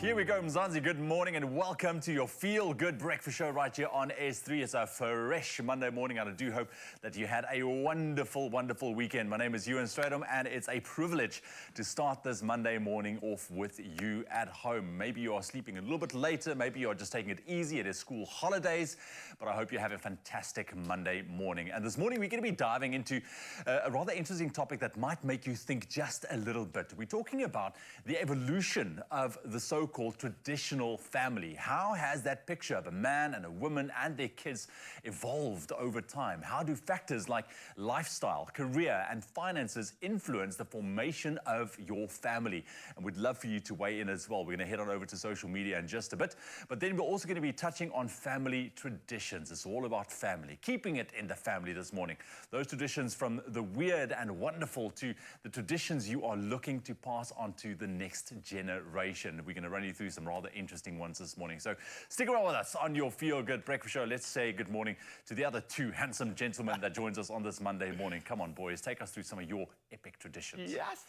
Here we go, Mzansi. Good morning and welcome to your Feel Good Breakfast Show right here on S3. It's a fresh Monday morning, and I do hope that you had a wonderful, wonderful weekend. My name is Ewan Stradom, and it's a privilege to start this Monday morning off with you at home. Maybe you are sleeping a little bit later, maybe you are just taking it easy. It is school holidays, but I hope you have a fantastic Monday morning. And this morning we're going to be diving into a rather interesting topic that might make you think just a little bit. We're talking about the evolution of the so-called traditional family. How has that picture of a man and a woman and their kids evolved over time? How do factors like lifestyle, career, and finances influence the formation of your family? And we'd love for you to weigh in as well. We're going to head on over to social media in just a bit. But then we're also going to be touching on family traditions. It's all about family, keeping it in the family this morning. Those traditions from the weird and wonderful to the traditions you are looking to pass on to the next generation. We're going to run you through some rather interesting ones this morning. So stick around with us on your Feel Good Breakfast Show. Let's say good morning to the other two handsome gentlemen that joins us on this Monday morning. Come on, boys, take us through some of your epic traditions. Yes.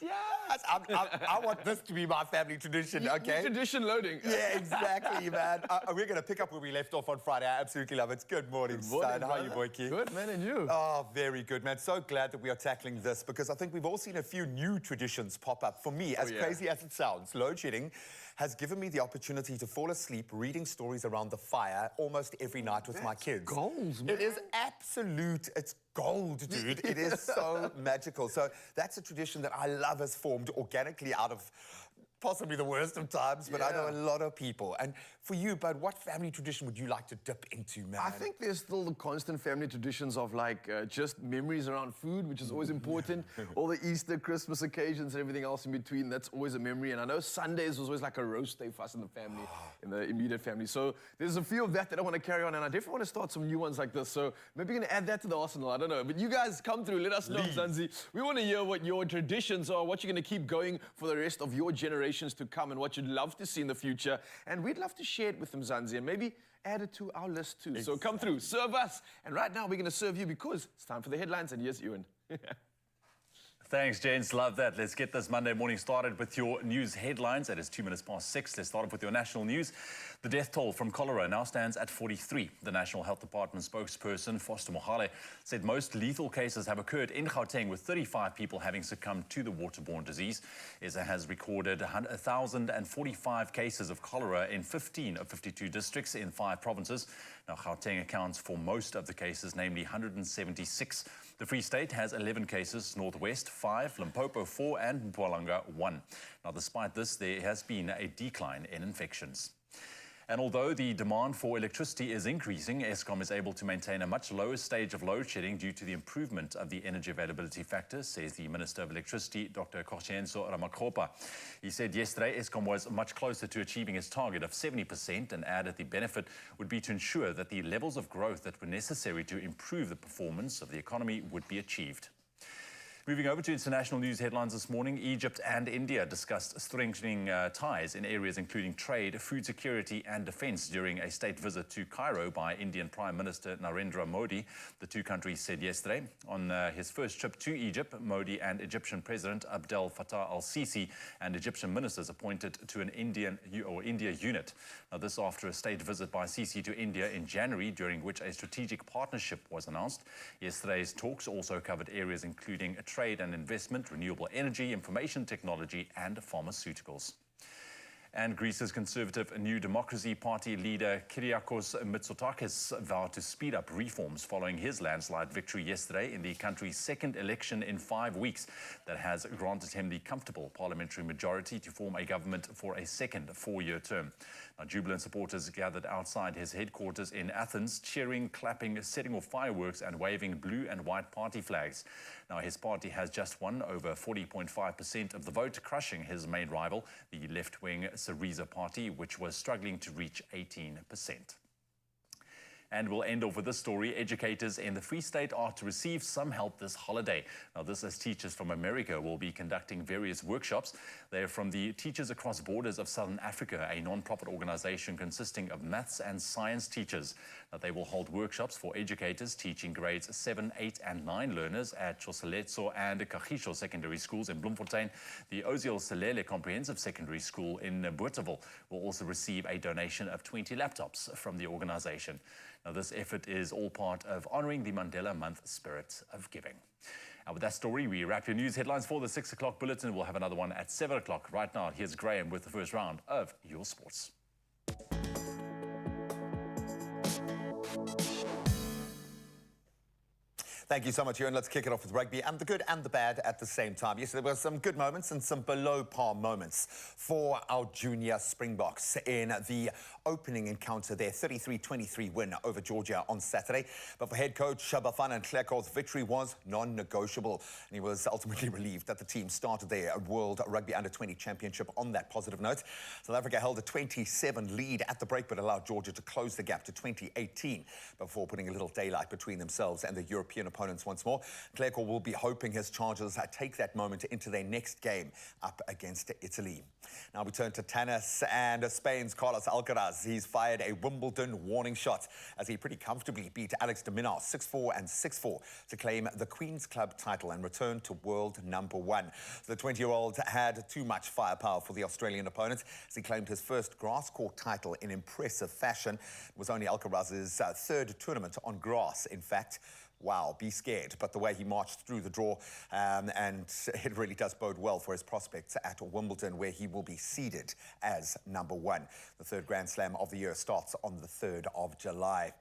I want this to be my family tradition, okay? Tradition loading. Yeah, exactly, man. We're going to pick up where we left off on Friday. I absolutely love it. Good morning, son. How are you, Boyki? Good, man, and you? Oh, very good, man. So glad that we are tackling this because I think we've all seen a few new traditions pop up. For me, as crazy as it sounds, load shedding has given me the opportunity to fall asleep reading stories around the fire almost every night with my kids. Goals, man. It is absolute. It's gold, dude. It is so magical. So that's a tradition that I love has formed organically out of possibly the worst of times, but I know a lot of people. And for you, Bud, what family tradition would you like to dip into, man? I think there's still the constant family traditions of like just memories around food, which is always important. All the Easter, Christmas occasions and everything else in between, that's always a memory. And I know Sundays was always like a roast day for us in the family, in the immediate family. So there's a few of that I want to carry on, and I definitely want to start some new ones like this. So maybe you're going to add that to the arsenal, I don't know. But you guys come through, let us know, Zanzi. We want to hear what your traditions are, what you're going to keep going for the rest of your generations to come, and what you'd love to see in the future. And we'd love to share it with them, Zanzi, and maybe add it to our list too. Exactly. So come through, serve us. And right now we're going to serve you because it's time for the headlines. And here's Ewan. Thanks, gents. Love that. Let's get this Monday morning started with your news headlines. It is 6:02. Let's start off with your national news. The death toll from cholera now stands at 43. The National Health Department spokesperson, Foster Mohale, said most lethal cases have occurred in Gauteng, with 35 people having succumbed to the waterborne disease. SA has recorded 1,045 cases of cholera in 15 of 52 districts in 5 provinces. Now, Gauteng accounts for most of the cases, namely 176. The Free State has 11 cases, Northwest 5, Limpopo 4, and Mpumalanga 1. Now, despite this, there has been a decline in infections. And although the demand for electricity is increasing, Eskom is able to maintain a much lower stage of load shedding due to the improvement of the energy availability factor, says the Minister of Electricity, Dr. Koscienso Ramakgopa. He said yesterday Eskom was much closer to achieving its target of 70% and added the benefit would be to ensure that the levels of growth that were necessary to improve the performance of the economy would be achieved. Moving over to international news headlines this morning, Egypt and India discussed strengthening ties in areas including trade, food security and defense during a state visit to Cairo by Indian Prime Minister Narendra Modi, the two countries said yesterday. On his first trip to Egypt, Modi and Egyptian President Abdel Fattah al-Sisi and Egyptian ministers appointed to an India unit. Now, this after a state visit by Sisi to India in January, during which a strategic partnership was announced. Yesterday's talks also covered areas including trade and investment, renewable energy, information technology, and pharmaceuticals. And Greece's Conservative New Democracy Party leader Kyriakos Mitsotakis vowed to speed up reforms following his landslide victory yesterday in the country's second election in 5 weeks that has granted him the comfortable parliamentary majority to form a government for a second 4-year term. Now, jubilant supporters gathered outside his headquarters in Athens, cheering, clapping, setting off fireworks and waving blue and white party flags. Now, his party has just won over 40.5% of the vote, crushing his main rival, the left-wing Syriza party, which was struggling to reach 18%. And we'll end off with this story. Educators in the Free State are to receive some help this holiday. Now, this as teachers from America will be conducting various workshops. They're from the Teachers Across Borders of Southern Africa, a non-profit organization consisting of maths and science teachers. Now, they will hold workshops for educators teaching grades 7, 8 and 9 learners at Choseletso and Kagisho secondary schools in Bloemfontein. The Oziel Selele Comprehensive Secondary School in Bothaville will also receive a donation of 20 laptops from the organization. Now, this effort is all part of honoring the Mandela Month spirit of giving. And with that story, we wrap your news headlines for the 6 o'clock bulletin. We'll have another one at 7 o'clock. Right now, here's Graham with the first round of Your Sports. Thank you so much, Ewan. Let's kick it off with rugby and the good and the bad at the same time. Yes, there were some good moments and some below-par moments for our junior Springboks in the opening encounter, their 33-23 win over Georgia on Saturday. But for head coach Bafana Nhleko's victory was non-negotiable, and he was ultimately relieved that the team started their World Rugby Under-20 Championship on that positive note. South Africa held a 27 lead at the break, but allowed Georgia to close the gap to 20-18 before putting a little daylight between themselves and the European opponents once more. Nhleko will be hoping his Chargers take that moment into their next game up against Italy. Now we turn to tennis and Spain's Carlos Alcaraz. He's fired a Wimbledon warning shot as he pretty comfortably beat Alex de Minaur 6-4 and 6-4 to claim the Queen's Club title and return to world number 1. The 20-year-old had too much firepower for the Australian opponent as he claimed his first grass court title in impressive fashion. It was only Alcaraz's third tournament on grass, in fact. Wow, be scared. But the way he marched through the draw, and it really does bode well for his prospects at Wimbledon, where he will be seeded as number 1. The third Grand Slam of the year starts on the 3rd of July.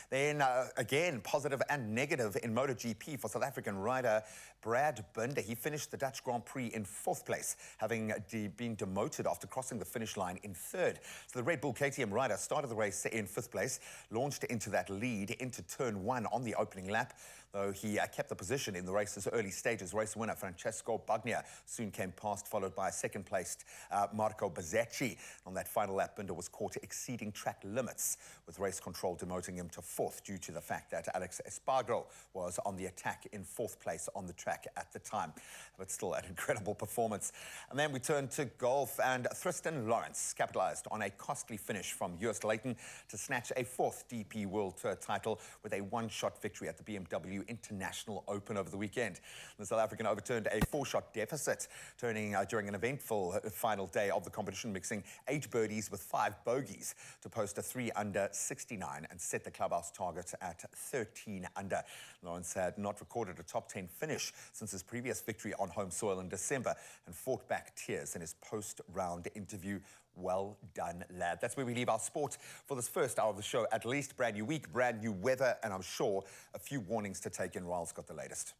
Then, again, positive and negative in MotoGP for South African rider Brad Binder. He finished the Dutch Grand Prix in 4th place, having been demoted after crossing the finish line in 3rd. So the Red Bull KTM rider started the race in 5th place, launched into that lead into turn 1 on the opening lap, though he kept the position in the race's early stages. Race winner Francesco Bagnaia soon came past, followed by second-placed Marco Bezzecchi. On that final lap, Binder was caught exceeding track limits, with race control demoting him to 4th due to the fact that Alex Espargaro was on the attack in 4th place on the track at the time. But still an incredible performance. And then we turn to golf, and Tristan Lawrence capitalized on a costly finish from Joost Luiten to snatch a 4th DP World Tour title with a one-shot victory at the BMW International Open over the weekend. The South African overturned a 4-shot deficit, turning during an eventful final day of the competition, mixing 8 birdies with 5 bogeys to post a 3 under 69 and set the clubhouse target at 13 under. Lawrence had not recorded a top 10 finish since his previous victory on home soil in December and fought back tears in his post-round interview. Well done, lad. That's where we leave our sport for this first hour of the show. At least brand new week, brand new weather, and I'm sure a few warnings to take in. Raul's got the latest.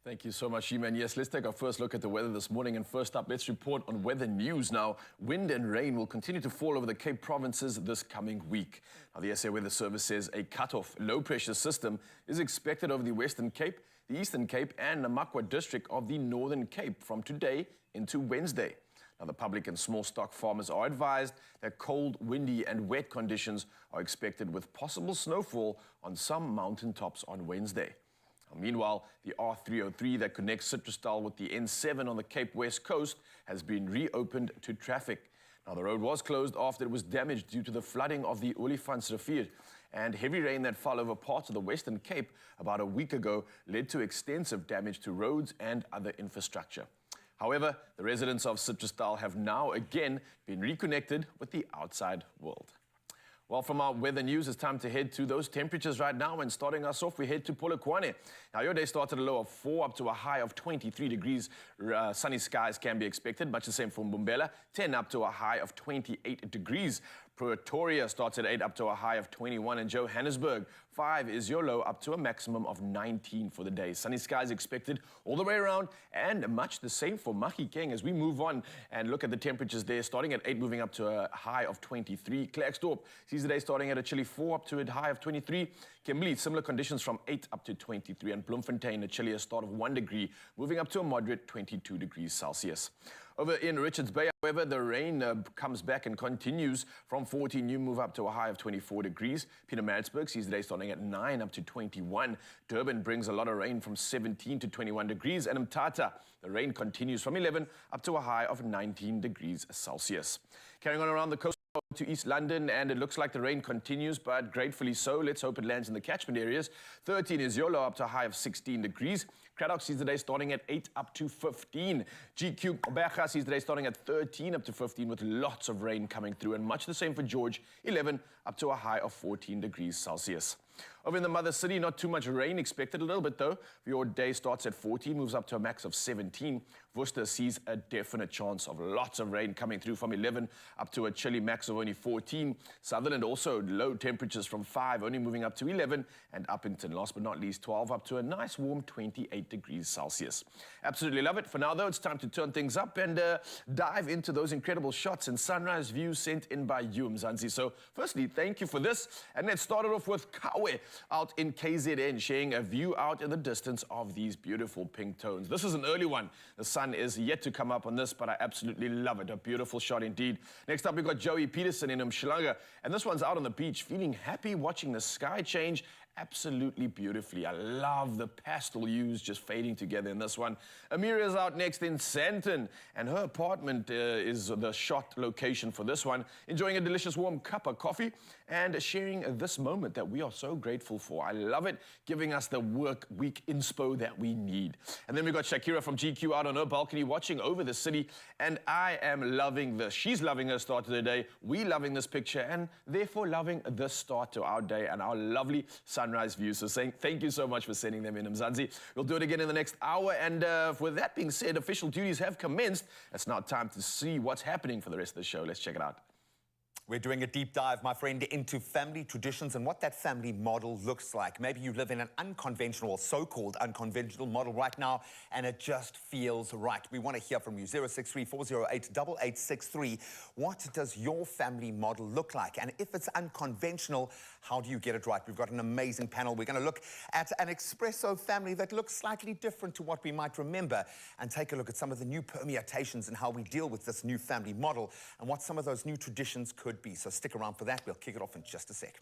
Thank you so much, Sheeman. Yes, let's take our first look at the weather this morning. And first up, let's report on weather news. Now, wind and rain will continue to fall over the Cape provinces this coming week. Now, the SA Weather Service says a cut-off low-pressure system is expected over the Western Cape, the Eastern Cape, and Namakwa district of the Northern Cape from today into Wednesday. Now, the public and small stock farmers are advised that cold, windy, and wet conditions are expected with possible snowfall on some mountaintops on Wednesday. Meanwhile, the R303 that connects Citrusdal with the N7 on the Cape West Coast has been reopened to traffic. Now, the road was closed after it was damaged due to the flooding of the Olifantsrivier, and heavy rain that fell over parts of the Western Cape about a week ago led to extensive damage to roads and other infrastructure. However, the residents of Citrusdal have now again been reconnected with the outside world. Well, from our weather news, it's time to head to those temperatures right now. And starting us off, we head to Polokwane. Now, your day started a low of 4 up to a high of 23 degrees. Sunny skies can be expected, much the same for Mbombela, 10 up to a high of 28 degrees. Pretoria starts at 8 up to a high of 21, and Johannesburg, 5 is your low up to a maximum of 19 for the day. Sunny skies expected all the way around, and much the same for Mahikeng as we move on and look at the temperatures there, starting at 8, moving up to a high of 23. Klerksdorp sees the day starting at a chilly 4 up to a high of 23. Kimberley, similar conditions from 8 up to 23. And Bloemfontein, a chillier start of 1 degree, moving up to a moderate 22 degrees Celsius. Over in Richards Bay, however, the rain comes back and continues from 14. You move up to a high of 24 degrees. Pietermaritzburg sees the day starting at 9 up to 21. Durban brings a lot of rain from 17 to 21 degrees. And Mthatha, the rain continues from 11 up to a high of 19 degrees Celsius. Carrying on around the coast to East London, and it looks like the rain continues, but gratefully so. Let's hope it lands in the catchment areas. 13 is Yolo, up to a high of 16 degrees. Cradock sees the day starting at 8 up to 15. GQ Becha sees the day starting at 13 up to 15 with lots of rain coming through, and much the same for George, 11 up to a high of 14 degrees Celsius. Over in the mother city, not too much rain expected, a little bit though. Your day starts at 14, moves up to a max of 17. Worcester sees a definite chance of lots of rain coming through from 11 up to a chilly max of only 14. Sutherland also low temperatures from 5, only moving up to 11. And Uppington, last but not least, 12 up to a nice warm 28 degrees Celsius. Absolutely love it. For now though, it's time to turn things up and dive into those incredible shots and sunrise views sent in by you, Mzansi. So firstly, thank you for this. And let's start it off with Kawe out in KZN, sharing a view out in the distance of these beautiful pink tones. This is an early one. The sun is yet to come up on this, but I absolutely love it. A beautiful shot indeed. Next up, we've got Joey Peterson in Umhlanga, and this one's out on the beach, feeling happy, watching the sky change absolutely beautifully. I love the pastel hues just fading together in this one. Amira is out next in Sandton, and her apartment is the shot location for this one, enjoying a delicious warm cup of coffee and sharing this moment that we are so grateful for. I love it, giving us the work week inspo that we need. And then we've got Shakira from GQ out on her balcony watching over the city, and I am loving this. She's loving her start to the day, we loving this picture, and therefore loving the start to our day and our lovely sunrise views. So saying thank you so much for sending them in, Mzansi. We'll do it again in the next hour, and with that being said, official duties have commenced. It's now time to see what's happening for the rest of the show. Let's check it out. We're doing a deep dive, my friend, into family traditions and what that family model looks like. Maybe you live in an unconventional or so-called unconventional model right now, and it just feels right. We want to hear from you. 063-408-8863. What does your family model look like? And if it's unconventional, how do you get it right? We've got an amazing panel. We're going to look at an Expresso family that looks slightly different to what we might remember, and take a look at some of the new permutations and how we deal with this new family model and what some of those new traditions could be. So stick around for that. We'll kick it off in just a sec.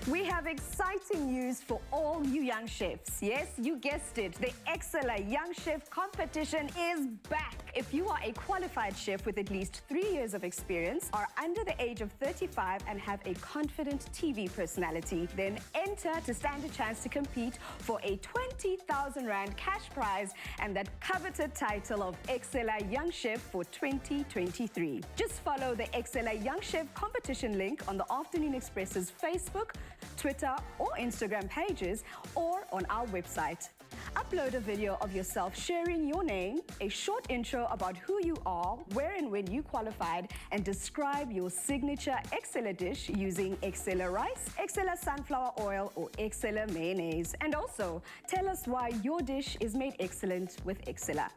We have exciting news for all you young chefs. Yes, you guessed it. The Excella Young Chef Competition is back. If you are a qualified chef with at least 3 years of experience, are under the age of 35 and have a confident TV personality, then enter to stand a chance to compete for a 20,000 Rand cash prize and that coveted title of Excella Young Chef for 2023. Just follow the Excella Young Chef Competition link on the Afternoon Express's Facebook, Twitter or Instagram pages, or on our website. Upload a video of yourself sharing your name, a short intro about who you are, where and when you qualified, and describe your signature Excella dish using Excella rice, Excella sunflower oil, or Excella mayonnaise. And also, tell us why your dish is made excellent with Excella.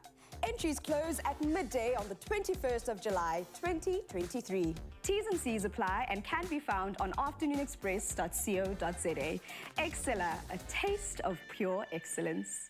Entries close at midday on the 21st of July, 2023. T's and C's apply and can be found on afternoonexpress.co.za. Excella, a taste of pure excellence.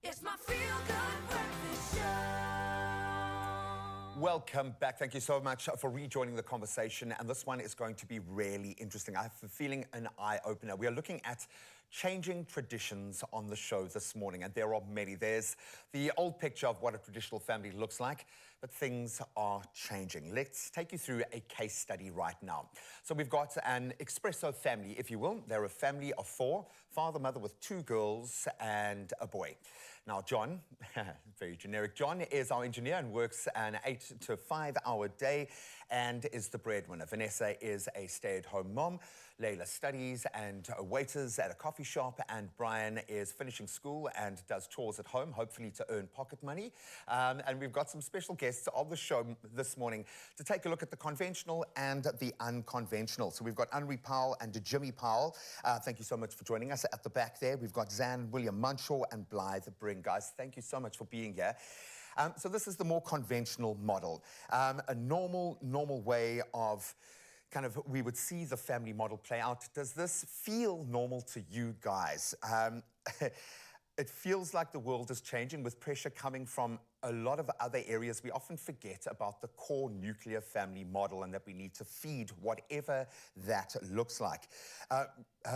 It's my feel-good breakfast show. Welcome back. Thank you so much for rejoining the conversation. And this one is going to be really interesting. I have a feeling an eye-opener. We are looking at changing traditions on the show this morning, and there are many. There's the old picture of what a traditional family looks like, but things are changing. Let's take you through a case study right now. So we've got an Expresso family, if you will. They're a family of 4, father, mother with 2 girls and a boy. Now, John, very generic, John is our engineer and works an 8 to 5 hour day and is the breadwinner. Vanessa is a stay-at-home mom. Layla studies and waiters at a coffee shop, and Brian is finishing school and does chores at home, hopefully to earn pocket money. And we've got some special guests on the show this morning to take a look at the conventional and the unconventional. So we've got Unri Powell and Jimmy Powell. Thank you so much for joining us. At the back there, we've got Zan, William Munshaw and Blythe Bring. Guys, thank you so much for being here. So this is the more conventional model, a normal way of kind of, we would see the family model play out. Does this feel normal to you guys? It feels like the world is changing with pressure coming from a lot of other areas. We often forget about the core nuclear family model and that we need to feed whatever that looks like.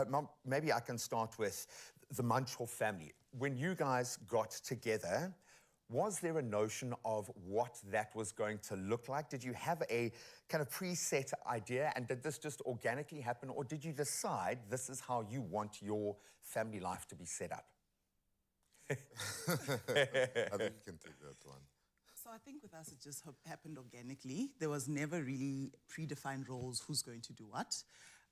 Mom, maybe I can start with the Munshaw family. When you guys got together, was there a notion of what that was going to look like? Did you have a kind of preset idea, and did this just organically happen, or did you decide this is how you want your family life to be set up? I think you can take that one. So I think with us, it just happened organically. There was never really predefined roles, who's going to do what.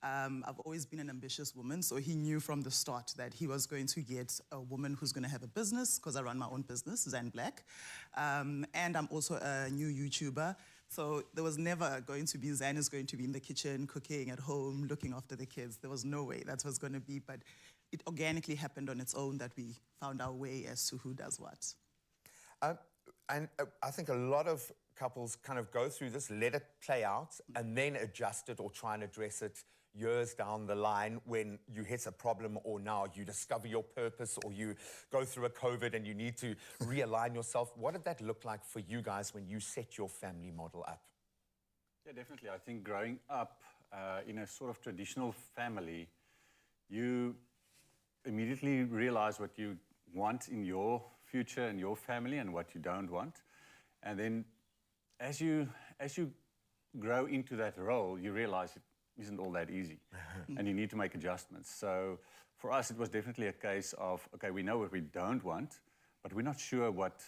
I've always been an ambitious woman, so he knew from the start that he was going to get a woman who's going to have a business, because I run my own business, Zan Black. And I'm also a new YouTuber, so there was never going to be Zan is going to be in the kitchen, cooking at home, looking after the kids. There was no way that was going to be, but it organically happened on its own that we found our way as to who does what. And I think a lot of couples kind of go through this, let it play out, and then adjust it or try and address it years down the line when you hit a problem, or now you discover your purpose, or you go through a COVID and you need to realign yourself. What did that look like for you guys when you set your family model up? Yeah, definitely. I think growing up in a sort of traditional family, you immediately realize what you want in your future and your family and what you don't want. And then as you grow into that role, you realize it isn't all that easy and you need to make adjustments. So for us, it was definitely a case of, okay, we know what we don't want, but we're not sure what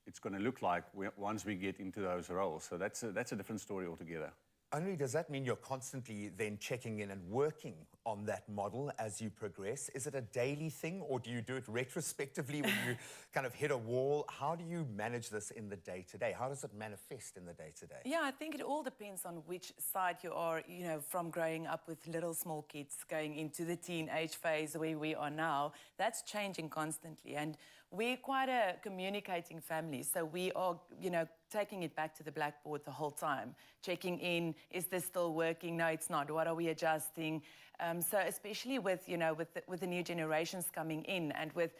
it's going to look like once we get into those roles. So that's a different story altogether. Unri, does that mean you're constantly then checking in and working on that model as you progress? Is it a daily thing, or do you do it retrospectively when you kind of hit a wall? How do you manage this in the day-to-day? How does it manifest in the day-to-day? Yeah, I think it all depends on which side you are, you know, from growing up with little small kids going into the teenage phase where we are now. That's changing constantly, and we're quite a communicating family, so we are, you know, taking it back to the blackboard the whole time, checking in, is this still working? No, it's not. What are we adjusting? So especially with, you know, with the new generations coming in and with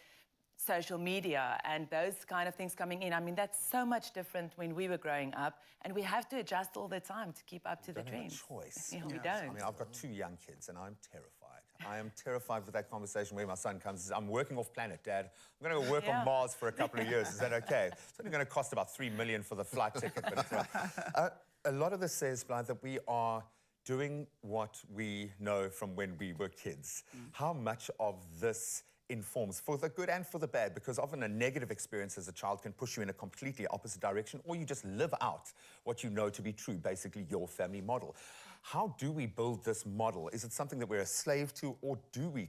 social media and those kind of things coming in, I mean, that's so much different when we were growing up, and we have to adjust all the time to keep up to the trends. Have a choice. Yeah, we don't. I mean, I've got 2 young kids, and I'm terrified. I am terrified with that conversation where my son comes and says, I'm working off planet, Dad. I'm going to go work on Mars for a couple of years. Is that okay? It's only going to cost about $3 million for the flight ticket. But a lot of this says, Blythe, that we are doing what we know from when we were kids. How much of this informs, for the good and for the bad, because often a negative experience as a child can push you in a completely opposite direction, or you just live out what you know to be true, basically your family model. How do we build this model? Is it something that we're a slave to, or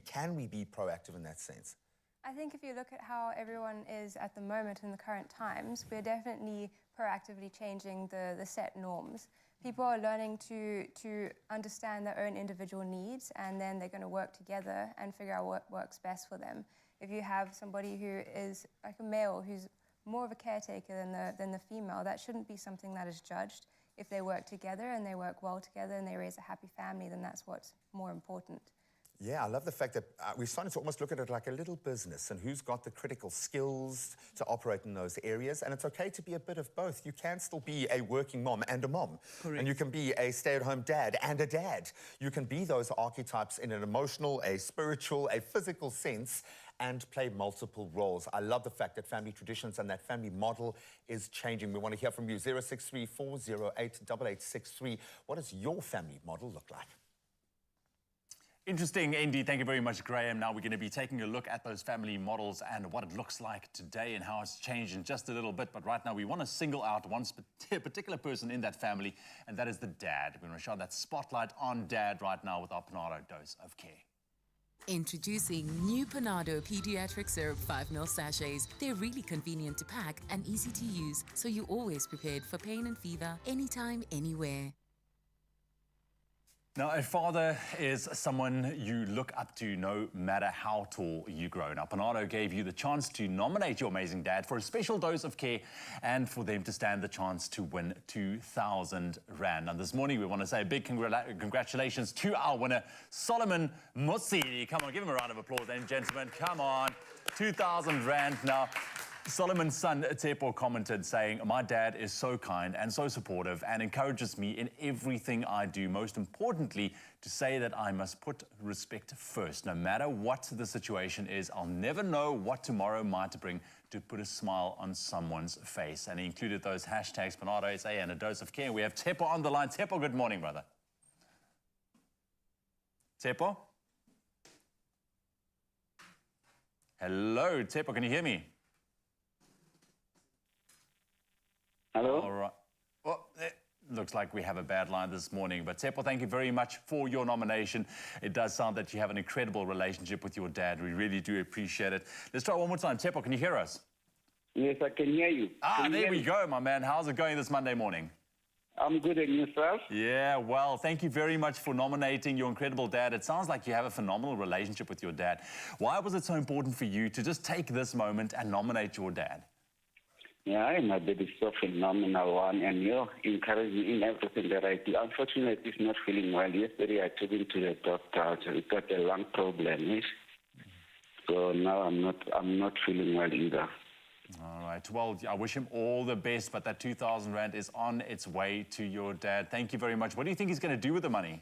can we be proactive in that sense? I think if you look at how everyone is at the moment in the current times, we're definitely proactively changing the set norms. People are learning to understand their own individual needs, and then they're going to work together and figure out what works best for them. If you have somebody who is like a male who's more of a caretaker than the female, that shouldn't be something that is judged. If they work together and they work well together and they raise a happy family, then that's what's more important. Yeah, I love the fact that we're starting to almost look at it like a little business and who's got the critical skills to operate in those areas. And it's okay to be a bit of both. You can still be a working mom and a mom. Correct. And you can be a stay-at-home dad and a dad. You can be those archetypes in an emotional, a spiritual, a physical sense and play multiple roles. I love the fact that family traditions and that family model is changing. We want to hear from you. 0634088863. What does your family model look like? Interesting, indeed. Thank you very much, Graham. Now we're going to be taking a look at those family models and what it looks like today and how it's changed in just a little bit. But right now we want to single out one particular person in that family, and that is the dad. We're going to shine that spotlight on dad right now with our Panado dose of care. Introducing new Panado Pediatric Syrup 5ml sachets. They're really convenient to pack and easy to use, so you're always prepared for pain and fever, anytime, anywhere. Now, a father is someone you look up to no matter how tall you grow. Now, Panado gave you the chance to nominate your amazing dad for a special dose of care and for them to stand the chance to win 2,000 Rand. Now, this morning, we want to say a big congratulations to our winner, Solomon Motsidi. Come on, give him a round of applause, ladies and gentlemen. Come on, 2,000 Rand. Now, Solomon's son, Tepo, commented saying, "My dad is so kind and so supportive and encourages me in everything I do. Most importantly, to say that I must put respect first. No matter what the situation is, I'll never know what tomorrow might bring, to put a smile on someone's face." And he included those hashtags, Panado SA and a dose of care. We have Tepo on the line. Tepo, good morning, brother. Tepo? Hello, Tepo, can you hear me? Hello? All right. Well, it looks like we have a bad line this morning. But Tepo, thank you very much for your nomination. It does sound that you have an incredible relationship with your dad. We really do appreciate it. Let's try one more time. Tepo, can you hear us? Yes, I can hear you. There we go, my man. How's it going this Monday morning? I'm good, and yourself? Yeah, well, thank you very much for nominating your incredible dad. It sounds like you have a phenomenal relationship with your dad. Why was it so important for you to just take this moment and nominate your dad? Yeah, my dad is so phenomenal one, and you encourage me in everything that I do. Unfortunately, he's not feeling well. Yesterday, I took him to the doctor. He got a lung problem. Yes? So now I'm not feeling well either. All right. Well, I wish him all the best, but that 2,000 Rand is on its way to your dad. Thank you very much. What do you think he's going to do with the money?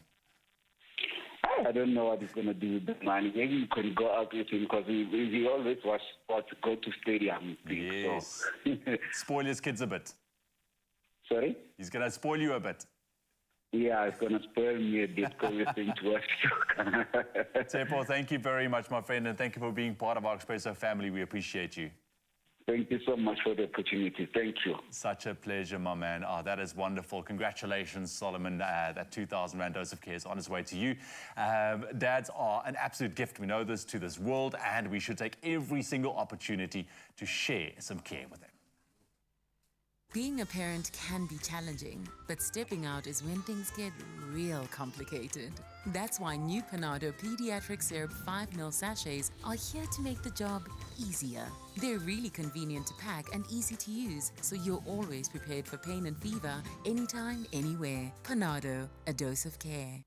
I don't know what he's going to do with the money. Maybe you can go out with him because he always wants to go to stadium. Yes. So. Spoil his kids a bit. Sorry? He's going to spoil you a bit. Yeah, it's going to spoil me a bit because we're going to watch soccer. Tepo, thank you very much, my friend, and thank you for being part of our Expresso family. We appreciate you. Thank you so much for the opportunity. Thank you. Such a pleasure, my man. Oh, that is wonderful. Congratulations, Solomon. That 2,000 Rand dose of care is on its way to you. Dads are an absolute gift. We know this to this world, and we should take every single opportunity to share some care with them. Being a parent can be challenging, but stepping out is when things get real complicated. That's why new Panado Pediatric Syrup 5ml sachets are here to make the job easier. They're really convenient to pack and easy to use, so you're always prepared for pain and fever, anytime, anywhere. Panado, a dose of care.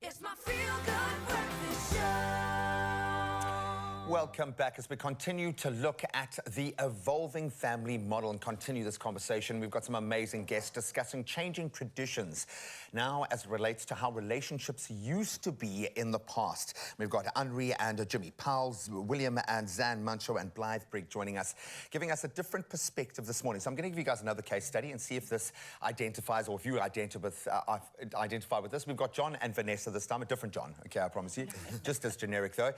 It's my feel-good breakfast show. Welcome back as we continue to look at the evolving family model and continue this conversation. We've got some amazing guests discussing changing traditions now as it relates to how relationships used to be in the past. We've got Henri and Jimmy Powles, William and Zan Mancho and Blythe Brigg joining us, giving us a different perspective this morning. So I'm going to give you guys another case study and see if this identifies or if you identify with this. We've got John and Vanessa this time, a different John, okay, I promise you. Just as generic though.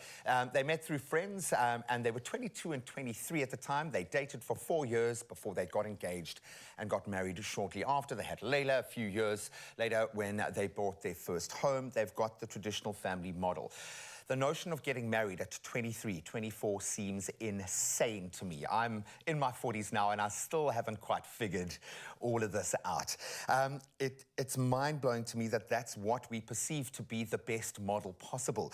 They met through friends and they were 22 and 23 at the time. They dated for 4 years before they got engaged and got married shortly after. They had Layla a few years later when they bought their first home. They've got the traditional family model. The notion of getting married at 23, 24 seems insane to me. I'm in my 40s now and I still haven't quite figured all of this out. It's mind-blowing to me that that's what we perceive to be the best model possible.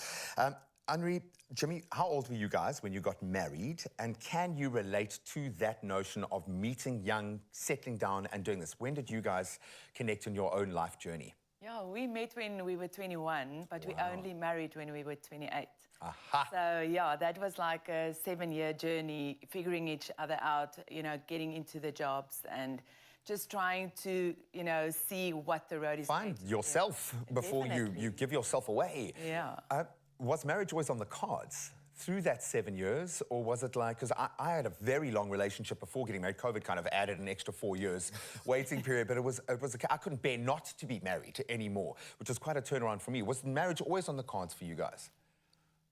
Henri, Jimmy, how old were you guys when you got married? And can you relate to that notion of meeting young, settling down and doing this? When did you guys connect in your own life journey? Yeah, we met when we were 21, but we only married when we were 28. Aha. So, yeah, that was like a 7-year journey, figuring each other out, you know, getting into the jobs and just trying to, you know, see what the road is. Find yourself before you give yourself away. Yeah. Was marriage always on the cards through that 7 years, or was it like, because I had a very long relationship before getting married. COVID kind of added an extra 4 years waiting period, but I couldn't bear not to be married anymore, which was quite a turnaround for me. Was marriage always on the cards for you guys?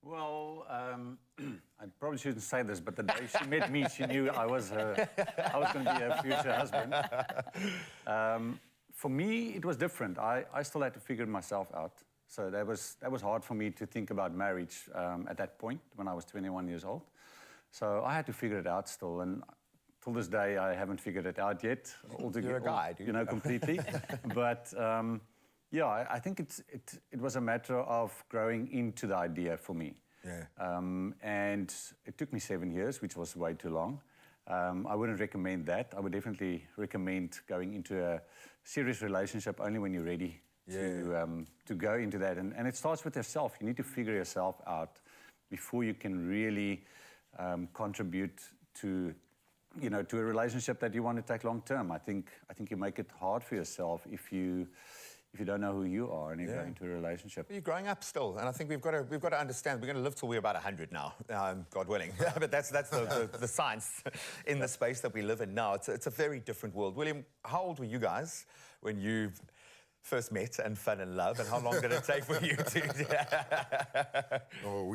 Well, I probably shouldn't say this, but the day she met me, she knew I was going to be her future husband. For me, it was different. I still had to figure myself out. So that was hard for me to think about marriage at that point when I was 21 years old. So I had to figure it out still, and till this day I haven't figured it out yet. You're a guy, dude. You know, completely. But yeah, I think it was a matter of growing into the idea for me. Yeah. And it took me 7 years, which was way too long. I wouldn't recommend that. I would definitely recommend going into a serious relationship only when you're ready. To go into that. And it starts with yourself. You need to figure yourself out before you can really contribute to, you know, to a relationship that you want to take long term. I think you make it hard for yourself if you don't know who you are and you go into a relationship. You're growing up still, and I think we've got to understand we're going to live till we're about 100 now, God willing. But that's the science in the space that we live in now. It's a very different world. William, how old were you guys when you first met and fell in love, and how long did it take for you to... No,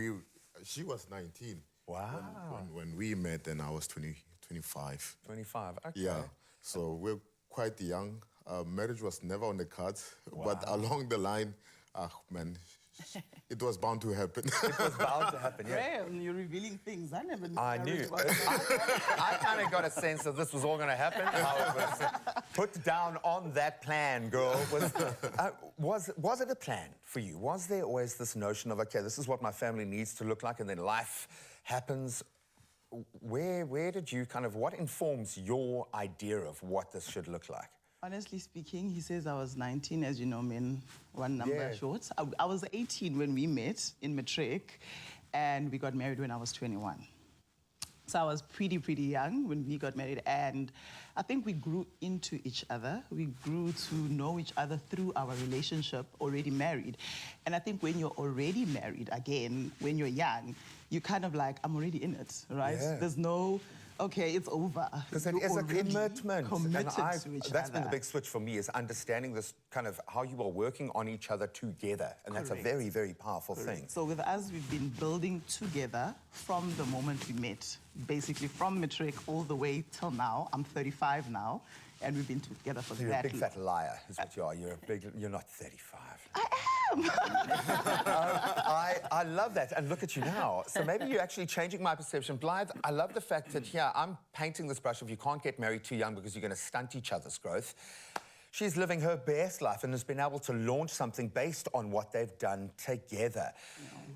she was 19. Wow. When we met, and I was 25. 25, okay. Yeah, so we're quite young. Marriage was never on the cards, but along the line, man, it was bound to happen. It was bound to happen, yeah. Graham, you're revealing things. I never knew. I knew. I kind of got a sense that this was all going to happen. How it was put down on that plan, girl. Was it a plan for you? Was there always this notion of, okay, this is what my family needs to look like, and then life happens? Where did you what informs your idea of what this should look like? Honestly speaking, he says I was 19, as you know, men, one number short. I was 18 when we met in Matric, and we got married when I was 21. So I was pretty young when we got married, and I think we grew into each other. We grew to know each other through our relationship, already married. And I think when you're already married, again, when you're young, you kind of like, I'm already in it, right? Yeah. There's no... okay, it's over. Because it is a commitment. Committed to each That's other. been the big switch for me, is understanding this how you are working on each other together. And that's a very, very powerful thing. So with us, we've been building together from the moment we met. Basically from Matric all the way till now. I'm 35 now, and we've been together for You're that a big fat liar, is what you are. You're not 35. I am! I love that, and look at you now. So maybe you're actually changing my perception. Blythe, I love the fact that, I'm painting this brush of you can't get married too young because you're going to stunt each other's growth. She's living her best life and has been able to launch something based on what they've done together.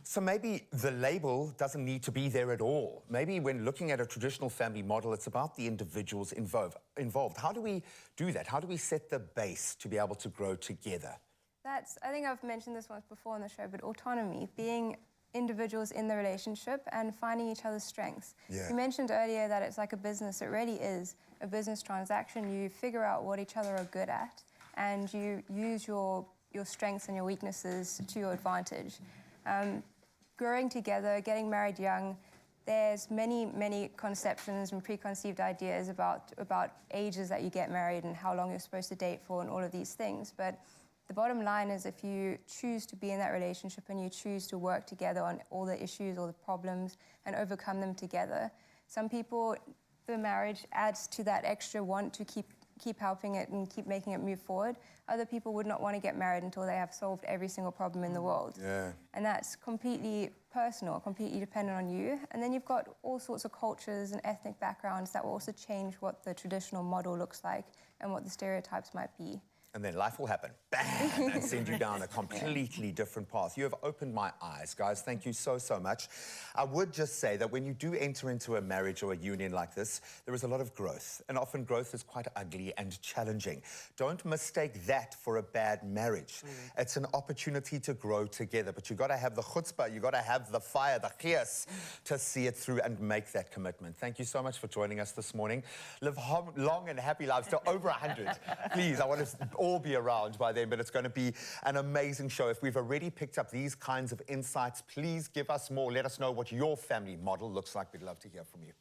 So maybe the label doesn't need to be there at all. Maybe when looking at a traditional family model, it's about the individuals involved. How do we do that? How do we set the base to be able to grow together? I think I've mentioned this once before on the show, but autonomy, being individuals in the relationship and finding each other's strengths. Yeah. You mentioned earlier that it's like a business. It really is a business transaction. You figure out what each other are good at, and you use your strengths and your weaknesses to your advantage. Growing together, getting married young, there's many conceptions and preconceived ideas about ages that you get married and how long you're supposed to date for and all of these things. But the bottom line is if you choose to be in that relationship and you choose to work together on all the issues, all the problems, and overcome them together, some people, the marriage adds to that extra want to keep helping it and keep making it move forward. Other people would not want to get married until they have solved every single problem in the world. Yeah. And that's completely personal, completely dependent on you. And then you've got all sorts of cultures and ethnic backgrounds that will also change what the traditional model looks like and what the stereotypes might be. And then life will happen, bam, and send you down a completely different path. You have opened my eyes, guys. Thank you so much. I would just say that when you do enter into a marriage or a union like this, there is a lot of growth, and often growth is quite ugly and challenging. Don't mistake that for a bad marriage. It's an opportunity to grow together, but you got to have the chutzpah, you got to have the fire, the chias, to see it through and make that commitment. Thank you so much for joining us this morning. Live long and happy lives to over 100. Please, I want to all be around by then, but it's going to be an amazing show. If we've already picked up these kinds of insights, please give us more. Let us know what your family model looks like. We'd love to hear from you.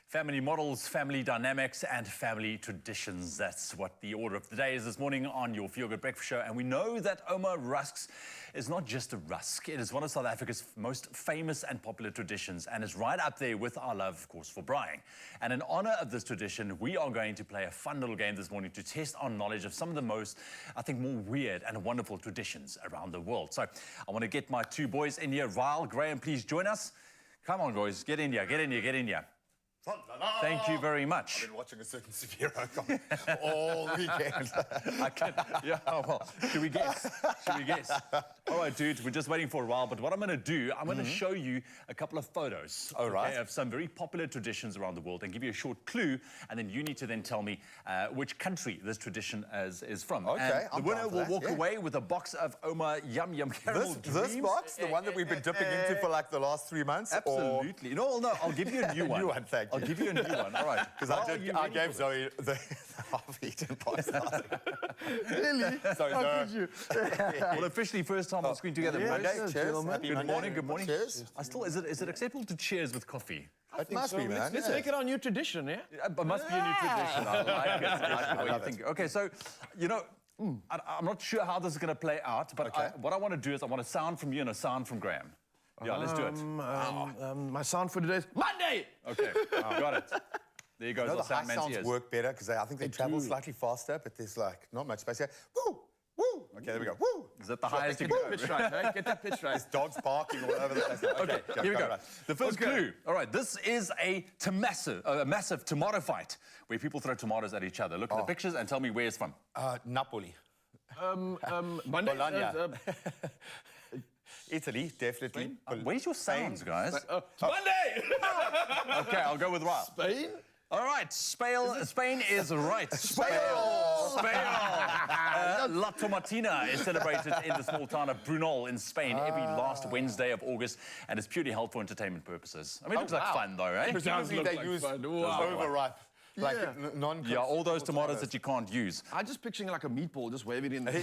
Family models, family dynamics, and family traditions. That's what the order of the day is this morning on your Feel Good Breakfast Show. And we know that Oma Rusks is not just a rusk. It is one of South Africa's most famous and popular traditions, and is right up there with our love, of course, for braaiing. And in honor of this tradition, we are going to play a fun little game this morning to test our knowledge of some of the most, I think, more weird and wonderful traditions around the world. So I want to get my two boys in here. Ryle, Graham, please join us. Come on, boys. Get in here, get in here, get in here. Thank you very much. I've been watching a certain Severo all weekend. Yeah, well, should we guess? Should we guess? All right, dude, we're just waiting for a while, but what I'm going to do, I'm going to show you a couple of photos of some very popular traditions around the world and give you a short clue, and then you need to then tell me which country this tradition is from. Okay, and the winner will walk away with a box of Oma Yum Yum Caramel Dreams. This box, the one that we've been dipping into for like the last 3 months? Absolutely. Or... No, I'll give you a new one. New one, thank you. I'll give you a new one. All right. Because I gave Zoe the half-eaten pasta. Really? Sorry, you? Well, officially first time on screen together. Monday, cheers. Good morning, good morning. Cheers. Is it acceptable to cheers with coffee? It must be, man. Let's make it our new tradition, yeah? It must be a new tradition. I like it. I love it. Okay, so, you know, I'm not sure how this is going to play out, but what I want to do is I want a sound from you and a sound from Graham. Yeah, let's do it. My sound for today is Monday! Okay, got it. There you go. The high sounds work better because I think they travel slightly faster, but there's like not much space here. Woo! Woo! Okay, there we go. Woo! Is that the highest you can go? Pitch right, right? Get that pitch right. There's dogs barking all over the place. Okay, here we go. The first clue. All right, this is a massive tomato fight where people throw tomatoes at each other. Look at the pictures and tell me where it's from. Napoli. Monday? Bologna. Italy, definitely. Where's your sounds, guys? Monday! Okay, I'll go with Ryle. Spain? All right, Spain is right. Spain! La Tomatina is celebrated in the small town of Brunel in Spain every last Wednesday of August, and it's purely held for entertainment purposes. I mean, it looks like fun, though, right? Presumably they use overripe. Like non yeah, all those tomatoes that you can't use. I'm just picturing like a meatball, just wave it in there.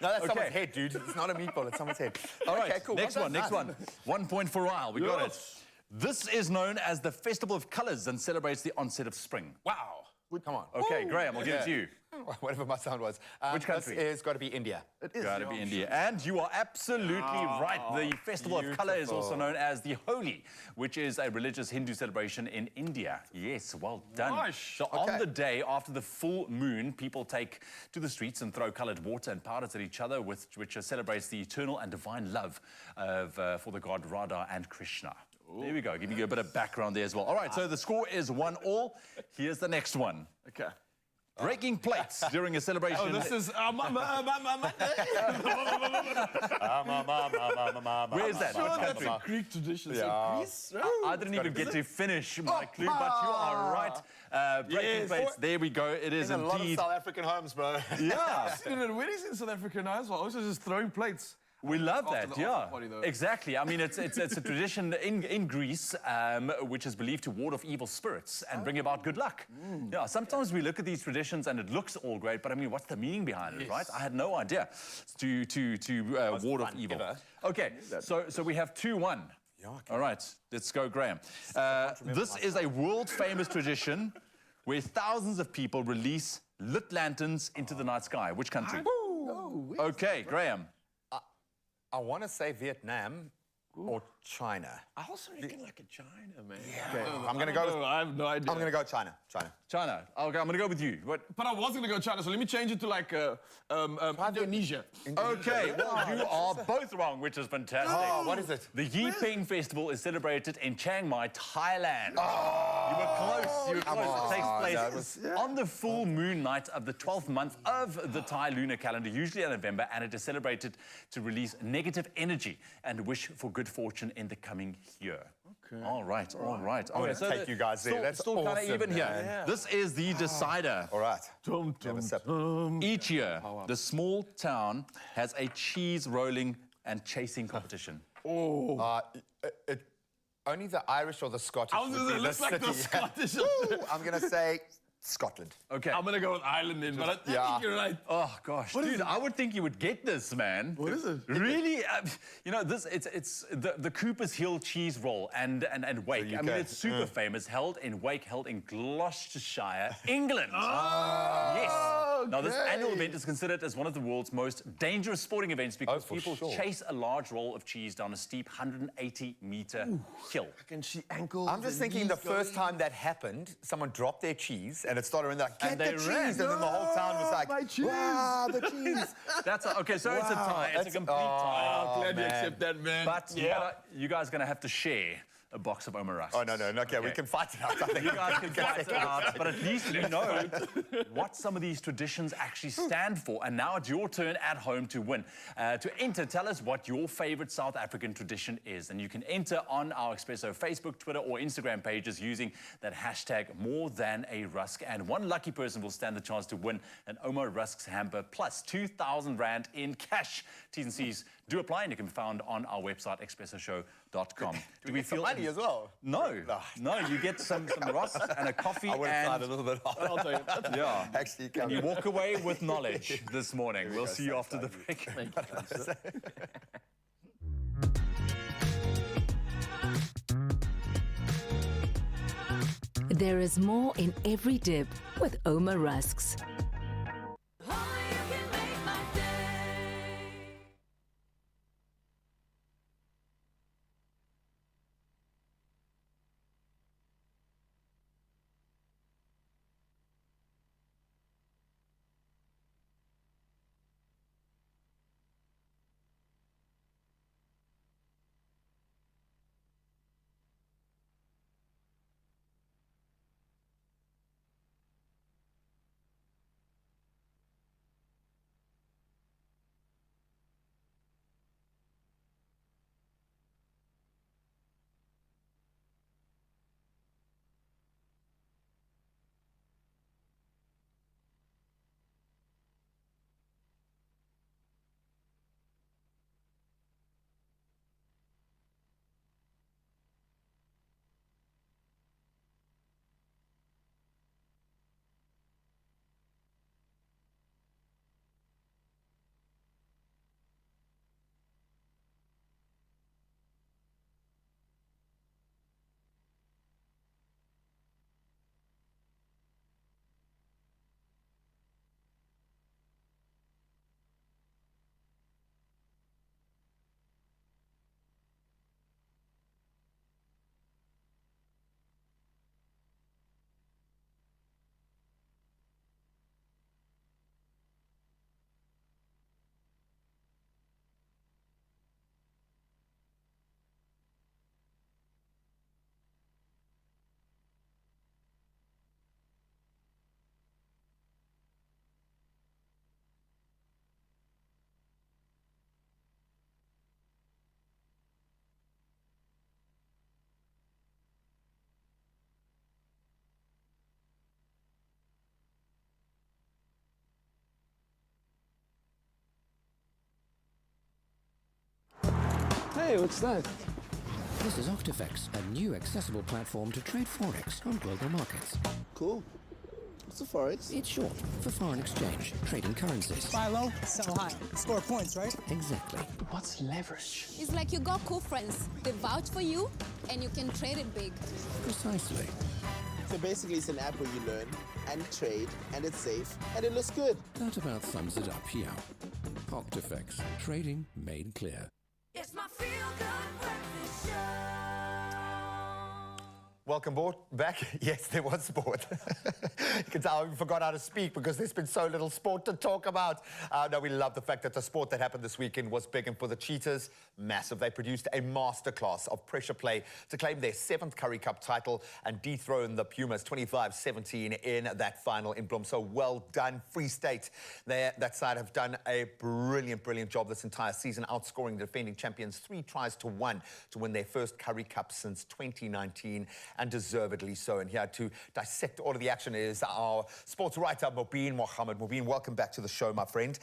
No, that's someone's head, dude. It's not a meatball, it's someone's head. All right, okay, cool. Next one. 1 point for Ryle. We got it. This is known as the Festival of Colours and celebrates the onset of spring. Wow. Come on. Okay, Graham, I'll give it to you. Whatever my sound was. Which country? It's got to be India. It is. Got to be India. And you are absolutely right. The Festival of Colour is also known as the Holi, which is a religious Hindu celebration in India. Yes, well done. Nice. So on the day after the full moon, people take to the streets and throw coloured water and powders at each other, which celebrates the eternal and divine love for the god Radha and Krishna. Ooh. There we go, giving you a bit of background there as well. All right, so the score is 1-1. Here's the next one. Okay. breaking plates during a celebration. Oh, this is... Where is that? Sure, Which that's country? a Greek tradition. Yeah. Greece? I didn't even get to finish my clue, but you are right. Breaking Yes. plates. There we go. It is In a lot of indeed. South African homes, bro. Yeah. I've seen it at weddings in South Africa now as well. Also just throwing plates. We love After that, the yeah. after party, though. Exactly. I mean, it's a tradition in Greece, which is believed to ward off evil spirits and bring about good luck. Yeah. Sometimes we look at these traditions and it looks all great, but I mean, what's the meaning behind it, right? I had no idea. To ward off evil. Okay. So we have 2-1. Yeah, okay. All right. Let's go, Graham. This is a world famous tradition where thousands of people release lit lanterns into the night sky. Which country? Okay, Graham. I want to say Vietnam or China. I also reckon like a China, man. Okay. I'm going to go... I have no idea. I'm going to go China. China. Okay, I'm going to go with you. What? But I was going to go China, so let me change it to like Indonesia. Okay, well, you are both wrong, which is fantastic. Oh, what is it? The Yiping Festival is celebrated in Chiang Mai, Thailand. You were close. You were close. It takes place on the full moon night of the 12th month of the Thai lunar calendar, usually in November, and it is celebrated to release negative energy and wish for good fortune in the coming year. Okay. All right. I'm going to take you guys there. That's still kind of awesome, even here. man. This is the decider. All right. Each year, the small town has a cheese rolling and chasing competition. Only the Irish or the Scottish. I was going to say, looks like the Scottish. I'm going to say Scotland. Okay. I'm going to go with Ireland then, but I think you're right. Oh, gosh. Dude, I would think you would get this, man. What is it? Really? You know, it's the Cooper's Hill cheese roll and Wake. I mean, it's super famous, held in Gloucestershire, England. Yes. Now, this annual event is considered as one of the world's most dangerous sporting events because people chase a large roll of cheese down a steep 180-meter hill. Can she ankle? I'm just thinking the first time that happened, someone dropped their cheese and it started and they're like, get the cheese. And then the whole town was like, my cheese. wow, the cheese. Okay, so it's a tie. It's a complete tie. Glad you accept that, man. But you guys are going to have to share a box of Oma Rusks. Oh, no. Okay, we can fight it out. I think you guys can fight it out, but at least you know what some of these traditions actually stand for. And now it's your turn at home to win. To enter, tell us what your favorite South African tradition is. And you can enter on our Expresso Facebook, Twitter, or Instagram pages using that hashtag #MoreThanARusk. And one lucky person will stand the chance to win an Oma Rusks hamper plus 2,000 Rand in cash. T's and C's do apply, and you can be found on our website, expressoshow.com. Do we feel money as well? No, you get some rusks and a coffee. I would have tried a little bit harder. I'll tell you. Yeah. Actually, and you walk away with knowledge this morning. We'll see you after the break. There is more in every dip with Oma Rusks. Hey, what's that? This is Octifex, a new accessible platform to trade Forex on global markets. Cool. What's the Forex? It's short for foreign exchange, trading currencies. Buy low, sell high. Score points, right? Exactly. What's leverage? It's like you got cool friends. They vouch for you, and you can trade it big. Precisely. So basically, it's an app where you learn and trade, and it's safe, and it looks good. That about sums it up here. Octifex, trading made clear. It's my feel-good breakfast show. Welcome back. Yes, there was sport. You can tell we forgot how to speak because there's been so little sport to talk about. No, we love the fact that the sport that happened this weekend was big, and for the Cheetahs, massive. They produced a masterclass of pressure play to claim their 7th Currie Cup title and dethrone the Pumas 25-17 in that final in Bloem. So well done, Free State. That side have done a brilliant, brilliant job this entire season, outscoring the defending champions 3-1 to win their first Currie Cup since 2019. And deservedly so. And here to dissect all of the action is our sports writer, Mobeen Mohammed. Mobeen, welcome back to the show, my friend.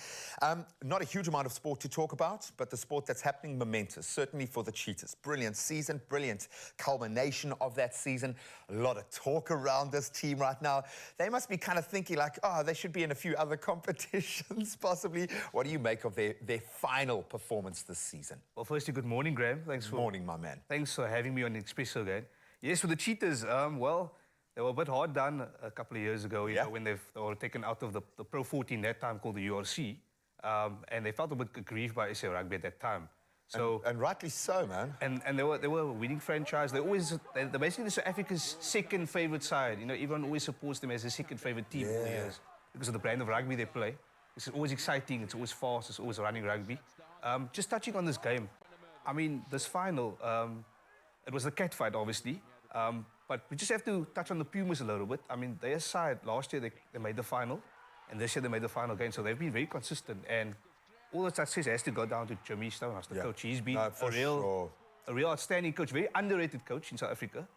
Not a huge amount of sport to talk about, but the sport that's happening momentous, certainly for the Cheetahs. Brilliant season, brilliant culmination of that season. A lot of talk around this team right now. They must be kind of thinking like, oh, they should be in a few other competitions, possibly. What do you make of their final performance this season? Well, firstly, good morning, Graham. Thanks for... Morning, my man. Thanks for having me on Expresso again. Yes, for the Cheetahs, well, they were a bit hard done a couple of years ago, you know, when they were taken out of the Pro 14 that time called the URC, and they felt a bit aggrieved by SA Rugby at that time. So and rightly so, man. And they were a winning franchise. They're basically South Africa's second favourite side. You know, everyone always supports them as a second favourite team over the years because of the brand of rugby they play. It's always exciting. It's always fast. It's always running rugby. Just touching on this game, I mean, this final. It was a cat fight, obviously, but we just have to touch on the Pumas a little bit. I mean, their side, last year they made the final, and this year they made the final again, so they've been very consistent, and all the success has to go down to Jimmy Stonehouse, the coach. He's been a real outstanding coach, very underrated coach in South Africa.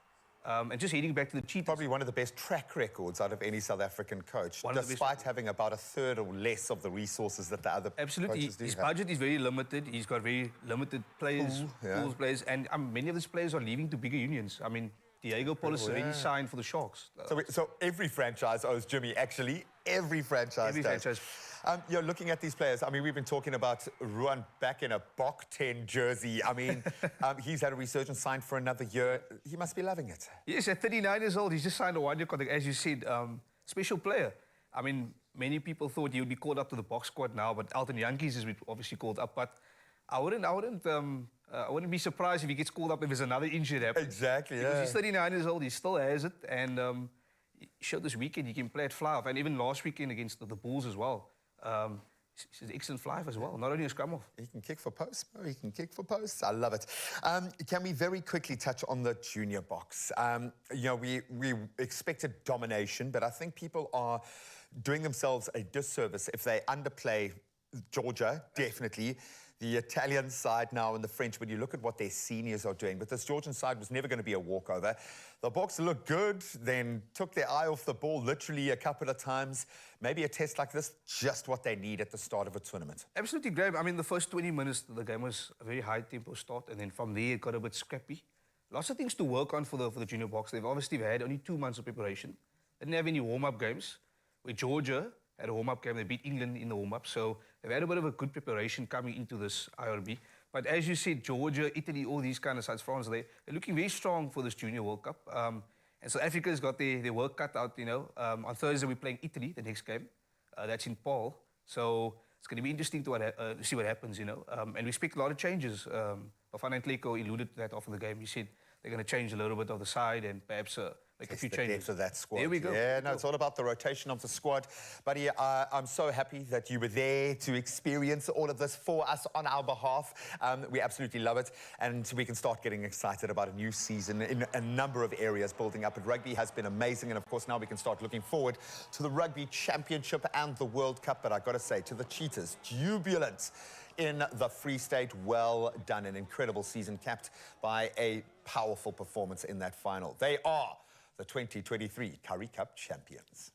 And just heading back to the Cheetahs. Probably one of the best track records out of any South African coach, despite having about a third or less of the resources that the other coaches do. His budget is very limited. He's got very limited players, players, and many of these players are leaving to bigger unions. I mean, Diego Paulus already signed for the Sharks. So every franchise owes Jimmy, actually. Every franchise does. You're looking at these players. I mean, we've been talking about Ruan back in a Bok 10 jersey. I mean, he's had a resurgence, signed for another year. He must be loving it. Yes, at 39 years old, he's just signed a one-year contract. As you said, special player. I mean, many people thought he would be called up to the box squad now, but Elton Yankees is obviously called up. But I wouldn't be surprised if he gets called up if there's another injury that happens. Exactly, because he's 39 years old, he still has it, and he showed this weekend he can play at fly-off, and even last weekend against the Bulls as well. He's an excellent fly-off as well, not only a scrum-off. He can kick for posts, he can kick for posts. I love it. Can we very quickly touch on the junior box? You know, we expected domination, but I think people are doing themselves a disservice if they underplay Georgia, definitely. The Italian side now and the French, when you look at what their seniors are doing, but this Georgian side was never going to be a walkover. The Boks looked good, then took their eye off the ball literally a couple of times. Maybe a test like this, just what they need at the start of a tournament. Absolutely, Graham. I mean, the first 20 minutes of the game was a very high-tempo start, and then from there it got a bit scrappy. Lots of things to work on for the junior Boks. They've obviously had only 2 months of preparation. They didn't have any warm-up games. With Georgia had a warm-up game. They beat England in the warm-up, so they've had a bit of a good preparation coming into this IRB. But as you said, Georgia, Italy, all these kind of sides, France, they're looking very strong for this Junior World Cup. And South Africa's got their work cut out, you know. On Thursday, we're playing Italy, the next game. That's in Paul. So it's going to be interesting to see what happens, you know. And we expect a lot of changes. Bafana Ntleko alluded to that after the game. He said they're going to change a little bit of the side and perhaps make a few changes. Depth of that squad. There we go. Yeah, no, it's all about the rotation of the squad. Buddy, I'm so happy that you were there to experience all of this for us on our behalf. We absolutely love it. And we can start getting excited about a new season in a number of areas building up. And rugby has been amazing. And of course, now we can start looking forward to the Rugby Championship and the World Cup. But I've got to say, to the Cheetahs, jubilant in the Free State. Well done. An incredible season capped by a powerful performance in that final. They are the 2023 Currie Cup champions.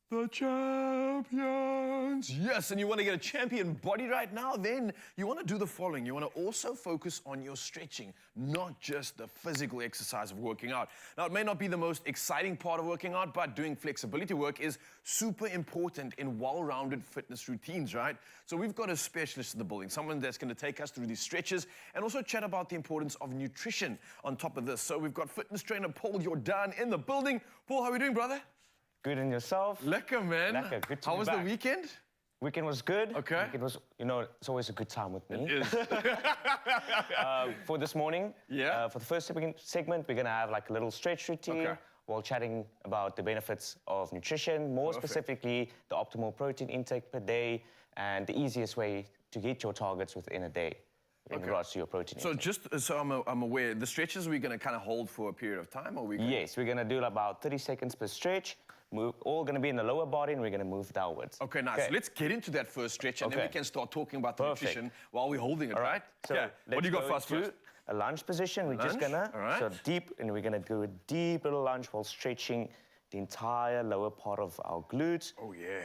The champions. Yes, and you want to get a champion body right now? Then you want to do the following. You want to also focus on your stretching, not just the physical exercise of working out. Now, it may not be the most exciting part of working out, but doing flexibility work is super important in well-rounded fitness routines, right? So we've got a specialist in the building, someone that's going to take us through these stretches and also chat about the importance of nutrition on top of this. So we've got fitness trainer Paul Jordan in the building. Paul, how are we doing, brother? Good, and yourself? Lekker, man. Lekker, good to How be was back. the weekend? Weekend was good. Okay. It was, you know, it's always a good time with me. It is. For this morning, Yeah. for the first segment, we're going to have like a little stretch routine Okay. while chatting about the benefits of nutrition, more Perfect. specifically the optimal protein intake per day and the easiest way to get your targets within a day in regards to your protein So intake. just so I'm aware, the stretches we're going to kind of hold for a period of time, or we? Yes, we're going to do about 30 seconds per stretch. All going to be in the lower body, and we're going to move downwards. Okay, nice. So let's get into that first stretch, and then we can start talking about the nutrition while we're holding it, right? So Yeah. What do you got for us first? A lunge position. We're just Lunge, gonna all right. so deep, and we're gonna do a deep little lunge while stretching the entire lower part of our glutes. Oh yeah.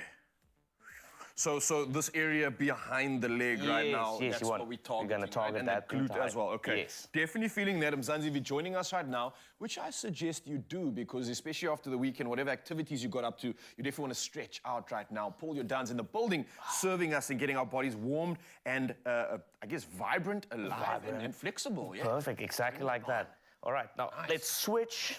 So this area behind the leg right now, yes, that's you want, what we're targeting, We're gonna target right? And that the glute entire- as well. Okay. Yes. Definitely feeling that. Mzansi, if you're joining us right now, which I suggest you do, because especially after the weekend, whatever activities you got up to, you definitely want to stretch out right now. Pull your downs in the building, serving us and getting our bodies warmed and, I guess, vibrant, alive, and flexible. Yeah. Perfect, exactly like that. All right, now let's switch.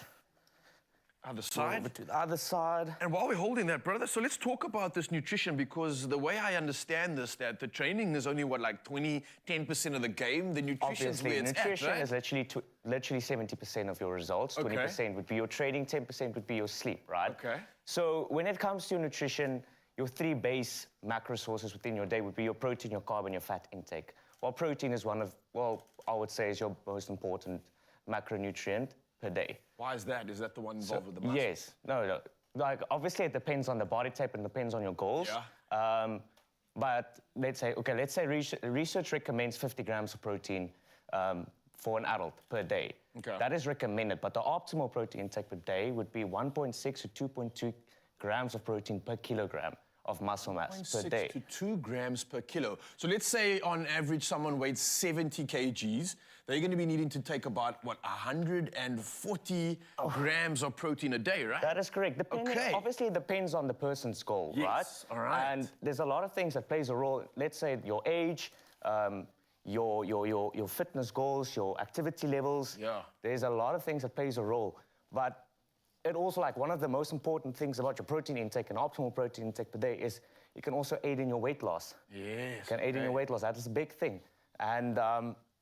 Other side. Over to the other side. And while we're holding that, brother, so let's talk about this nutrition, because the way I understand this, that the training is only, what, like 10% of the game? The nutrition is where Obviously, it's nutrition at, right? is literally 70% of your results. Okay. 20% would be your training, 10% would be your sleep, right? Okay. So when it comes to nutrition, your three base macro sources within your day would be your protein, your carb, and your fat intake. While protein is one of, well, I would say is your most important macronutrient per day. Why is that? Is that the one involved with the muscle? Yes. No. Like, obviously, it depends on the body type and depends on your goals. Yeah. But let's say research recommends 50 grams of protein for an adult per day. Okay. That is recommended, but the optimal protein intake per day would be 1.6 to 2.2 grams of protein per kilogram of muscle mass per 0.6 day. to 2 grams per kilo. So let's say on average someone weighs 70 kgs, they're going to be needing to take about, what, 140 grams of protein a day, right? That is correct. Obviously, it depends on the person's goal, right? All right. And there's a lot of things that plays a role. Let's say your age, your fitness goals, your activity levels. Yeah. There's a lot of things that plays a role. But it also, like, one of the most important things about your protein intake and optimal protein intake per day is you can also aid in your weight loss. Yes. You can aid in your weight loss. That is a big thing. And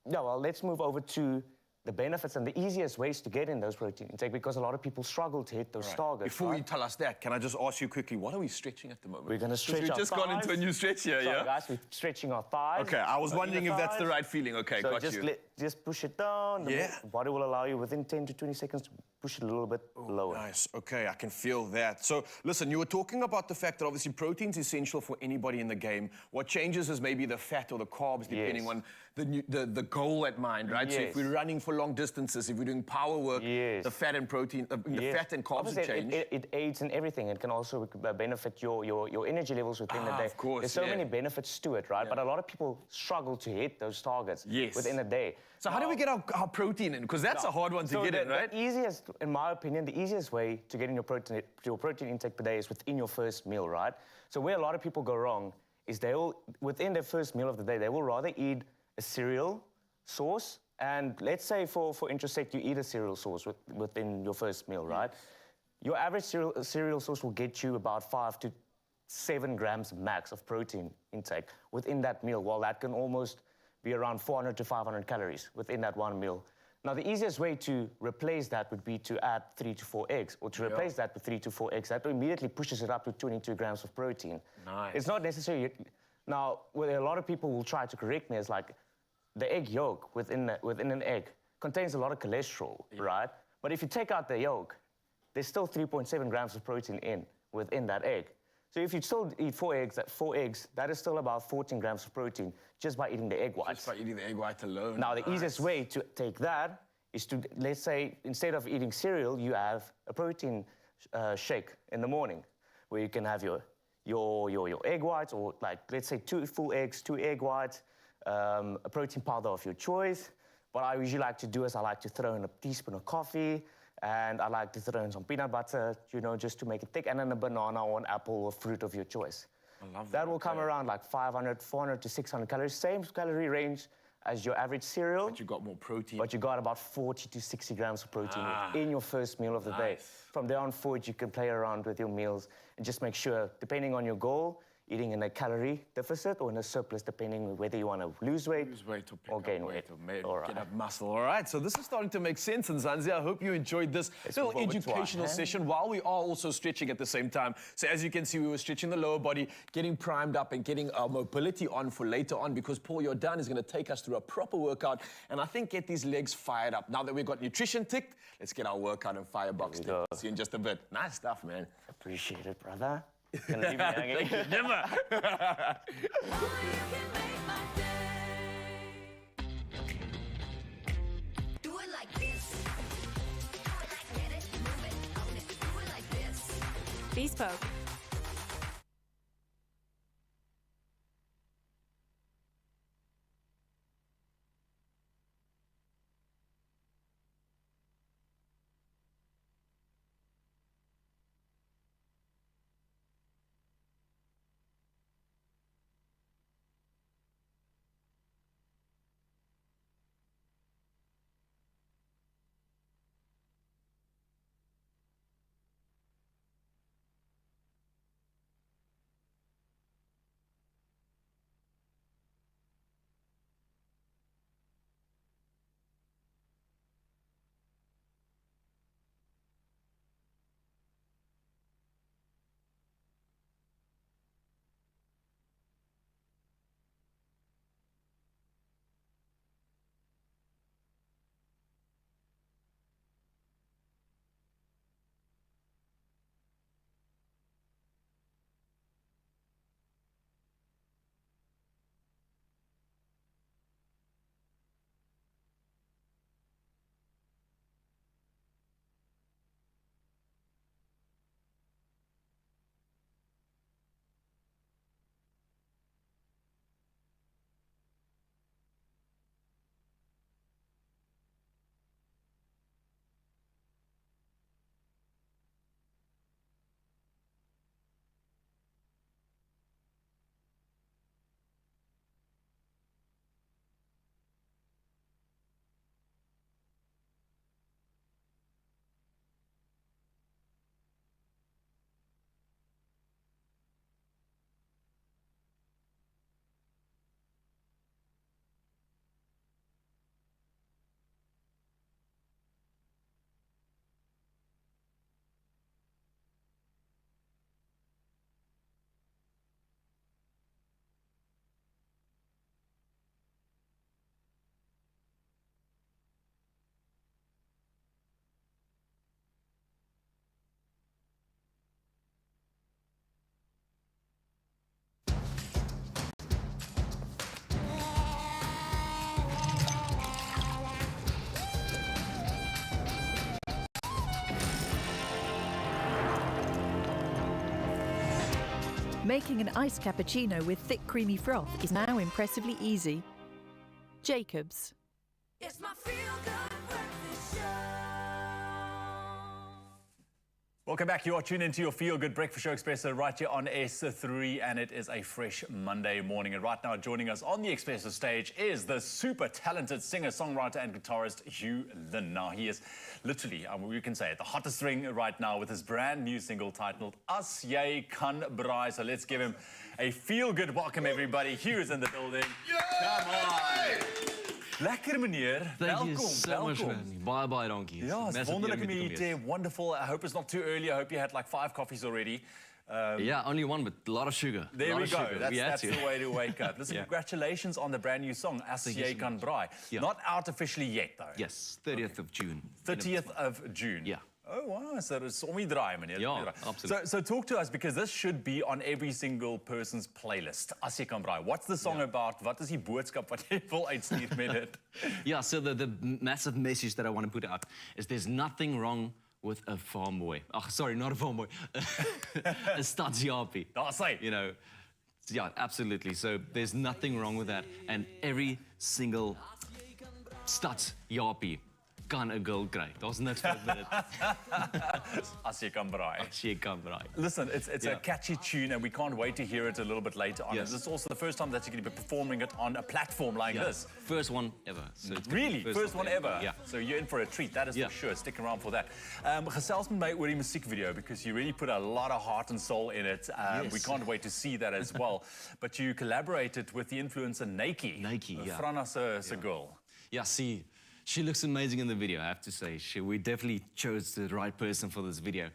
let's move over to the benefits and the easiest ways to get in those protein intake, because a lot of people struggle to hit those targets. Before you tell us that, can I just ask you quickly, what are we stretching at the moment? We're going to stretch We've our just thighs. gone into a new stretch here, Sorry, yeah? guys, we're stretching our thighs. Okay, I was So wondering inner if that's the thighs. right feeling. Okay, So got just you. just push it down. The body will allow you within 10 to 20 seconds to push it a little bit lower. Nice. Okay, I can feel that. So, listen, you were talking about the fact that obviously protein's essential for anybody in the game. What changes is maybe the fat or the carbs, depending on the goal at mind, right? So if Yes. we're running for long distances, if we're doing power work, the fat and protein, the fat and carbs will Obviously, change. it aids in everything. It can also benefit your energy levels within the day. Of course, There's so many benefits to it, right? But a lot of people struggle to hit those targets within a day. So how do we get our protein in? Because that's a hard one to So get in, right? The easiest, in my opinion, the easiest way to get in your protein intake per day is within your first meal, right? So where a lot of people go wrong is within their first meal of the day, they will rather eat a cereal source. And let's say for interest's sake, you eat a cereal source within your first meal, right? Your average cereal source will get you about 5 to 7 grams max of protein intake within that meal, while that can almost be around 400 to 500 calories within that one meal. Now, the easiest way to replace that would be to add 3 to 4 eggs, or to replace that with 3 to 4 eggs. That immediately pushes it up to 22 grams of protein. Nice. It's not necessary. Now, what a lot of people will try to correct me is like, the egg yolk within an egg contains a lot of cholesterol, right? But if you take out the yolk, there's still 3.7 grams of protein within that egg. So if you still eat 4 eggs, that is still about 14 grams of protein just by eating the egg whites. Just by eating the egg white alone. Now, the easiest way to take that is to, let's say, instead of eating cereal, you have a protein shake in the morning. where you can have your egg whites, or like, let's say 2 full eggs, 2 egg whites, a protein powder of your choice. What I usually like to do is I like to throw in a teaspoon of coffee, and I like to throw in some peanut butter, you know, just to make it thick, and then a banana or an apple or fruit of your choice. I love that will come around like 500, 400 to 600 calories, same calorie range as your average cereal. But you got more protein. But you got about 40 to 60 grams of protein in your first meal of the day. From there on forward, you can play around with your meals and just make sure, depending on your goal, eating in a calorie deficit or in a surplus, depending on whether you want to lose weight or gain weight. Or get up muscle. All right, so this is starting to make sense. And Zanzi, I hope you enjoyed this little educational session while we are also stretching at the same time. So as you can see, we were stretching the lower body, getting primed up and getting our mobility on for later on, because Paul Jordan is going to take us through a proper workout and I think get these legs fired up. Now that we've got nutrition ticked, let's get our workout and firebox ticked. See you in just a bit. Nice stuff, man. Appreciate it, brother. Gonna leave me hanging. Thank you, never. Bespoke. Making an iced cappuccino with thick creamy froth is now impressively easy. Jacobs. It's my feel-good breakfast show. Welcome back. You are tuned into your Feel Good Breakfast Show Expresso right here on S3, and it is a fresh Monday morning. And right now, joining us on the Expresso stage is the super talented singer, songwriter, and guitarist Hugh Lynn. Now, he is literally, we can say it, the hottest ring right now with his brand new single titled As Jy Kan Braai. So let's give him a Feel Good welcome, everybody. Hugh is in the building. Come on. Lekker meneer. Thank you so much, man. Bye, donkey. Ja, it's wonderlik om jullie te. Wonderful. I hope it's not too early. I hope you had like 5 coffees already. Yeah, only one, but a lot of sugar. There we go. That's the way to wake up. Listen, congratulations on the brand new song, As Jy Kan Braai. Not out officially yet, though. Yes, 30th of June. 30th of June. Yeah. Oh, wow. So it's om die draai, meneer. Yeah, absolutely. So talk to us, because this should be on every single person's playlist. As Jy Kan Braai. What's the song about? Wat is die boodskap wat jy wil uitstuur met dit? Yeah, so the massive message that I want to put out is there's nothing wrong with a farm boy. Oh, sorry, not a farm boy. A stadsjaapie. That's right. You know, yeah, absolutely. So there's nothing wrong with that. And every single stadsjaapie kan 'n girl kry. Daar's niks fout met dit. As jy kan braai. As jy kan braai. Listen, it's a catchy tune, and we can't wait to hear it a little bit later on. Yes. This is also the first time that you're going to be performing it on a platform like this. First one ever. So it's Really? First one ever? Yeah. So you're in for a treat, that is for sure. Stick around for that. Gesels met my oor die musiekvideo, because you really put a lot of heart and soul in it. Yes. We can't wait to see that as well. But you collaborated with the influencer Nike. Nike, yeah. Frana se girl. Yeah, see, she looks amazing in the video, I have to say. We definitely chose the right person for this video.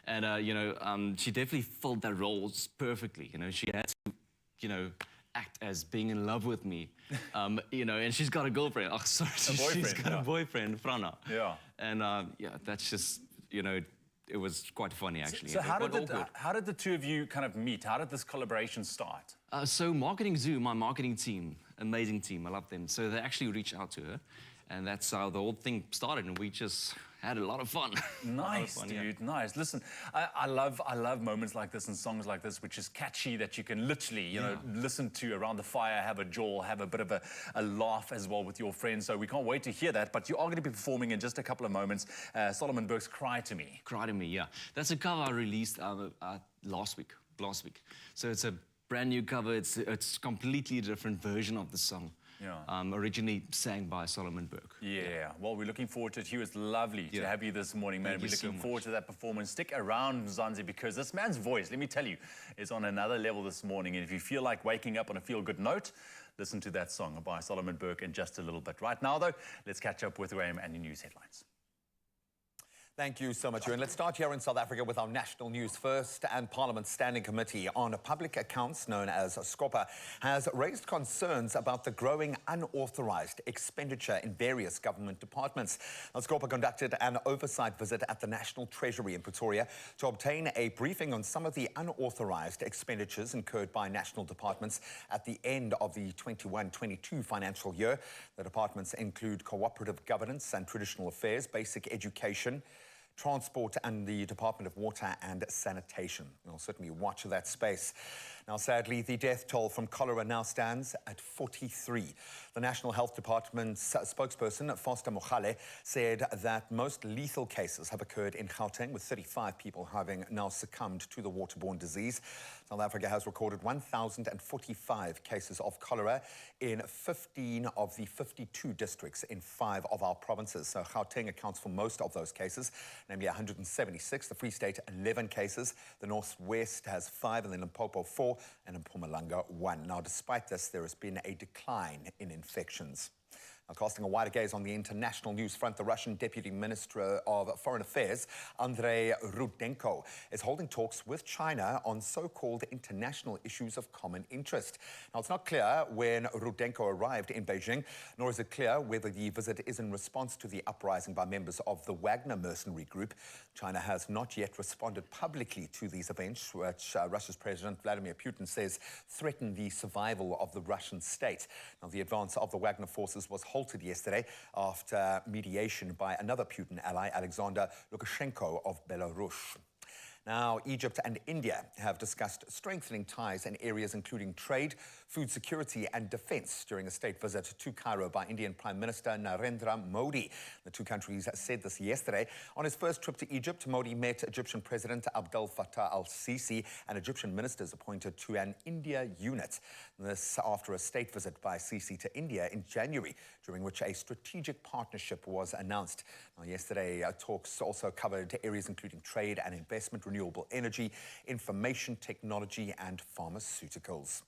And, you know, she definitely filled that role perfectly. You know, she had to, you know, act as being in love with me. You know, and she's got a girlfriend. Oh, sorry. She's got a boyfriend, Frana. Yeah. And, yeah, that's just, you know, it was quite funny, actually. So how did the two of you kind of meet? How did this collaboration start? So Marketing Zoo, my marketing team, amazing team, I love them. So they actually reached out to her. And that's how the whole thing started, and we just had a lot of fun. Nice, dude, nice. Listen, I love moments like this and songs like this, which is catchy, that you can literally, you know, listen to around the fire, have a jaw, have a bit of a laugh as well with your friends. So we can't wait to hear that. But you are going to be performing in just a couple of moments. Solomon Burke's Cry to Me. Cry to Me, yeah. That's a cover I released last week. So it's a brand new cover. It's completely different version of the song. Yeah. Originally sang by Solomon Burke. Yeah. Well, we're looking forward to it. Hugh, it's lovely to have you this morning, man. We're looking forward to that performance. Stick around, Mzansi, because this man's voice, let me tell you, is on another level this morning. And if you feel like waking up on a feel-good note, listen to that song by Solomon Burke in just a little bit. Right now, though, let's catch up with Graham and the news headlines. Thank you so much, Ewan. Let's start here in South Africa with our National News First. And Parliament's Standing Committee on Public Accounts, known as SCOPA, has raised concerns about the growing unauthorised expenditure in various government departments. Now, SCOPA conducted an oversight visit at the National Treasury in Pretoria to obtain a briefing on some of the unauthorised expenditures incurred by national departments at the end of the 21-22 financial year. The departments include cooperative governance and traditional affairs, basic education, transport, and the Department of Water and Sanitation. We'll certainly watch that space. Now, sadly, the death toll from cholera now stands at 43. The National Health Department's spokesperson, Foster Mogale, said that most lethal cases have occurred in Gauteng, with 35 people having now succumbed to the waterborne disease. South Africa has recorded 1,045 cases of cholera in 15 of the 52 districts in 5 of our provinces. So Gauteng accounts for most of those cases, namely 176. The Free State, 11 cases. The Northwest has 5, and then Limpopo 4, and in Mpumalanga 1. Now, despite this, there has been a decline in infections. Now, casting a wider gaze on the international news front, the Russian Deputy Minister of Foreign Affairs, Andrei Rudenko, is holding talks with China on so-called international issues of common interest. Now, it's not clear when Rudenko arrived in Beijing, nor is it clear whether the visit is in response to the uprising by members of the Wagner mercenary group. China has not yet responded publicly to these events, which Russia's President Vladimir Putin says threaten the survival of the Russian state. Now, the advance of the Wagner forces was halted yesterday after mediation by another Putin ally, Alexander Lukashenko of Belarus. Now, Egypt and India have discussed strengthening ties in areas including trade, food security and defense during a state visit to Cairo by Indian Prime Minister Narendra Modi. The two countries said this yesterday. On his first trip to Egypt, Modi met Egyptian President Abdel Fattah al-Sisi and Egyptian ministers appointed to an India unit. This after a state visit by Sisi to India in January, during which a strategic partnership was announced. Now, yesterday, talks also covered areas including trade and investment, renewable energy, information technology and pharmaceuticals.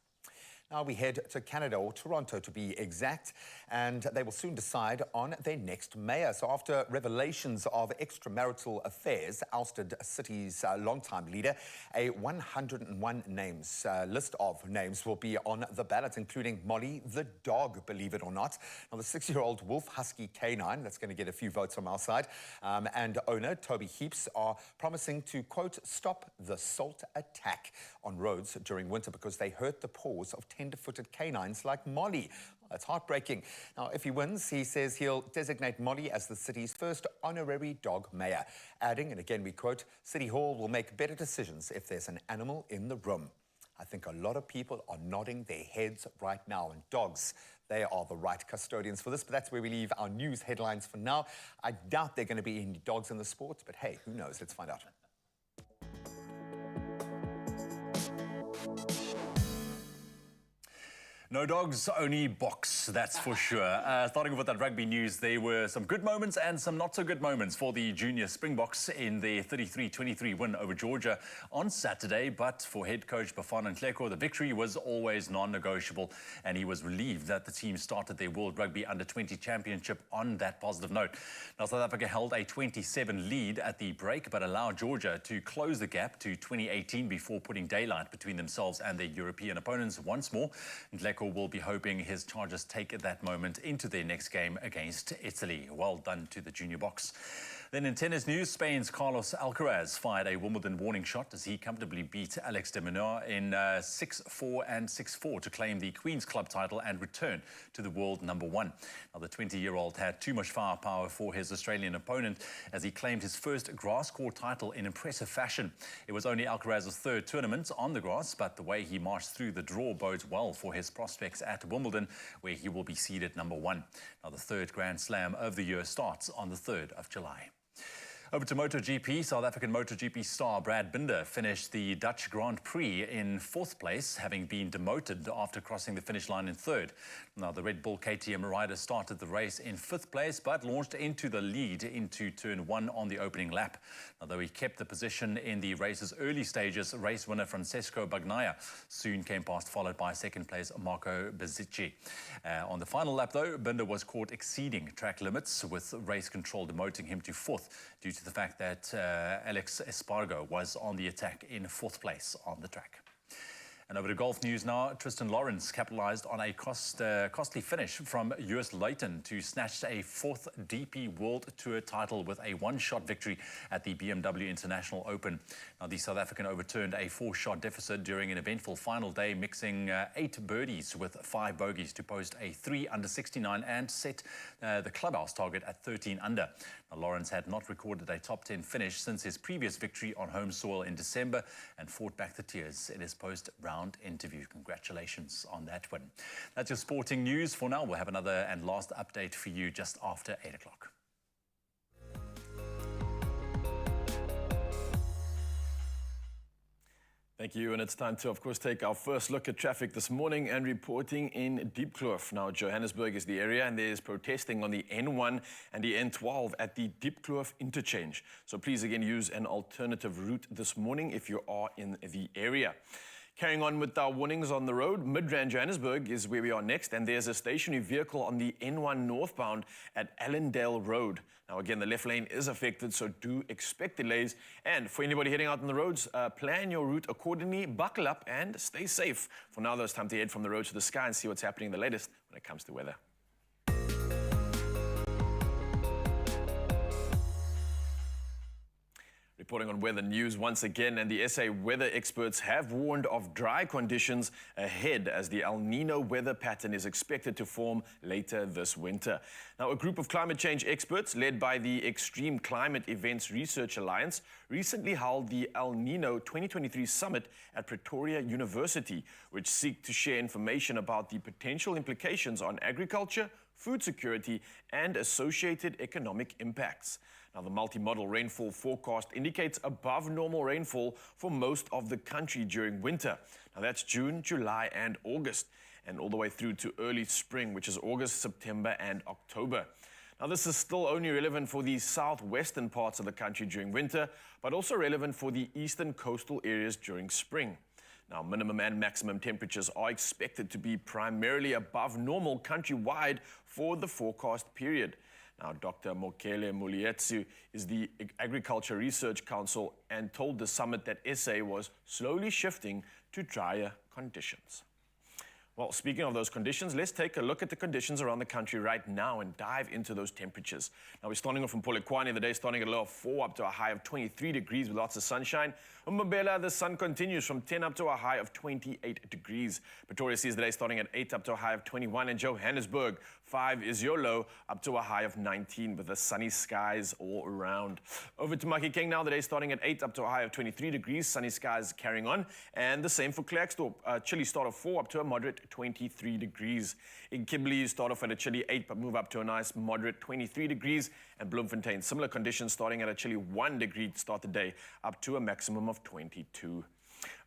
Now we head to Canada, or Toronto to be exact, and they will soon decide on their next mayor. So after revelations of extramarital affairs ousted a city's longtime leader, a 101 names list of names will be on the ballot, including Molly the dog, believe it or not. Now the 6-year-old wolf husky canine, that's going to get a few votes from our side, and owner Toby Heaps are promising to, quote, stop the salt attack on roads during winter because they hurt the paws of tender-footed canines like Molly. that's heartbreaking. Now, if he wins, he says he'll designate Molly as the city's first honorary dog mayor, adding, and again we quote, City Hall will make better decisions if there's an animal in the room. I think a lot of people are nodding their heads right now, and dogs, they are the right custodians for this, but that's where we leave our news headlines for now. I doubt there are going to be any dogs in the sport, but hey, who knows? Let's find out. No dogs, only box, that's for sure. Starting with that rugby news, there were some good moments and some not so good moments for the junior Springboks in their 33-23 win over Georgia on Saturday. But for head coach Bafana Nhleko, the victory was always non-negotiable, and he was relieved that the team started their World Rugby Under-20 Championship on that positive note. Now, South Africa held a 27 lead at the break, but allowed Georgia to close the gap to 2018 before putting daylight between themselves and their European opponents once more. Nhleko will be hoping his Chargers take that moment into their next game against Italy. Well done to the junior box. Then in tennis news, Spain's Carlos Alcaraz fired a Wimbledon warning shot as he comfortably beat Alex de Minaur in 6-4 and 6-4 to claim the Queen's Club title and return to the world number one. Now, the 20-year-old had too much firepower for his Australian opponent as he claimed his first grass court title in impressive fashion. It was only Alcaraz's third tournament on the grass, but the way he marched through the draw bodes well for his prospects at Wimbledon, where he will be seeded number one. Now, the third Grand Slam of the year starts on the 3rd of July. Over to MotoGP, South African MotoGP star Brad Binder finished the Dutch Grand Prix in 4th place, having been demoted after crossing the finish line in 3rd. Now, the Red Bull KTM rider started the race in 5th place, but launched into the lead into turn 1 on the opening lap. Now, though he kept the position in the race's early stages, race winner Francesco Bagnaia soon came past, followed by 2nd place Marco Bezzecchi. On the final lap, though, Binder was caught exceeding track limits, with race control demoting him to 4th due to the fact that Alex Espargo was on the attack in 4th place on the track. And over to golf news now. Tristan Lawrence capitalized on a costly finish from US Leighton to snatch a 4th DP World Tour title with a one-shot victory at the BMW International Open. Now, the South African overturned a 4-shot deficit during an eventful final day, mixing 8 birdies with 5 bogeys to post a 3 under 69 and set the clubhouse target at 13 under. Now, Lawrence had not recorded a top 10 finish since his previous victory on home soil in December and fought back the tears in his post-round interview. Congratulations on that win. That's your sporting news. For now, we'll have another and last update for you just after 8 o'clock. Thank you, and it's time to, of course, take our first look at traffic this morning and reporting in Diepkloof. Now, Johannesburg is the area, and there's protesting on the N1 and the N12 at the Diepkloof interchange. So please, again, use an alternative route this morning if you are in the area. Carrying on with our warnings on the road, Midrand Johannesburg is where we are next, and there's a stationary vehicle on the N1 northbound at Allendale Road. Now, again, the left lane is affected, so do expect delays. And for anybody heading out on the roads, plan your route accordingly, buckle up, and stay safe. For now, though, it's time to head from the road to the sky and see what's happening the latest when it comes to weather. Reporting on weather news once again, and the SA weather experts have warned of dry conditions ahead as the El Nino weather pattern is expected to form later this winter. Now, a group of climate change experts led by the Extreme Climate Events Research Alliance recently held the El Nino 2023 Summit at Pretoria University, which seek to share information about the potential implications on agriculture, food security, and associated economic impacts. Now, the multi-model rainfall forecast indicates above normal rainfall for most of the country during winter. Now, that's June, July, and August, and all the way through to early spring, which is August, September, and October. Now, this is still only relevant for the southwestern parts of the country during winter, but also relevant for the eastern coastal areas during spring. Now, minimum and maximum temperatures are expected to be primarily above normal countrywide for the forecast period. Now, Dr. Mokele Mulietsu is the Agriculture Research Council and told the summit that SA was slowly shifting to drier conditions. Well, speaking of those conditions, let's take a look at the conditions around the country right now and dive into those temperatures. Now, we're starting off from Polokwane, the day starting at a low of 4 up to a high of 23 degrees with lots of sunshine. Mbombela, the sun continues from 10 up to a high of 28 degrees. Pretoria sees the day starting at 8 up to a high of 21. And Johannesburg, 5 is your low up to a high of 19 with the sunny skies all around. Over to Mahikeng now, the day starting at 8 up to a high of 23 degrees. Sunny skies carrying on. And the same for Klerksdorp, a chilly start of 4 up to a moderate 23 degrees. In Kimberley, start off at a chilly 8 but move up to a nice moderate 23 degrees. And Bloemfontein, similar conditions starting at a chilly 1 degree to start the day up to a maximum of 22.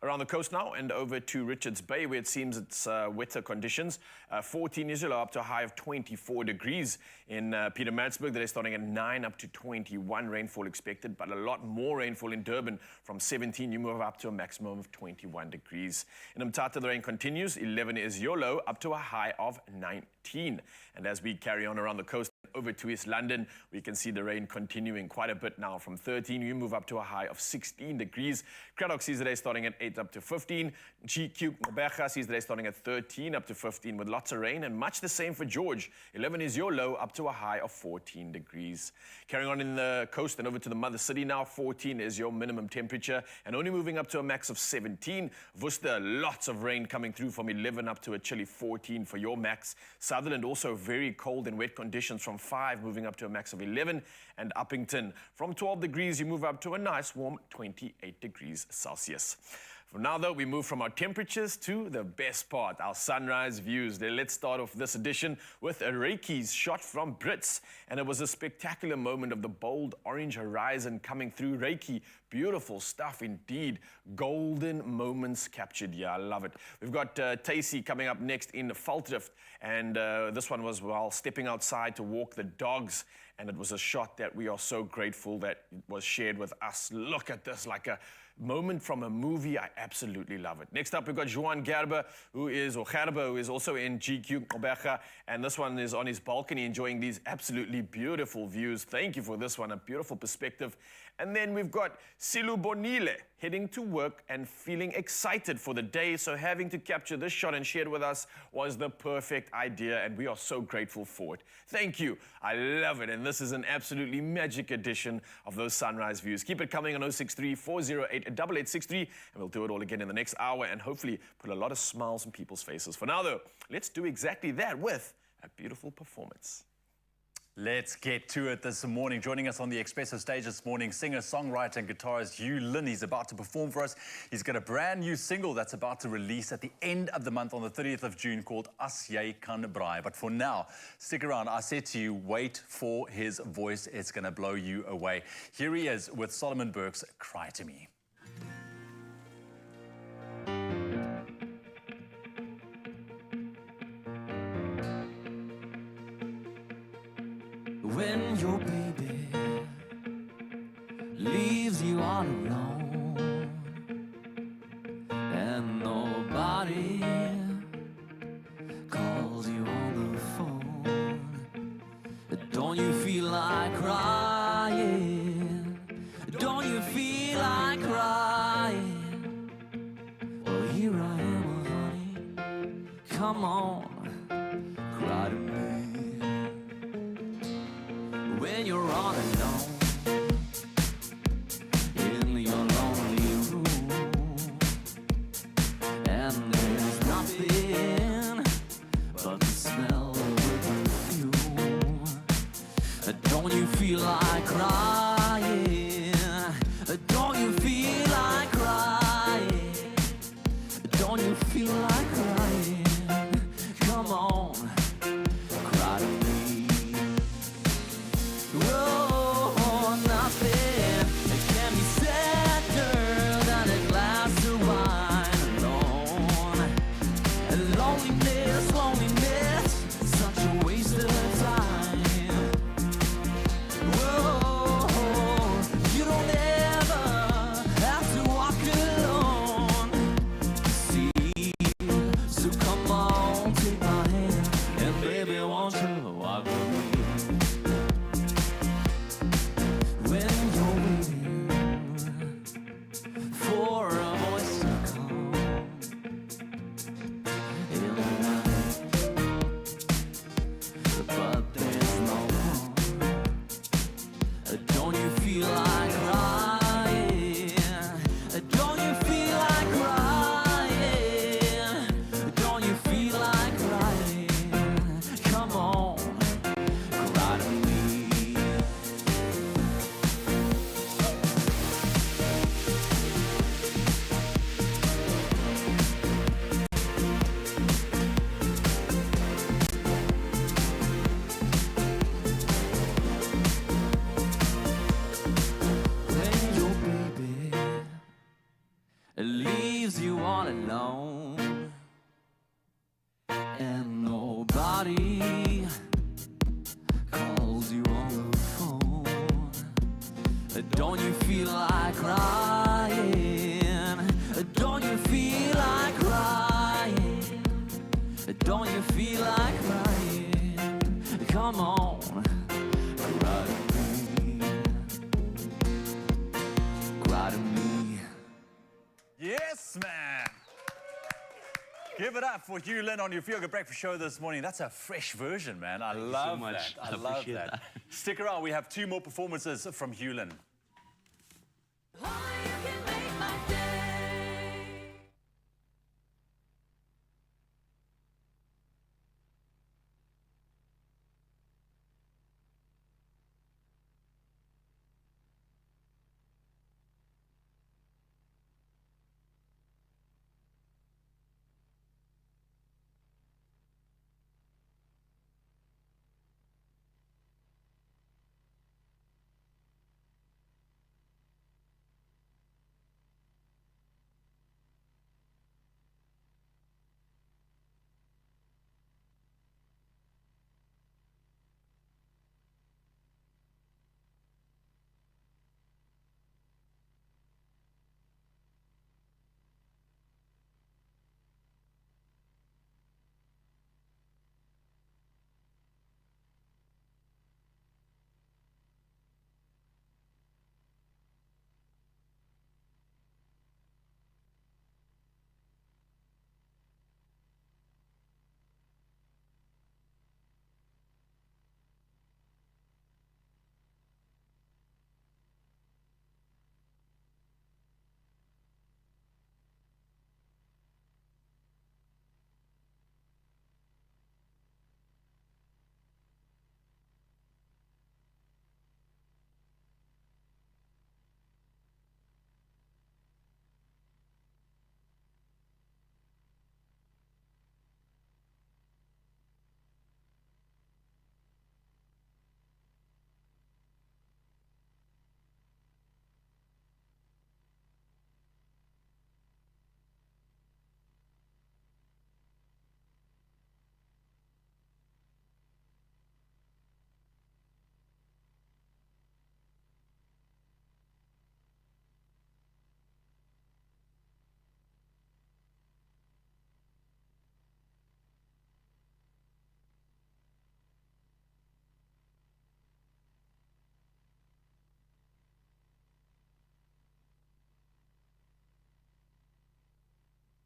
Around the coast now and over to Richards Bay where it seems it's wetter conditions. 14 is low up to a high of 24 degrees. In Pietermaritzburg, they're starting at 9 up to 21 rainfall expected, but a lot more rainfall in Durban. From 17, you move up to a maximum of 21 degrees. In Mthatha, the rain continues. 11 is your low up to a high of 19. And as we carry on around the coast, over to East London, we can see the rain continuing quite a bit now. From 13, you move up to a high of 16 degrees. Cradock sees the day starting at 8 up to 15. GQ Gqeberha sees the day starting at 13 up to 15 with lots of rain, and much the same for George. 11 is your low up to a high of 14 degrees. Carrying on in the coast and over to the mother city now, 14 is your minimum temperature and only moving up to a max of 17. Worcester, lots of rain coming through from 11 up to a chilly 14 for your max. Sutherland also very cold and wet conditions from 5 moving up to a max of 11. And Uppington, from 12 degrees, you move up to a nice warm 28 degrees Celsius. For now, though, we move from our temperatures to the best part, our sunrise views. Let's start off this edition with a Reikis shot from Brits. And it was a spectacular moment of the bold orange horizon coming through Reiki. Beautiful stuff indeed. Golden moments captured. Yeah, I love it. We've got Tacy coming up next in Valtdrift. And this one was while stepping outside to walk the dogs. And it was a shot that we are so grateful that it was shared with us. Look at this, like a moment from a movie. I absolutely love it. Next up, we've got Johan Gerber, who is also in GQ Gqeberha, and this one is on his balcony enjoying these absolutely beautiful views. Thank you for this one, a beautiful perspective. And then we've got Silu Bonile heading to work and feeling excited for the day. So having to capture this shot and share it with us was the perfect idea, and we are so grateful for it. Thank you. I love it. And this is an absolutely magic edition of those sunrise views. Keep it coming on 063-408-8863, and we'll do it all again in the next hour and hopefully put a lot of smiles on people's faces. For now, though, let's do exactly that with a beautiful performance. Let's get to it this morning. Joining us on the Expresso stage this morning, singer, songwriter and guitarist Hugh Lynn. He's about to perform for us. He's got a brand new single that's about to release at the end of the month on the 30th of June called As Jy Kan Braai. But for now, stick around. I said to you, wait for his voice. It's going to blow you away. Here he is with Solomon Burke's Cry to Me. When your baby leaves you all alone and nobody calls you on the phone, don't you feel like crying? Don't you feel like crying? Well, here I am, honey. Come on, cry to me. When you're all alone in your lonely room and there's nothing but the smell of perfume, don't you feel like crying? Don't you feel like crying? Don't you feel like crying? It leaves you all alone, and nobody calls you on the phone. Don't you feel like crying? Don't you feel like crying? Don't you feel like crying? Come on, cry to me. Cry to me. Yes, man. Give it up for Hugh Lynn on your Feel Good Breakfast show this morning. That's a fresh version, man. I love much. that. I I love appreciate that. that. Stick around. We have 2 more performances from Hugh Lynn.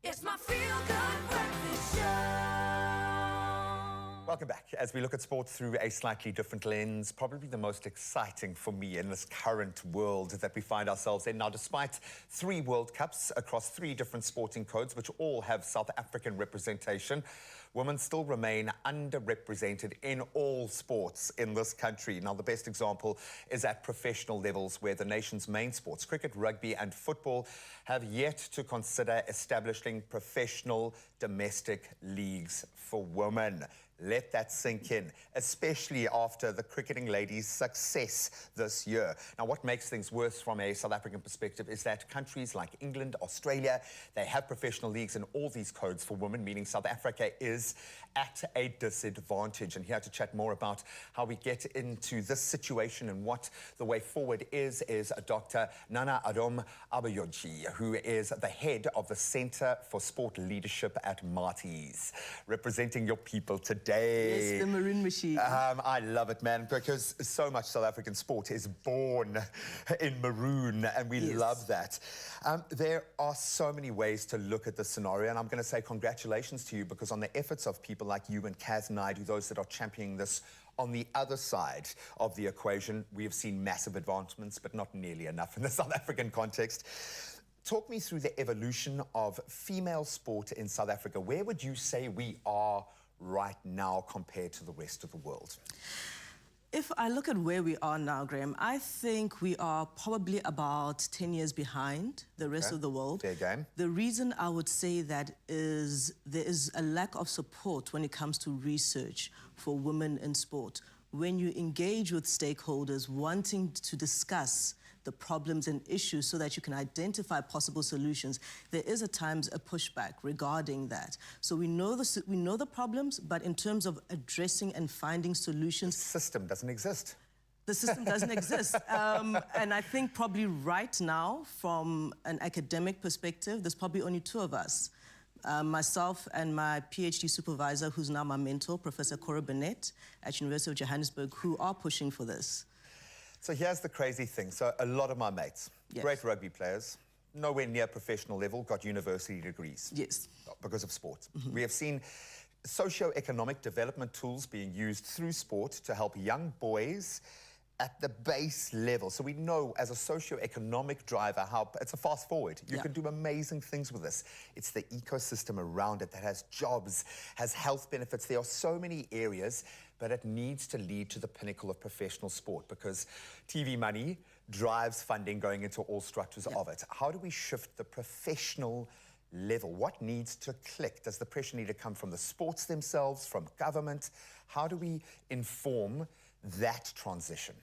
It's my feel-good breakfast show. Welcome back. As we look at sport through a slightly different lens, probably the most exciting for me in this current world that we find ourselves in. Now, despite 3 World Cups across 3 different sporting codes, which all have South African representation, women still remain underrepresented in all sports in this country. Now, the best example is at professional levels, where the nation's main sports, cricket, rugby and football, have yet to consider establishing professional domestic leagues for women. Let that sink in, especially after the cricketing ladies' success this year. Now, what makes things worse from a South African perspective is that countries like England, Australia, they have professional leagues in all these codes for women, meaning South Africa is at a disadvantage. And here to chat more about how we get into this situation and what the way forward is Dr. Nana Adom Abayoji, who is the head of the Centre for Sport Leadership at Marties, representing your people today. Yes, the maroon machine. I love it, man, because so much South African sport is born in maroon, and we love that. There are so many ways to look at this scenario, and I'm going to say congratulations to you, because on the efforts of people like you and Kaz Naidu, those that are championing this on the other side of the equation, we have seen massive advancements, but not nearly enough in the South African context. Talk me through the evolution of female sport in South Africa. Where would you say we are right now compared to the rest of the world? If I look at where we are now, Graham, I think we are probably about 10 years behind the rest of the world. Fair game. The reason I would say that is there is a lack of support when it comes to research for women in sport. When you engage with stakeholders wanting to discuss the problems and issues so that you can identify possible solutions, there is at times a pushback regarding that. So we know the problems, but in terms of addressing and finding solutions... The system doesn't exist. The system doesn't exist. And I think probably right now, from an academic perspective, there's probably only two of us. Myself and my PhD supervisor, who's now my mentor, Professor Cora Burnett at University of Johannesburg, who are pushing for this. So here's the crazy thing. So a lot of my mates, great rugby players, nowhere near professional level, got university degrees. Yes. Because of sport. We have seen socio-economic development tools being used through sport to help young boys at the base level. So we know as a socio-economic driver how it's a fast forward. You can do amazing things with this. It's the ecosystem around it that has jobs, has health benefits. There are so many areas, but it needs to lead to the pinnacle of professional sport because TV money drives funding going into all structures of it. How do we shift the professional level? What needs to click? Does the pressure need to come from the sports themselves, from government? How do we inform that transition?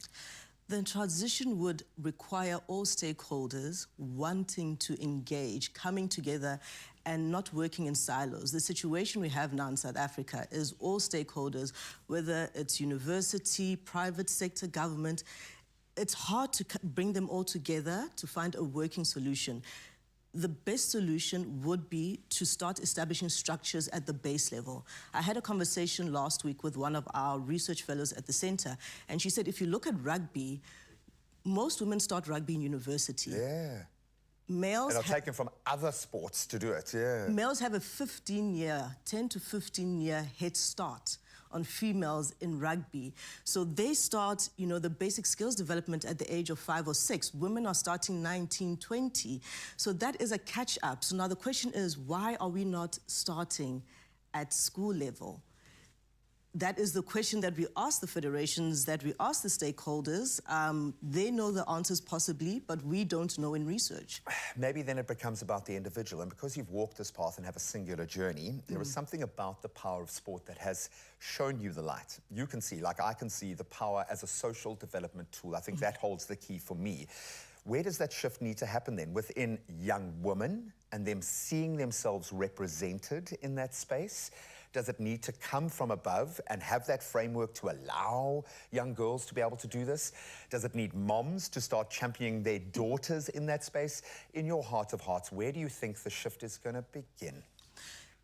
The transition would require all stakeholders wanting to engage, coming together and not working in silos. The situation we have now in South Africa is all stakeholders, whether it's university, private sector, government. It's hard to bring them all together to find a working solution. The best solution would be to start establishing structures at the base level. I had a conversation last week with one of our research fellows at the center, and she said, if you look at rugby, most women start rugby in university. Yeah. Males and are taken from other sports to do it, Males have a 10 to 15-year head start on females in rugby. So they start, the basic skills development at the age of 5 or 6. Women are starting 19, 20. So that is a catch-up. So now the question is, why are we not starting at school level? That is the question that we ask the federations, that we ask the stakeholders. They know the answers possibly, but we don't know in research. Maybe then it becomes about the individual. And because you've walked this path and have a singular journey, there is something about the power of sport that has shown you the light. You can see, like I can see, the power as a social development tool. I think that holds the key for me. Where does that shift need to happen then? Within young women and them seeing themselves represented in that space? Does it need to come from above and have that framework to allow young girls to be able to do this? Does it need moms to start championing their daughters in that space? In your heart of hearts, where do you think the shift is going to begin?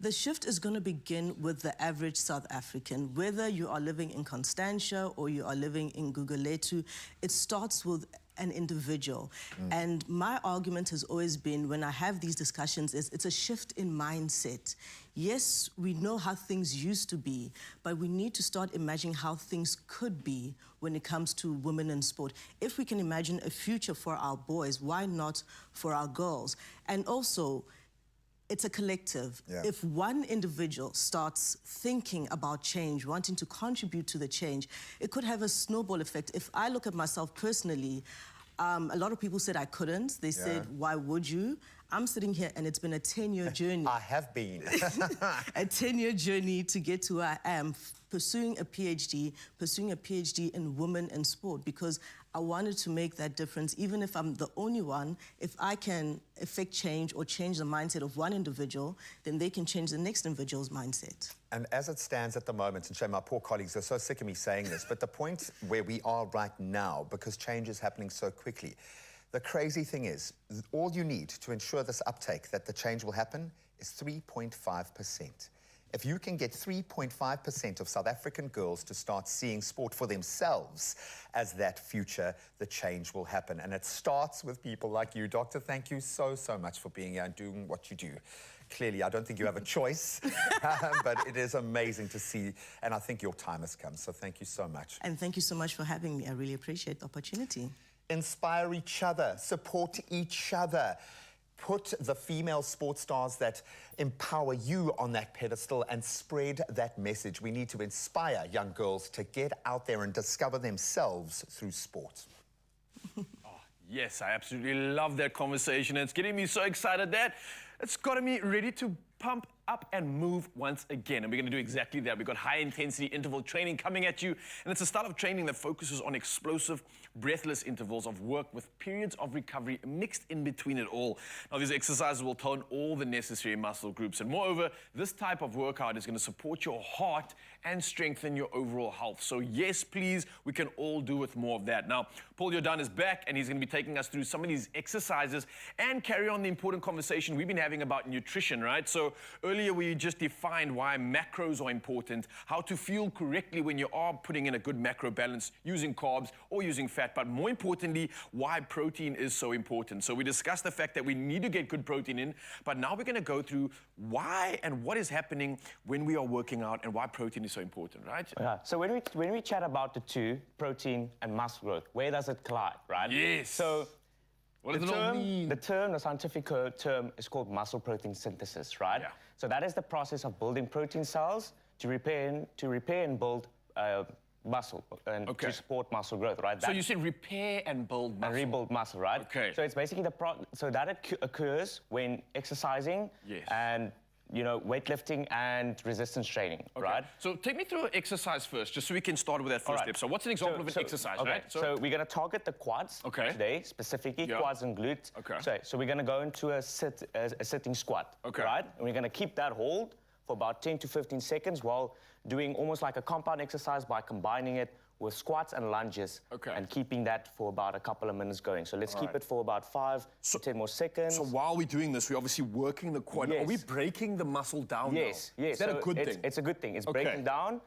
The shift is going to begin with the average South African. Whether you are living in Constantia or you are living in Gugulethu, it starts with an individual. And my argument has always been, when I have these discussions, is it's a shift in mindset. Yes, we know how things used to be, but we need to start imagining how things could be when it comes to women in sport. If we can imagine a future for our boys, why not for our girls? And also, it's a collective. If one individual starts thinking about change, wanting to contribute to the change, it could have a snowball effect. If I look at myself personally, a lot of people said I couldn't. They said, why would you? I'm sitting here and it's been a 10-year journey. I have been. A 10-year journey to get to where I am, pursuing a PhD in women in sport, because I wanted to make that difference. Even if I'm the only one, if I can affect change or change the mindset of one individual, then they can change the next individual's mindset. And as it stands at the moment, and shame, my poor colleagues are so sick of me saying this, but the point where we are right now, because change is happening so quickly, the crazy thing is, all you need to ensure this uptake, that the change will happen, is 3.5%. If you can get 3.5% of South African girls to start seeing sport for themselves as that future, the change will happen. And it starts with people like you, Doctor. Thank you so, so much for being here and doing what you do. Clearly, I don't think you have a choice, but it is amazing to see, and I think your time has come, so thank you so much. And thank you so much for having me. I really appreciate the opportunity. Inspire each other, support each other. Put the female sports stars that empower you on that pedestal and spread that message. We need to inspire young girls to get out there and discover themselves through sport. Yes, I absolutely love that conversation. It's getting me so excited that it's got me ready to pump up and move once again. And we're going to do exactly that. We've got high-intensity interval training coming at you. And it's a style of training that focuses on explosive, breathless intervals of work with periods of recovery mixed in between it all. Now, these exercises will tone all the necessary muscle groups. And moreover, this type of workout is going to support your heart and strengthen your overall health. So yes, please, we can all do with more of that. Now, Paul Jordan is back, and he's going to be taking us through some of these exercises and carry on the important conversation we've been having about nutrition, right? So earlier we just defined why macros are important, how to fuel correctly when you are putting in a good macro balance using carbs or using fat, but more importantly, why protein is so important. So we discussed the fact that we need to get good protein in, but now we're going to go through why and what is happening when we are working out and why protein is so important, right? Yeah. So when we chat about the two, protein and muscle growth, where does it collide, right? Yes. So what does it all mean? The scientific term is called muscle protein synthesis, right? Yeah. So that is the process of building protein cells to repair and build muscle and to support muscle growth, right? So you said repair and build muscle. And rebuild muscle, right? Okay. So it's basically so that occurs when exercising and weightlifting and resistance training, right? So take me through an exercise first, just so we can start with that first step. So what's an example of an exercise, right? So we're going to target the quads today, specifically quads and glutes. So we're going to go into a sitting squat, right? And we're going to keep that hold for about 10 to 15 seconds while doing almost like a compound exercise by combining it with squats and lunges and keeping that for about a couple of minutes going. So let's keep it for about 5 to 10 more seconds. So while we're doing this, we're obviously working the quad. Are we breaking the muscle down now? Yes. Is that a good thing? It's a good thing. It's breaking down.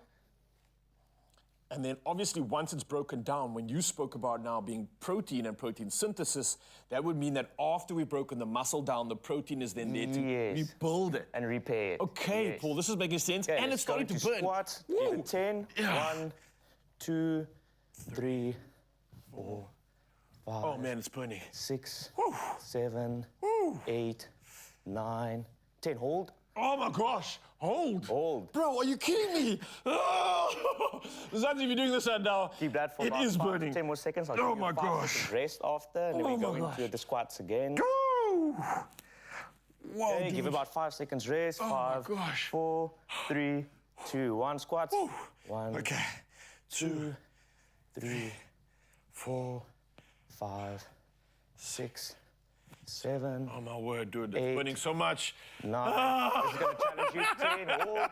And then obviously once it's broken down, when you spoke about now being protein and protein synthesis, that would mean that after we've broken the muscle down, the protein is then there to rebuild it. And repair it. Okay, Paul, this is making sense. And it's starting to burn. Squats, 10, 1, 2, 3, 4, 5. Oh man, it's burning. 6, 7, 8, 9, 10. Hold. Oh my gosh, hold. Hold. Bro, are you kidding me? Oh! Zanzi, if you're doing this right now, keep that for about 5 to 10 more seconds. I'll give you 5 seconds rest after, and then we go into the squats again. Whoa, okay, give about 5 seconds rest. 5, 4, 3, 2, 1. Squats. 1, 2, 3, 4, 5, 6, 7. Oh my word, dude, it's burning so much. 9. This is going to challenge you. 10. Hold.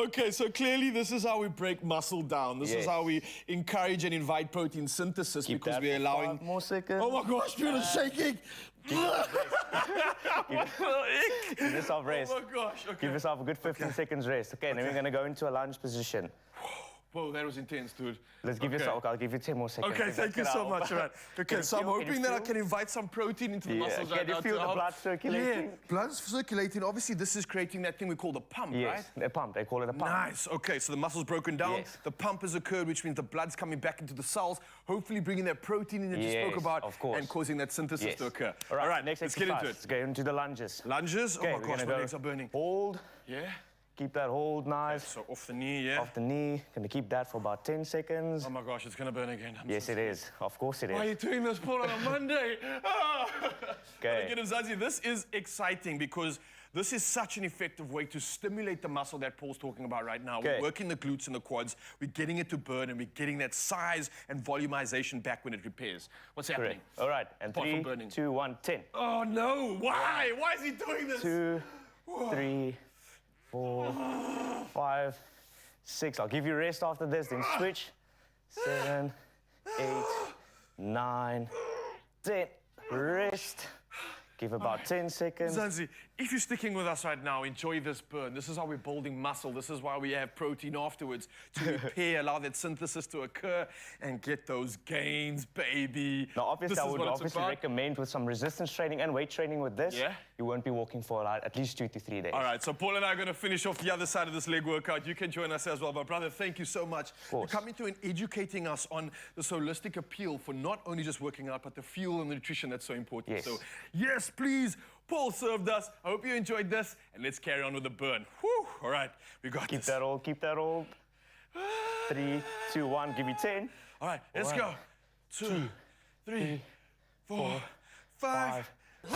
Okay, so clearly this is how we break muscle down. This is how we encourage and invite protein synthesis because we're allowing 5 more seconds. Oh my gosh, dude, it's shaking. Give yourself rest. Oh my gosh. Okay. Give yourself a good 15 seconds rest. Okay, and then we're going to go into a lunge position. Whoa, that was intense, dude. Let's give yourself, I'll give you 10 more seconds. Okay, thank you so much. All right. Okay, so I'm hoping that I can invite some protein into the muscles right now. Can you feel the blood circulating? Yeah, blood's circulating. Obviously, this is creating that thing we call the pump, right? Yes, the pump. They call it a pump. Nice. Okay, so the muscle's broken down. Yes. The pump has occurred, which means the blood's coming back into the cells, hopefully bringing that protein in that you spoke about and causing that synthesis to occur. All right, next let's get into it. Let's go into the lunges. Lunges? Okay, oh my gosh, my legs are burning. Hold. Yeah. Keep that hold nice. So off the knee, yeah? Off the knee. Gonna keep that for about 10 seconds. Oh my gosh, it's gonna burn again. Yes, it is. Of course it is. Why are you doing this, Paul, on a Monday? Okay. Again, Mzansi, this is exciting because this is such an effective way to stimulate the muscle that Paul's talking about right now. We're working the glutes and the quads. We're getting it to burn and we're getting that size and volumization back when it repairs. What's happening? All right, and 3, 2, 1, 10. Oh no, why? Why is he doing this? 2, 3, 4, 5, 6. I'll give you rest after this, then switch. 7, 8, 9, 10. Rest. Give about 10 seconds. Zanzi, if you're sticking with us right now, enjoy this burn. This is how we're building muscle. This is why we have protein afterwards to repair, allow that synthesis to occur, and get those gains, baby. Now, obviously, I would recommend with some resistance training and weight training with this, you won't be walking for at least 2 to 3 days. All right, so Paul and I are going to finish off the other side of this leg workout. You can join us as well. But brother, thank you so much for coming through and educating us on this holistic appeal for not only just working out, but the fuel and the nutrition that's so important. So, yes, please. Paul served us. I hope you enjoyed this. And let's carry on with the burn. Whew. All right, we got this. Keep that hold, keep that hold. 3, 2, 1, give me 10. All right, let's go. 2, 3, 4, 5, 6.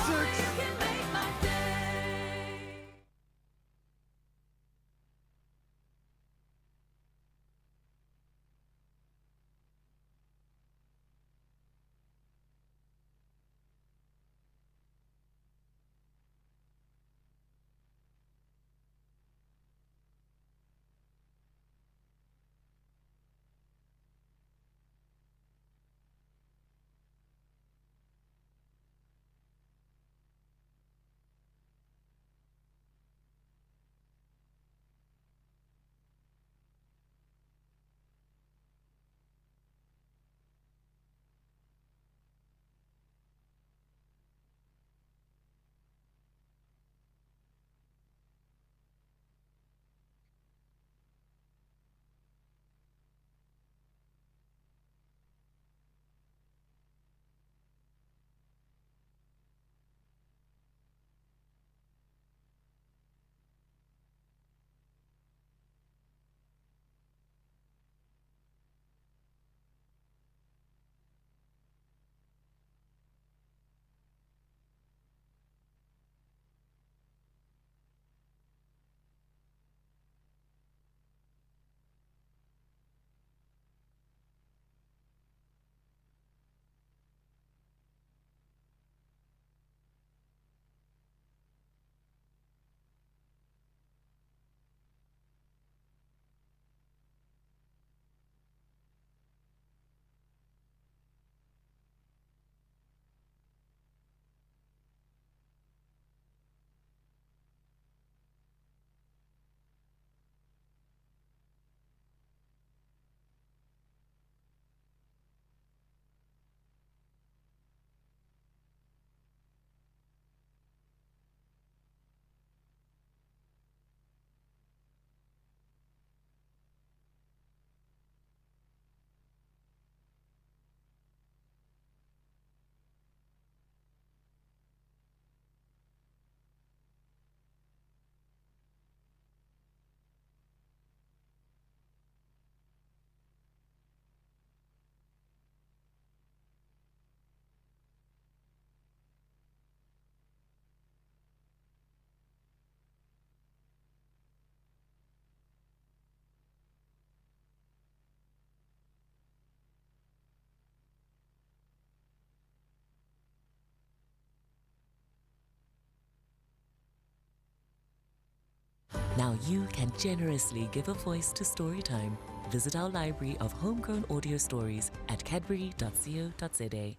Now you can generously give a voice to Storytime. Visit our library of homegrown audio stories at cadbury.co.za.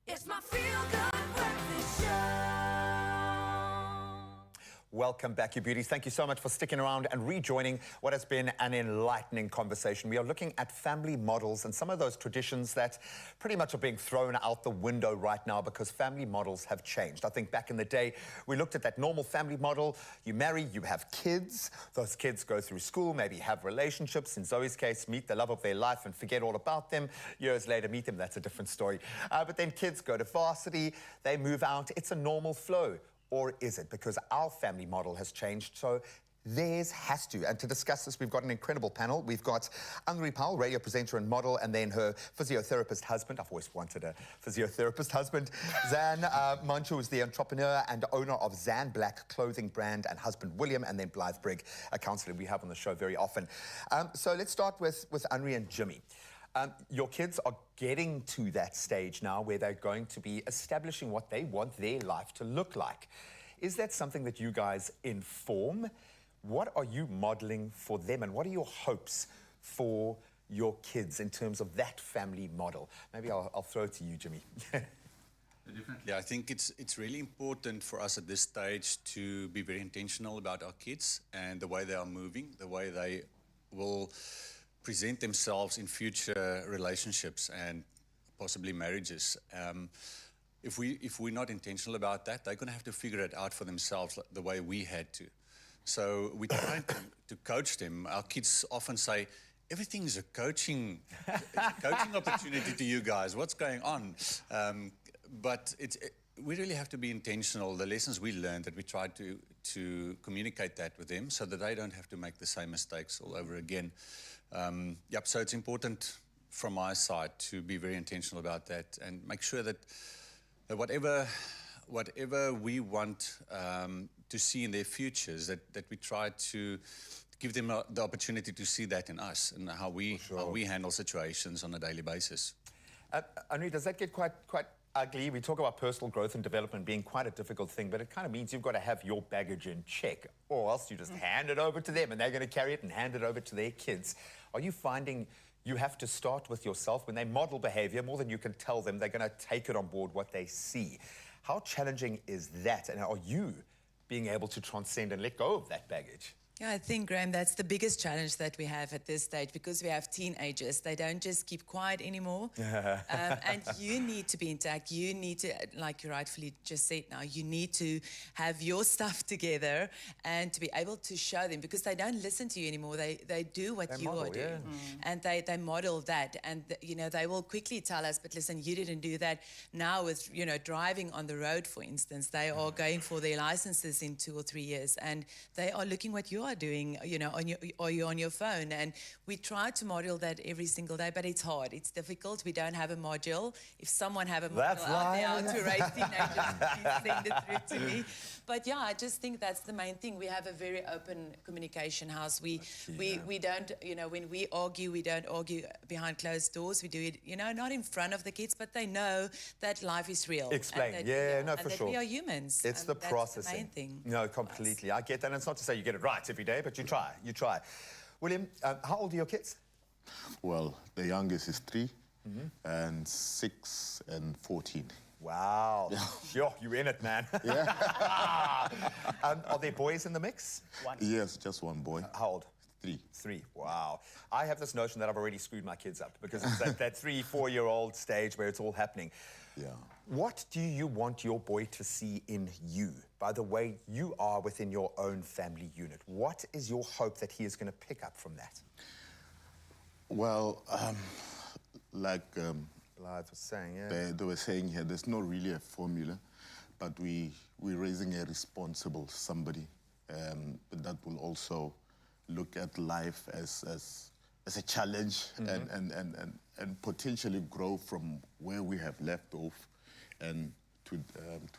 It's my feel-good breakfast show. Welcome back, you beauties. Thank you so much for sticking around and rejoining what has been an enlightening conversation. We are looking at family models and some of those traditions that pretty much are being thrown out the window right now because family models have changed. I think back in the day, we looked at that normal family model. You marry, you have kids. Those kids go through school, maybe have relationships. In Zoe's case, meet the love of their life and forget all about them. Years later, meet them. That's a different story. But then kids go to varsity, they move out. It's a normal flow. Or is it? Because our family model has changed, so theirs has to. And to discuss this, we've got an incredible panel. We've got Angri Powell, radio presenter and model, and then her physiotherapist husband. I've always wanted a physiotherapist husband. Zan Manchu is the entrepreneur and owner of Zan Black clothing brand, and husband William, and then Blythe Brigg, a counsellor we have on the show very often. So let's start with Angri and Jimmy. Your kids are getting to that stage now where they're going to be establishing what they want their life to look like. Is that something that you guys inform? What are you modeling for them, and what are your hopes for your kids in terms of that family model? Maybe I'll throw it to you, Jimmy. Definitely. I think it's really important for us at this stage to be very intentional about our kids and the way they are moving, the way they will present themselves in future relationships and possibly marriages. If we're not intentional about that, they're going to have to figure it out for themselves the way we had to. So we're trying to coach them. Our kids often say, everything is a coaching opportunity to you guys. What's going on? But we really have to be intentional. The lessons we learned, that we try to communicate that with them so that they don't have to make the same mistakes all over again. So it's important from my side to be very intentional about that and make sure that whatever we want to see in their futures, that we try to give them the opportunity to see that in us and how we handle situations on a daily basis. Henri, does that get quite ugly? We talk about personal growth and development being quite a difficult thing, but it kind of means you've got to have your baggage in check, or else you just hand it over to them and they're going to carry it and hand it over to their kids. Are you finding you have to start with yourself? When they model behavior, more than you can tell them, they're going to take it on board what they see. How challenging is that? And are you being able to transcend and let go of that baggage? Yeah, I think, Graham, that's the biggest challenge that we have at this stage, because we have teenagers. They don't just keep quiet anymore. And you need to be intact. You need to, like you rightfully just said now, you need to have your stuff together and to be able to show them, because they don't listen to you anymore. They do what you are doing. And they model that. And, they will quickly tell us, but listen, you didn't do that. Now with, driving on the road, for instance, they are going for their licenses in 2 or 3 years, and they are looking what you are doing, on your phone. And we try to model that every single day, but it's hard. It's difficult. We don't have a module. If someone have a module out there how to raise teenagers, please send it through to me. But yeah, I just think that's the main thing. We have a very open communication house. We don't, when we argue, we don't argue behind closed doors. We do it, not in front of the kids, but they know that life is real. Explain. For sure. We are humans. It's the processing. That's the main thing. No, completely. I get that. And it's not to say you get it right every day, but you try. William, how old are your kids? Well, the youngest is 3, and 6 and 14. Wow. Sure, you're in it, man. Yeah. Are there boys in the mix? Yes, just one boy. How old? 3. 3, wow. I have this notion that I've already screwed my kids up, because it's that 3-4-year-old stage where it's all happening. Yeah. What do you want your boy to see in you, by the way you are within your own family unit? What is your hope that he is going to pick up from that? Well, like Blythe was saying, they were saying here, there's not really a formula, but we're raising a responsible somebody that will also look at life as a challenge and potentially grow from where we have left off and to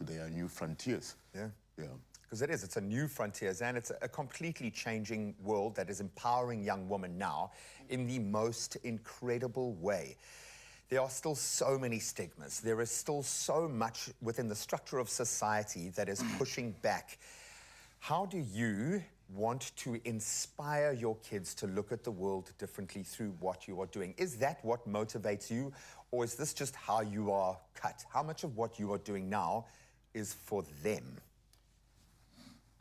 their new frontiers. Yeah. Because it's a new frontiers, and it's a completely changing world that is empowering young women now in the most incredible way. There are still so many stigmas. There is still so much within the structure of society that is pushing back. How do you want to inspire your kids to look at the world differently through what you are doing? Is that what motivates you, or is this just how you are cut? How much of what you are doing now is for them?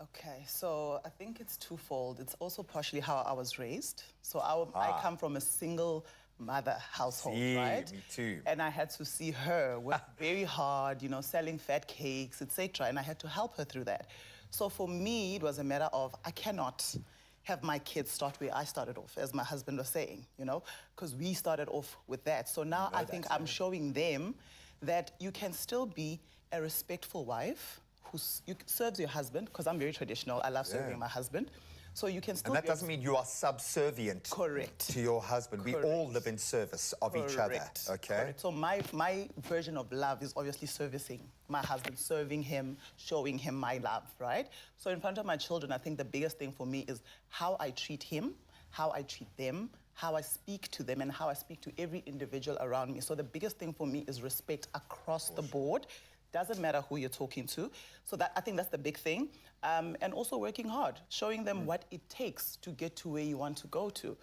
Okay, so I think it's twofold. It's also partially how I was raised. So I come from a single mother household, right? Me too. And I had to see her work very hard, you know, selling fat cakes, etc. And I had to help her through that. So for me, it was a matter of I cannot have my kids start where I started off, as my husband was saying, you know, because we started off with that. So now I think I'm showing them that you can still be a respectful wife who serves your husband, because I'm very traditional. I love serving my husband. So you can still. And that doesn't mean you are subservient to your husband. We all live in service of each other, okay? Correct. So my version of love is obviously servicing my husband, serving him, showing him my love, right? So in front of my children, I think the biggest thing for me is how I treat him, how I treat them, how I speak to them, and how I speak to every individual around me. So the biggest thing for me is respect across the board. Doesn't matter who you're talking to. So that I think that's the big thing. And also working hard, showing them what it takes to get to where you want to go to.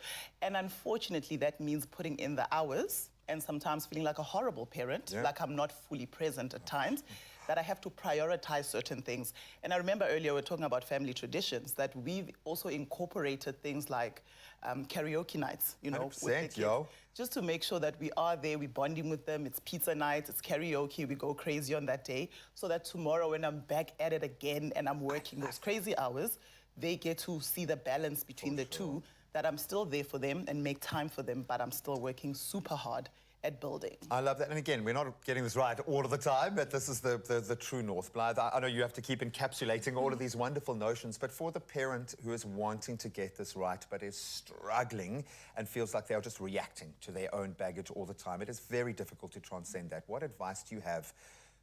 And unfortunately, that means putting in the hours and sometimes feeling like a horrible parent, like I'm not fully present at times, that I have to prioritize certain things. And I remember earlier we were talking about family traditions, that we've also incorporated things like karaoke nights, you know, with the kids, just to make sure that we are there, we're bonding with them, it's pizza nights, it's karaoke, we go crazy on that day, so that tomorrow when I'm back at it again and I'm working those crazy hours, they get to see the balance between the two, that I'm still there for them and make time for them, but I'm still working super hard at building. I love that. And again, we're not getting this right all of the time, but this is the true north. Blythe, I know you have to keep encapsulating all of these wonderful notions, but for the parent who is wanting to get this right, but is struggling and feels like they are just reacting to their own baggage all the time, it is very difficult to transcend that. What advice do you have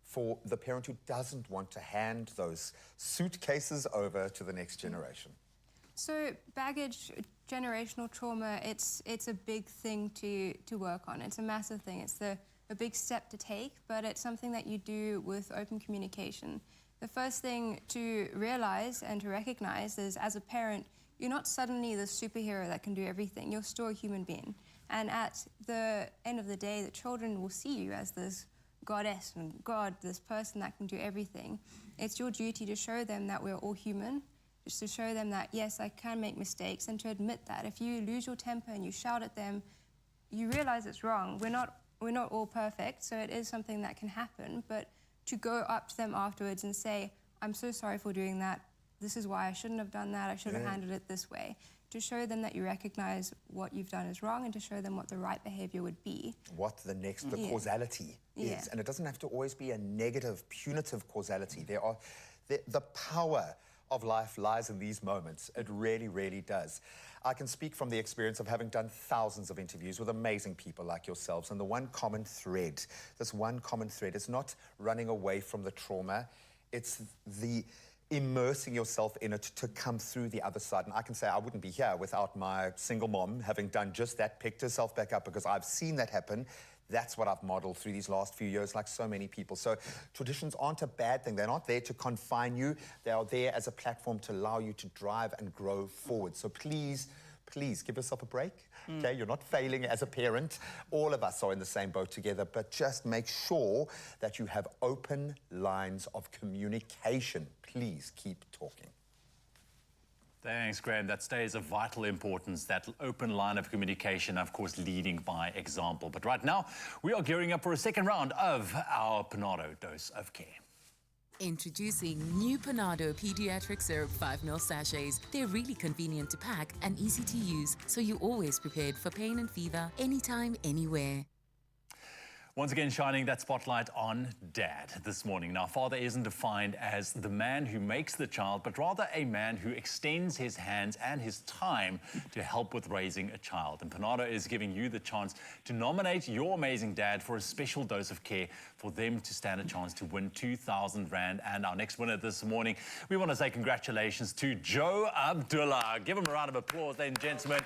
for the parent who doesn't want to hand those suitcases over to the next generation? So baggage, generational trauma, it's a big thing to work on. It's a massive thing. It's a big step to take, but it's something that you do with open communication. The first thing to realize and to recognize is, as a parent, you're not suddenly the superhero that can do everything. You're still a human being. And at the end of the day, the children will see you as this goddess and God, this person that can do everything. It's your duty to show them that we're all human, just to show them that, yes, I can make mistakes, and to admit that. If you lose your temper and you shout at them, you realize it's wrong. We're not all perfect, so it is something that can happen, but to go up to them afterwards and say, I'm so sorry for doing that, this is why I shouldn't have done that, I should have handled it this way. To show them that you recognize what you've done is wrong, and to show them what the right behavior would be. What the causality is. And it doesn't have to always be a negative, punitive causality. The power of life lies in these moments. It really, really does. I can speak from the experience of having done thousands of interviews with amazing people like yourselves, and the one common thread, this one common thread, is not running away from the trauma, it's the immersing yourself in it to come through the other side. And I can say I wouldn't be here without my single mom having done just that, picked herself back up, because I've seen that happen. That's what I've modeled through these last few years, like so many people. So traditions aren't a bad thing. They're not there to confine you. They are there as a platform to allow you to drive and grow forward. So please, please give yourself a break. Okay, you're not failing as a parent. All of us are in the same boat together, but just make sure that you have open lines of communication. Please keep talking. Thanks, Graham. That stays of vital importance, that open line of communication, of course, leading by example. But right now, we are gearing up for a second round of our Panado Dose of Care. Introducing new Panado Pediatric Syrup 5ml sachets. They're really convenient to pack and easy to use, so you're always prepared for pain and fever, anytime, anywhere. Once again, shining that spotlight on Dad this morning. Now, father isn't defined as the man who makes the child, but rather a man who extends his hands and his time to help with raising a child. And Panado is giving you the chance to nominate your amazing dad for a special dose of care, for them to stand a chance to win 2,000 Rand. And our next winner this morning, we want to say congratulations to Joe Abdullah. Give him a round of applause, ladies and gentlemen.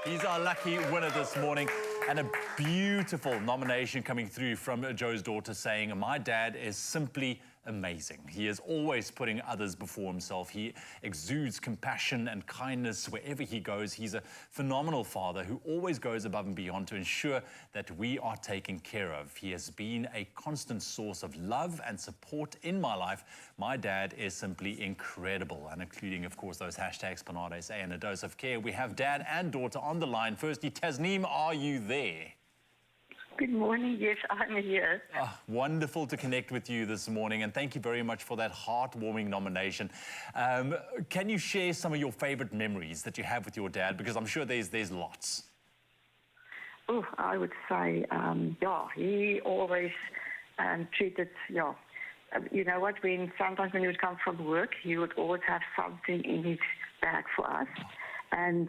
He's our lucky winner this morning. And a beautiful nomination coming through from Joe's daughter saying, my dad is simply amazing. He is always putting others before himself. He exudes compassion and kindness wherever he goes. He's a phenomenal father who always goes above and beyond to ensure that we are taken care of. He has been a constant source of love and support in my life. My dad is simply incredible, and including, of course, those hashtags Panado SA and a dose of care. We have dad and daughter on the line. Firstly, Tasneem, are you there? Good morning. Yes, I'm here. Wonderful to connect with you this morning, and thank you very much for that heartwarming nomination. Can you share some of your favorite memories that you have with your dad? Because I'm sure there's lots. Oh, I would say, he always treated, you know what, sometimes when he would come from work, he would always have something in his bag for us. And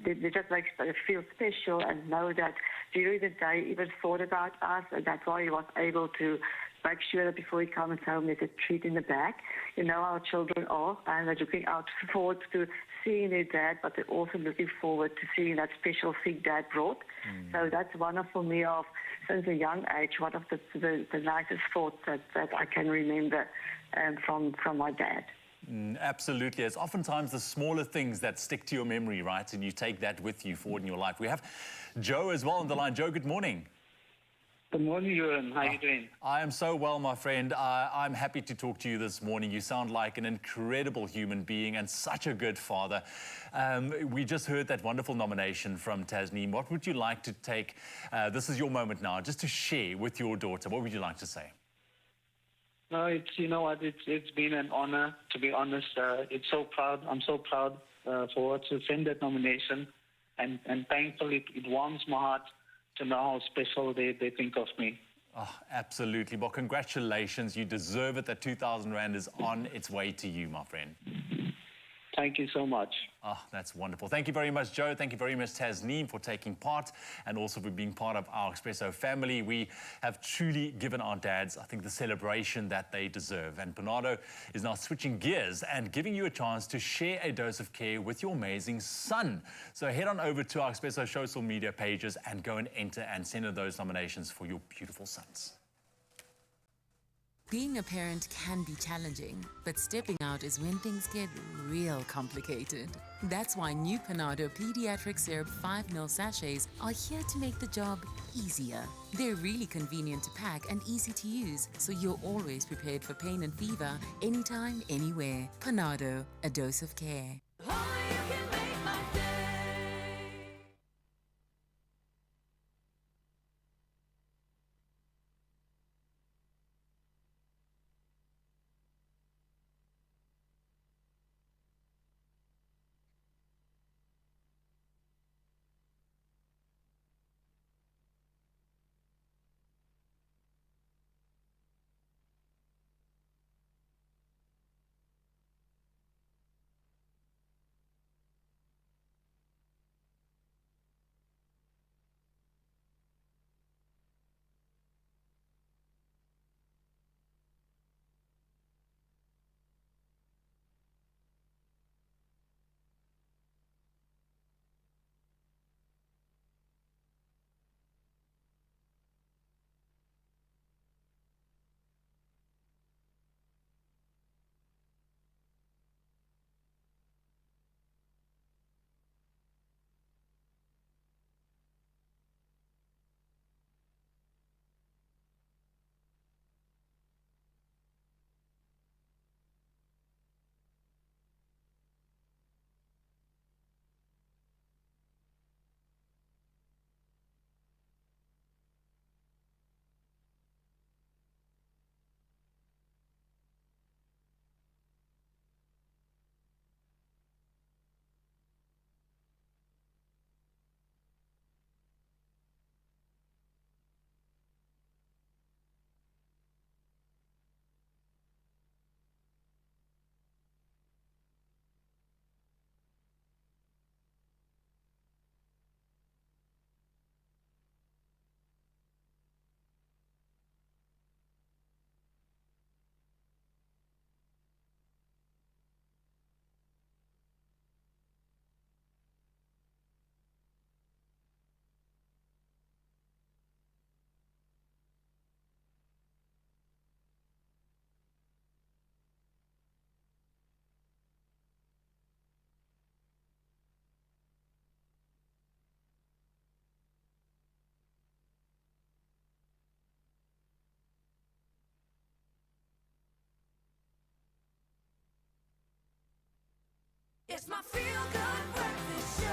they just makes us feel special and know that during the day he even thought about us, and that's why he was able to make sure that before he comes home there's a treat in the bag. You know how children are, and they're looking out forward to seeing their dad, but they're also looking forward to seeing that special thing dad brought. So that's one of, for me, since a young age, one of the nicest thoughts that I can remember from my dad. Absolutely. It's oftentimes the smaller things that stick to your memory, right? And you take that with you forward in your life. We have Joe as well on the line. Joe, good morning. Good morning, Ewan. How are you doing? I am so well, my friend. I'm happy to talk to you this morning. You sound like an incredible human being and such a good father. We just heard that wonderful nomination from Tasneem. What would you like to take? This is your moment now, just to share with your daughter. What would you like to say? No, you know what, it's been an honor, to be honest. It's so proud. I'm so proud for her to send that nomination. And thankfully, it warms my heart to know how special they think of me. Oh, absolutely. Well, congratulations. You deserve it. That 2,000 Rand is on its way to you, my friend. Thank you so much. Oh, that's wonderful. Thank you very much, Joe. Thank you very much, Tasneem, for taking part and also for being part of our Expresso family. We have truly given our dads, I think, the celebration that they deserve. And Panado is now switching gears and giving you a chance to share a dose of care with your amazing son. So head on over to our Expresso social media pages and go and enter and send in those nominations for your beautiful sons. Being a parent can be challenging, but stepping out is when things get real complicated. That's why new Panado Pediatric Syrup 5ml sachets are here to make the job easier. They're really convenient to pack and easy to use, so you're always prepared for pain and fever, anytime, anywhere. Panado, a dose of care. It's my feel-good breakfast show.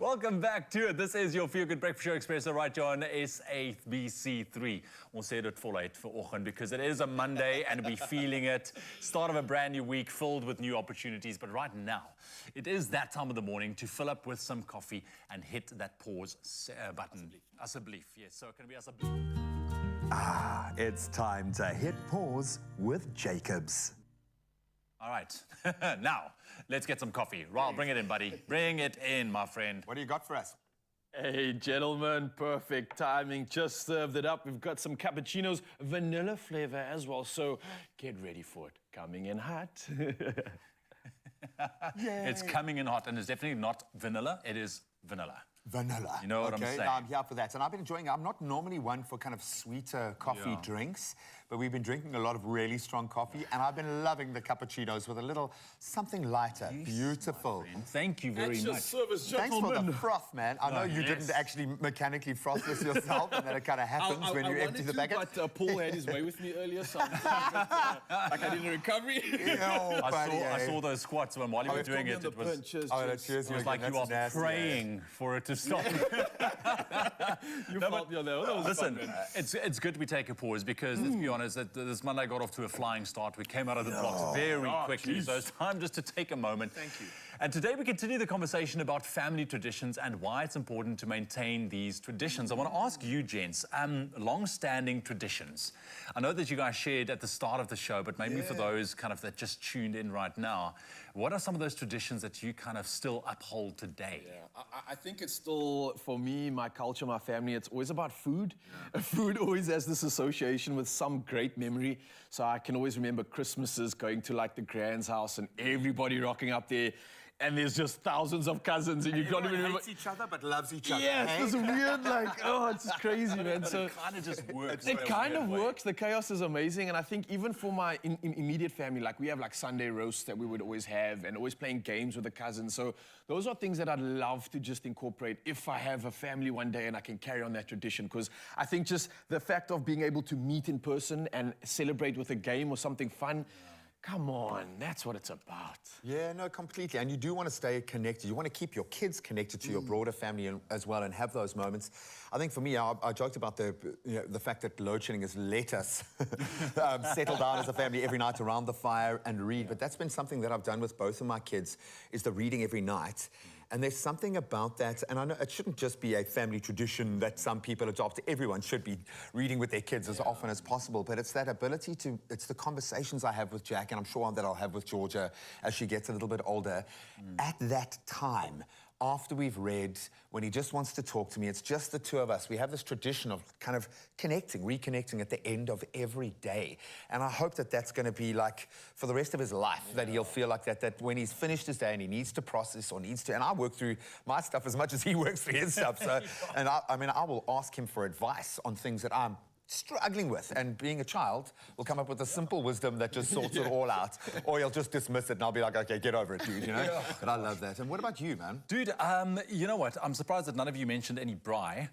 Welcome back to it. This is your Feel Good Breakfast Show, Expresso, right here on SABC3. Ons sê dit voluit vir oggend because it is a Monday and we're feeling it. Start of a brand new week filled with new opportunities. But right now, it is that time of the morning to fill up with some coffee and hit that pause button. Asseblief. Yes, so it can be asseblief. Ah, it's time to hit pause with Jacobs. All right. Now, let's get some coffee. Raul, bring it in, buddy. Bring it in, my friend. What do you got for us? Hey, gentlemen, perfect timing. Just served it up. We've got some cappuccinos, vanilla flavor as well. So get ready for it. Coming in hot. It's coming in hot, and it's definitely not vanilla. It is vanilla. Vanilla. You know what I'm Okay, saying? I'm here for that. And I've been enjoying, I'm not normally one for kind of sweeter coffee drinks, but we've been drinking a lot of really strong coffee, and I've been loving the cappuccinos with a little something lighter. Beautiful. Thank you very much. Service, Thanks for the froth, man. I know you yes. didn't actually mechanically froth this yourself, and then it kind of happens when you empty the packet. But Paul had his way with me earlier, so I'm like I did a recovery. I saw those squats when while you were doing it. It was, cheers, it was like you were praying for it to stop. You felt me on that one. That was Listen, fun, man. it's good we take a pause because let's be honest, that this Monday got off to a flying start. We came out of the blocks very quickly, so it's time just to take a moment. Thank you. And today we continue the conversation about family traditions and why it's important to maintain these traditions. I want to ask you, gents, long-standing traditions. I know that you guys shared at the start of the show, but maybe for those kind of that just tuned in right now, what are some of those traditions that you kind of still uphold today? Yeah, I think it's still, for me, my culture, my family, it's always about food. Food always has this association with some great memory. So I can always remember Christmases going to like the grand's house and everybody rocking up there. And there's just thousands of cousins, and you can't even remember. Hates each other but loves each other. Yes, hey? this weird, like, oh, it's crazy, man. So it kind of just works. it kind of works. The chaos is amazing, and I think even for my immediate family, like we have like Sunday roasts that we would always have, and always playing games with the cousins. So those are things that I'd love to just incorporate if I have a family one day and I can carry on that tradition. Because I think just the fact of being able to meet in person and celebrate with a game or something fun. Come on, that's what it's about. Yeah, no, completely. And you do want to stay connected. You want to keep your kids connected to your broader family as well and have those moments. I think for me, I joked about the fact that load shedding has let us settle down as a family every night around the fire and read. But that's been something that I've done with both of my kids, is the reading every night. And there's something about that, and I know it shouldn't just be a family tradition that some people adopt. Everyone should be reading with their kids as often as possible, but it's that ability to, it's the conversations I have with Jack, and I'm sure that I'll have with Georgia as she gets a little bit older. At that time, after we've read, when he just wants to talk to me, it's just the two of us. We have this tradition of kind of connecting, reconnecting at the end of every day. And I hope that that's going to be like for the rest of his life, that he'll feel like that when he's finished his day and he needs to process or needs to, and I work through my stuff as much as he works through his stuff. So, and I mean, I will ask him for advice on things that I'm struggling with, and being a child will come up with a simple wisdom that just sorts it all out, or he'll just dismiss it and I'll be like, okay, get over it, dude, you know? But I love that. And what about you, man? Dude, you know what? I'm surprised that none of you mentioned any braai,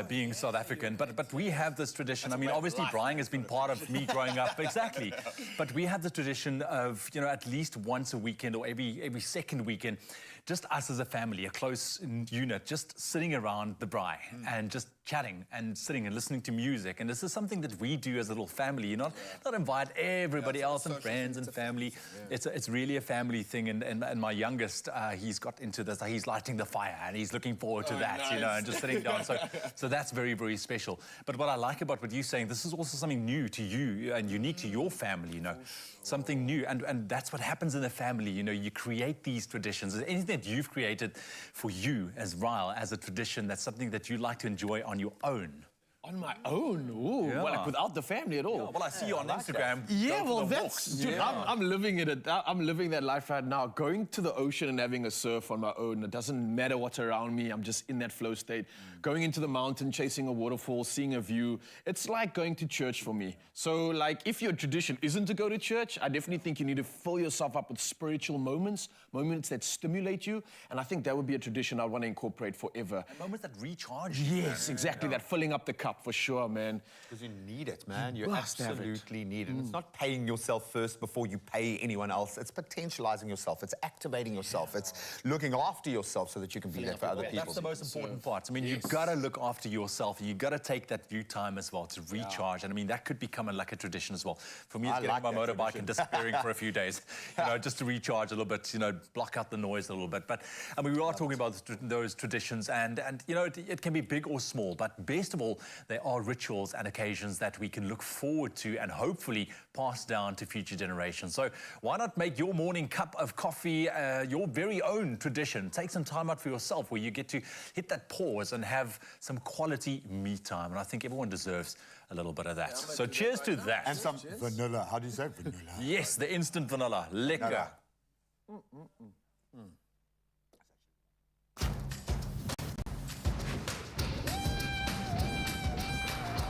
being South African, but we have this tradition. I mean, obviously braaiing has been part of me growing up, exactly. But we have the tradition of, you know, at least once a weekend or every second weekend, just us as a family, a close unit, just sitting around the braai and just chatting and sitting and listening to music. And this is something that we do as a little family. You not invite everybody else and friends and family. It's really a family thing. And my youngest, he's got into this. He's lighting the fire and he's looking forward to that, you know, and just sitting down. So that's very, very special. But what I like about what you're saying, this is also something new to you and unique to your family, you know. Something new, and that's what happens in a family. You know, you create these traditions. Is there anything that you've created for you as Ryle, as a tradition, that's something that you like to enjoy on your own? On my own? Ooh, well, like without the family at all. Yeah, well, I see you on Instagram. Yeah, well, that's... Dude, I'm living it. I'm living that life right now. Going to the ocean and having a surf on my own. It doesn't matter what's around me. I'm just in that flow state. Going into the mountain, chasing a waterfall, seeing a view. It's like going to church for me. So, like, if your tradition isn't to go to church, I definitely think you need to fill yourself up with spiritual moments that stimulate you. And I think that would be a tradition I want to incorporate forever. And moments that recharge you. Yes, exactly. That filling up the cup. cup for sure, man. Because you need it, man. You must have it. absolutely need it. It's not paying yourself first before you pay anyone else. It's potentializing yourself. It's activating yourself. It's looking after yourself so that you can be there for other people. That's the most important part. I mean, you've got to look after yourself. You've got to take that due time as well to recharge. And I mean, that could become like a tradition as well. For me, it's getting my motorbike and disappearing for a few days, you know, just to recharge a little bit, you know, block out the noise a little bit. But I mean, we are talking about those traditions, and you know, it can be big or small. But best of all, there are rituals and occasions that we can look forward to and hopefully pass down to future generations. So why not make your morning cup of coffee your very own tradition? Take some time out for yourself where you get to hit that pause and have some quality me time. And I think everyone deserves a little bit of that. So cheers to that. And some vanilla. How do you say vanilla? Yes, the instant vanilla. Lekker.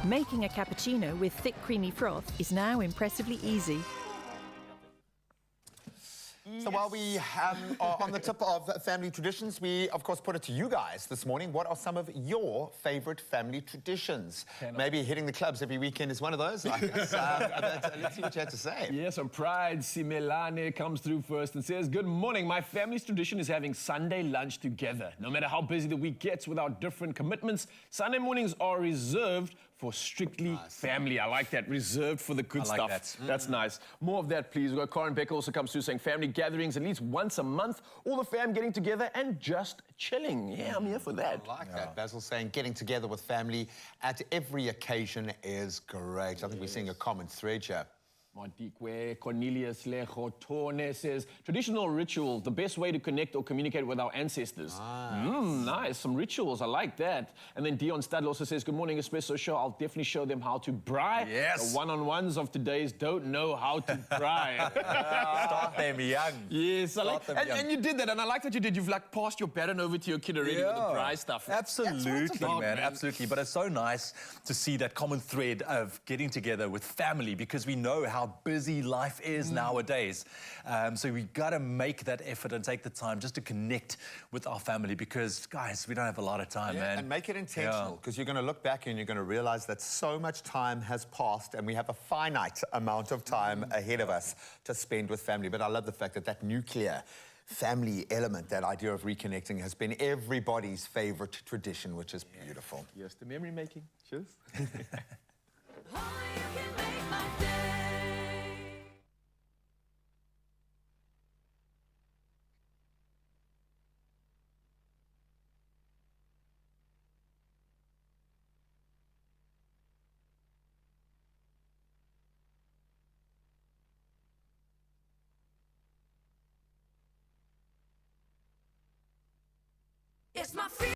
Making a cappuccino with thick creamy froth is now impressively easy. So while we are on the tip of family traditions, we, of course, put it to you guys this morning. What are some of your favorite family traditions? Maybe hitting the clubs every weekend is one of those. I guess. Let's see what you have to say. Yes, on Pride, Simelane comes through first and says, good morning. My family's tradition is having Sunday lunch together. No matter how busy the week gets with our different commitments, Sunday mornings are reserved for strictly family. I like that. Reserved for the good stuff. That. That's nice. More of that, please. We've got Corin Becker also comes through saying family gatherings at least once a month. All the fam getting together and just chilling. Yeah, I'm here for that. I like that. Basil saying getting together with family at every occasion is great. I think we're seeing a common thread here. Montikwe Cornelius Lechotone says, traditional ritual, the best way to connect or communicate with our ancestors. Nice, some rituals, I like that. And then Dion Studl also says, good morning, Expresso Show. I'll definitely show them how to braai. Yes. The one-on-ones of today's don't know how to braai. Start them young. Yes, I like, and you did that, and I like what you did. You've like passed your baton over to your kid already with the braai stuff. Absolutely, about, man, absolutely. But it's so nice to see that common thread of getting together with family because we know how busy life is nowadays. So we got to make that effort and take the time just to connect with our family because, guys, we don't have a lot of time, man. And make it intentional because you're going to look back and you're going to realize that so much time has passed and we have a finite amount of time ahead of us to spend with family. But I love the fact that that nuclear family element, that idea of reconnecting, has been everybody's favorite tradition, which is beautiful. Yes, the memory making. Cheers. It's my fear.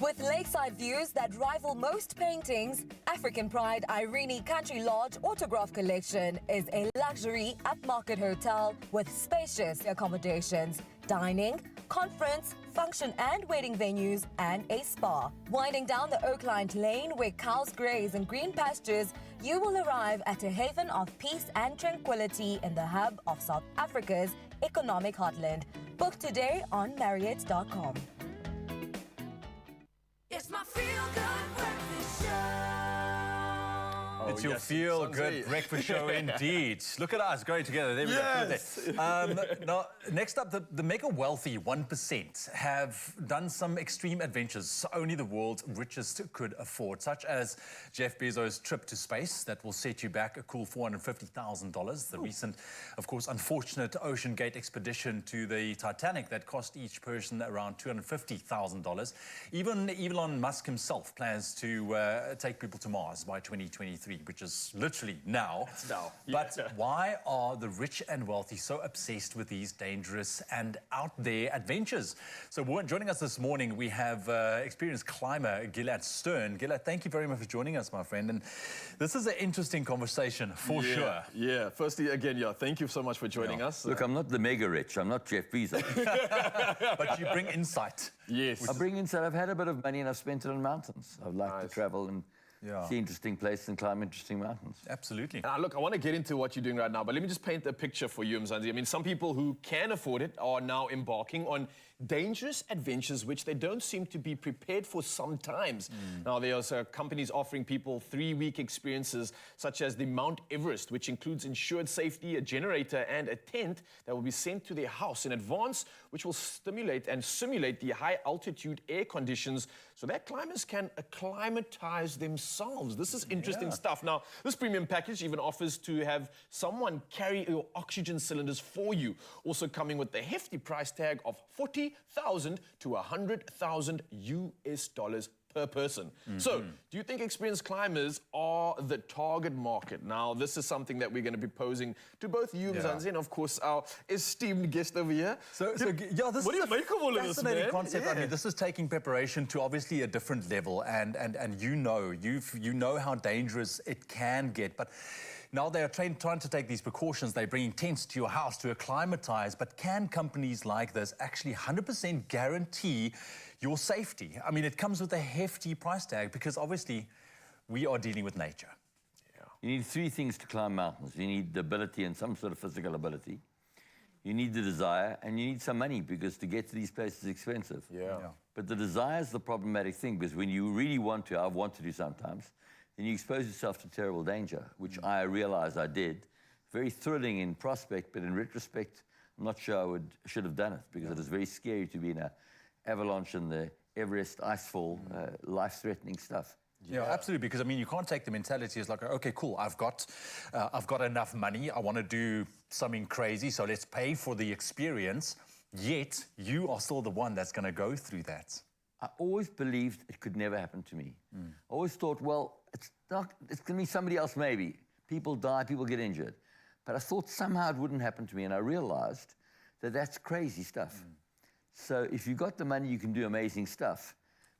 With lakeside views that rival most paintings, African Pride Irene Country Lodge Autograph Collection is a luxury upmarket hotel with spacious accommodations, dining, conference, function and wedding venues, and a spa. Winding down the Oakland Lane where cows graze in green pastures, you will arrive at a haven of peace and tranquility in the hub of South Africa's economic heartland. Book today on Marriott.com. It's my feel-good breakfast show. It's your feel-good breakfast show indeed. Look at us going together. There we go. Now, next up, the mega wealthy 1% have done some extreme adventures only the world's richest could afford, such as Jeff Bezos' trip to space that will set you back a cool $450,000. The recent, of course, unfortunate Ocean Gate expedition to the Titanic that cost each person around $250,000. Even Elon Musk himself plans to take people to Mars by 2023. Which is literally now. It's now. But why are the rich and wealthy so obsessed with these dangerous and out there adventures? So joining us this morning, we have experienced climber Gilad Stern. Gilad, thank you very much for joining us, my friend. And this is an interesting conversation for sure. Yeah, firstly, again, thank you so much for joining us. Look, I'm not the mega rich. I'm not Jeff Bezos. But you bring insight. Yes. I bring insight. I've had a bit of money and I've spent it on mountains. I'd like to travel and see interesting places and climb interesting mountains. Absolutely. Look, I want to get into what you're doing right now, but let me just paint a picture for you, Mzansi. I mean, some people who can afford it are now embarking on dangerous adventures which they don't seem to be prepared for sometimes. Now, there's companies offering people 3-week experiences such as the Mount Everest, which includes insured safety, a generator, and a tent that will be sent to their house in advance, which will stimulate and simulate the high-altitude air conditions so that climbers can acclimatize themselves. This is interesting stuff. Now, this premium package even offers to have someone carry your oxygen cylinders for you, also coming with the hefty price tag of $40,000 to $100,000 US per person. So, do you think experienced climbers are the target market? Now, this is something that we're going to be posing to both you, Mzansi, and of course our esteemed guest over here. This what do you make of all of this, fascinating man? concept. I mean, this is taking preparation to obviously a different level, and you know how dangerous it can get, but now they are trying to take these precautions. They're bringing tents to your house to acclimatize, but can companies like this actually 100% guarantee your safety? I mean, it comes with a hefty price tag because obviously we are dealing with nature. You need 3 things to climb mountains. You need the ability and some sort of physical ability. You need the desire, and you need some money because to get to these places is expensive. But the desire is the problematic thing because when you really want to, I've wanted to sometimes, then you expose yourself to terrible danger, which I realized I did. Very thrilling in prospect, but in retrospect, I'm not sure I should have done it because it is very scary to be in an avalanche in the Everest icefall, life-threatening stuff. Yeah, absolutely. Because I mean, you can't take the mentality as like, okay, cool, I've got enough money. I want to do something crazy, so let's pay for the experience. Yet you are still the one that's going to go through that. I always believed it could never happen to me. I always thought, well, it's going to be somebody else maybe. People die, people get injured. But I thought somehow it wouldn't happen to me, and I realized that that's crazy stuff. So if you've got the money, you can do amazing stuff,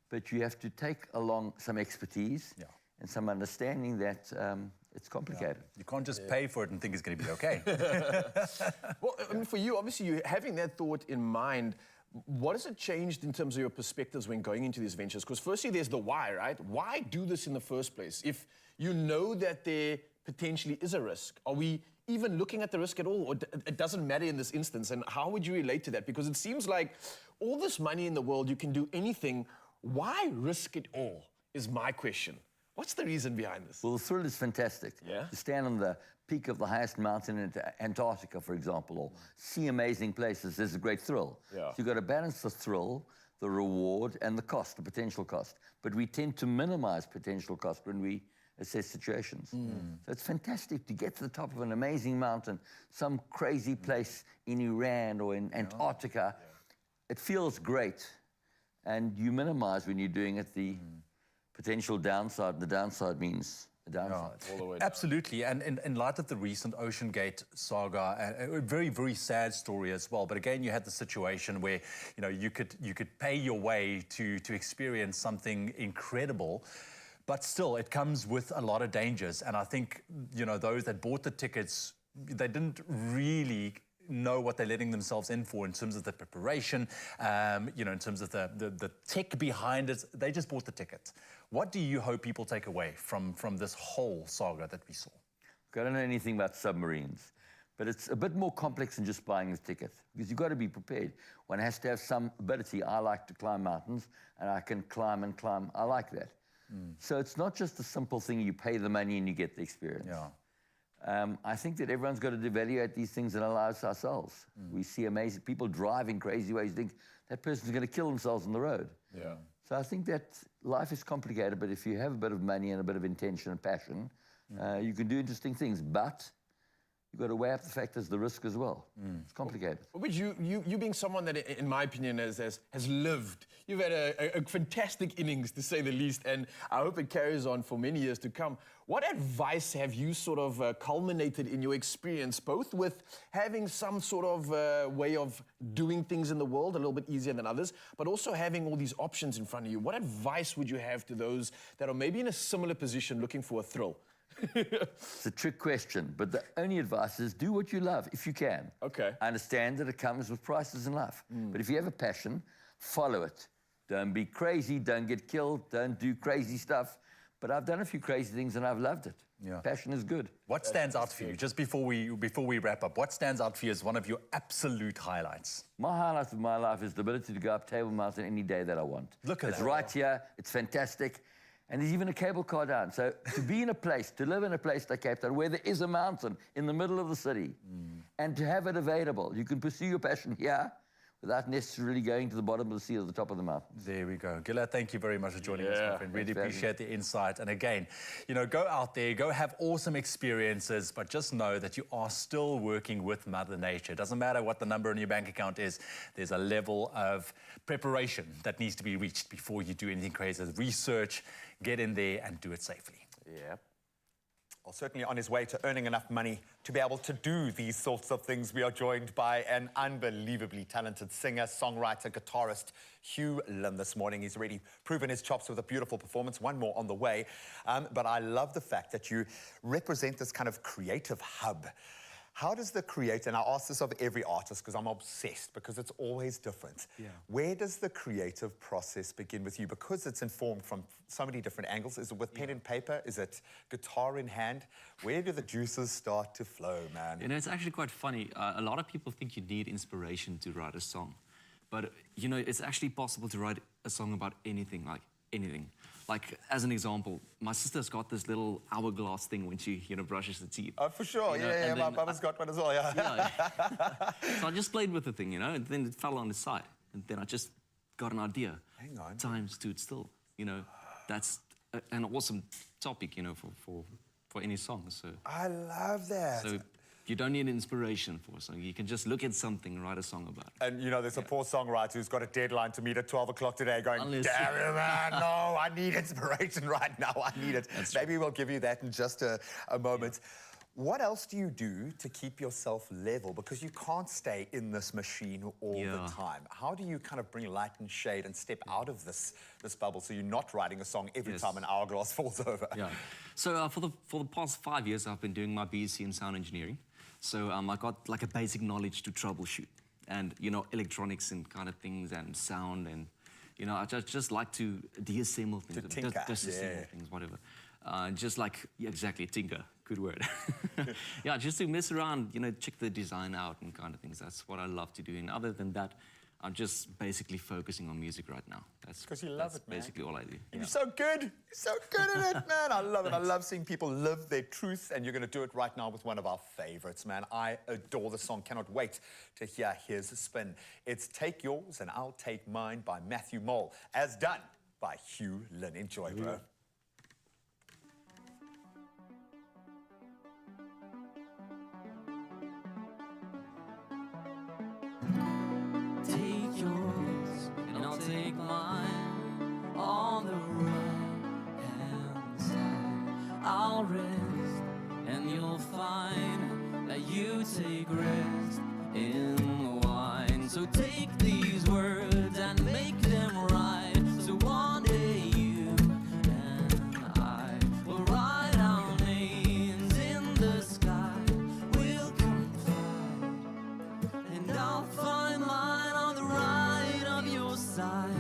but you have to take along some expertise and some understanding that it's complicated. You can't just pay for it and think it's going to be okay. Well, I mean, for you, obviously, you having that thought in mind, what has it changed in terms of your perspectives when going into these ventures? Because firstly, there's the why, right? Why do this in the first place? If you know that there potentially is a risk, are we even looking at the risk at all? Or it doesn't matter in this instance? And how would you relate to that? Because it seems like all this money in the world, you can do anything. Why risk it all is my question. What's the reason behind this? Well, the thrill is fantastic. To stand on the peak of the highest mountain in Antarctica, for example, or see amazing places is a great thrill. So you've got to balance the thrill, the reward, and the cost, the potential cost. But we tend to minimize potential cost when we assess situations. So it's fantastic to get to the top of an amazing mountain, some crazy place in Iran or in Antarctica. It feels great, and you minimize when you're doing it the potential downside. The downside means the downsides. All the way down. Absolutely, and in light of the recent Ocean Gate saga, a very, very sad story as well. But again, you had the situation where you could pay your way to experience something incredible, but still, it comes with a lot of dangers. And I think those that bought the tickets, they didn't really know what they're letting themselves in for in terms of the preparation, in terms of the tech behind it. They just bought the ticket. What do you hope people take away from this whole saga that we saw? I don't know anything about submarines, but it's a bit more complex than just buying the ticket, because you've got to be prepared. One has to have some ability. I like to climb mountains, and I can climb and climb. I like that. So it's not just a simple thing, you pay the money and you get the experience. I think that everyone's got to evaluate these things in our lives ourselves. We see amazing people driving crazy ways. You think that person's going to kill themselves on the road. So I think that life is complicated, but if you have a bit of money and a bit of intention and passion, you can do interesting things. But you've got to weigh up the factors, the risk as well. It's complicated. But you being someone that, in my opinion, has lived, you've had a fantastic innings, to say the least, and I hope it carries on for many years to come. What advice have you sort of culminated in your experience, both with having some sort of way of doing things in the world a little bit easier than others, but also having all these options in front of you? What advice would you have to those that are maybe in a similar position looking for a thrill? It's a trick question, but the only advice is do what you love, if you can. Okay. I understand that it comes with prices in life, but if you have a passion, follow it. Don't be crazy, don't get killed, don't do crazy stuff. But I've done a few crazy things and I've loved it. Passion is good. What stands out for you, just before we wrap up, what stands out for you as one of your absolute highlights? My highlight of my life is the ability to go up Table Mountain any day that I want. Look at that. It's right here, it's fantastic. And there's even a cable car down. So to be in a place, to live in a place like Cape Town, where there is a mountain in the middle of the city, and to have it available, you can pursue your passion here without necessarily going to the bottom of the sea or the top of the mountain. There we go. Gillard, thank you very much for joining us, my friend. Really appreciate the insight. And again, go out there, go have awesome experiences, but just know that you are still working with Mother Nature. It doesn't matter what the number on your bank account is, there's a level of preparation that needs to be reached before you do anything crazy. Research, get in there and do it safely. Well, certainly on his way to earning enough money to be able to do these sorts of things, we are joined by an unbelievably talented singer, songwriter, guitarist, Hugh Lynn this morning. He's already proven his chops with a beautiful performance, one more on the way. But I love the fact that you represent this kind of creative hub. How does the creator, and I ask this of every artist because I'm obsessed, because it's always different. Where does the creative process begin with you? Because it's informed from so many different angles. Is it with pen and paper? Is it guitar in hand? Where do the juices start to flow, man? It's actually quite funny. A lot of people think you need inspiration to write a song. But, it's actually possible to write a song about anything, like anything. Like, as an example, my sister's got this little hourglass thing when she, brushes her teeth. Oh, for sure. Yeah, my brother's got one as well, So I just played with the thing, and then it fell on its side. And then I just got an idea. Hang on. Time stood still. That's an awesome topic, for any song. So I love that. So you don't need inspiration for a song. You can just look at something and write a song about it. And, there's a poor songwriter who's got a deadline to meet at 12 o'clock today going, Unless- damn it, man, no, I need inspiration right now. I need it. Maybe we'll give you that in just a moment. What else do you do to keep yourself level? Because you can't stay in this machine all the time. How do you kind of bring light and shade and step out of this bubble so you're not writing a song every time an hourglass falls over? So for the past 5 years, I've been doing my BSc in sound engineering. So I got like a basic knowledge to troubleshoot and, electronics and kind of things and sound and, I just like to deassemble things. To tinker. Disassemble things, whatever. Just like, exactly, tinker, good word. Just to mess around, check the design out and kind of things. That's what I love to do. And other than that, I'm just basically focusing on music right now. That's because you love it, man. Basically all I do. You're so good. You're so good at it, man. I love it. I love seeing people live their truth, and you're going to do it right now with one of our favorites, man. I adore the song. Cannot wait to hear his spin. It's Take Yours and I'll Take Mine by Matthew Mole, as done by Hugh Lynn. Enjoy, bro. Take yours and I'll take mine on the right hand side. I'll I'll rest, and you'll find that you take rest in the wine. So take these words and make them right. So one day you and I will write our names in the sky. We'll confide, and I'll find mine on the right of your side.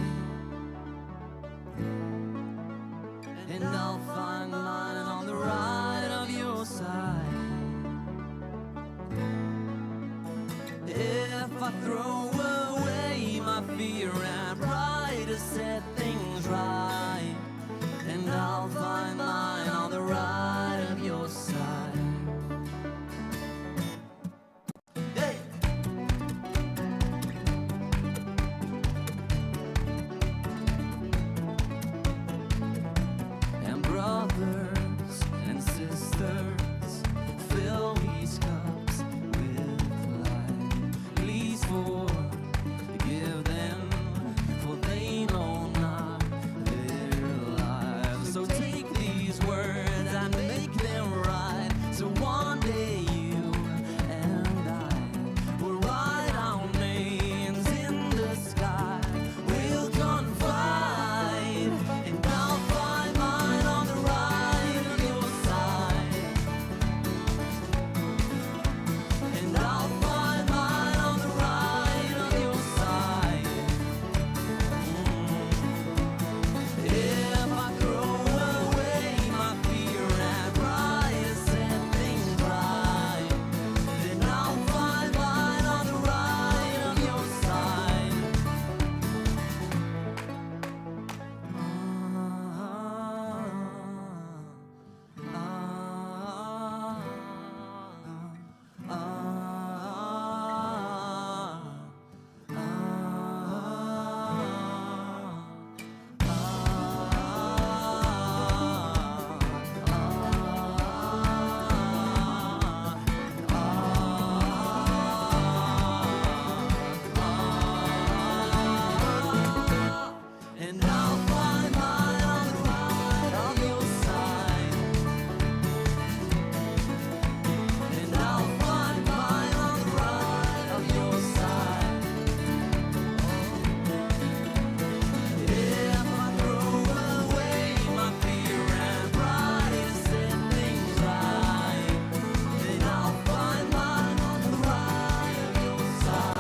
And I'll find mine on the right of your side. If I throw away my fear and try to set things right, and I'll find mine on the right of your side. Hey! And brothers and sisters, fill these cups with light. Please forgive them, for they know not their lives. So take these words and make them right. So one day you and I will write our names in the sky. We'll confide, and I'll find mine on the right of your side. And I'll find mine on the right of your side. If I throw away my fear and try to set things right, then I'll find mine on the right of your side. And I'll find mine on the right of your side. And I'll find mine on the right of your side. If I throw away my fear and try to set things right, then I'll find mine on the right of your side.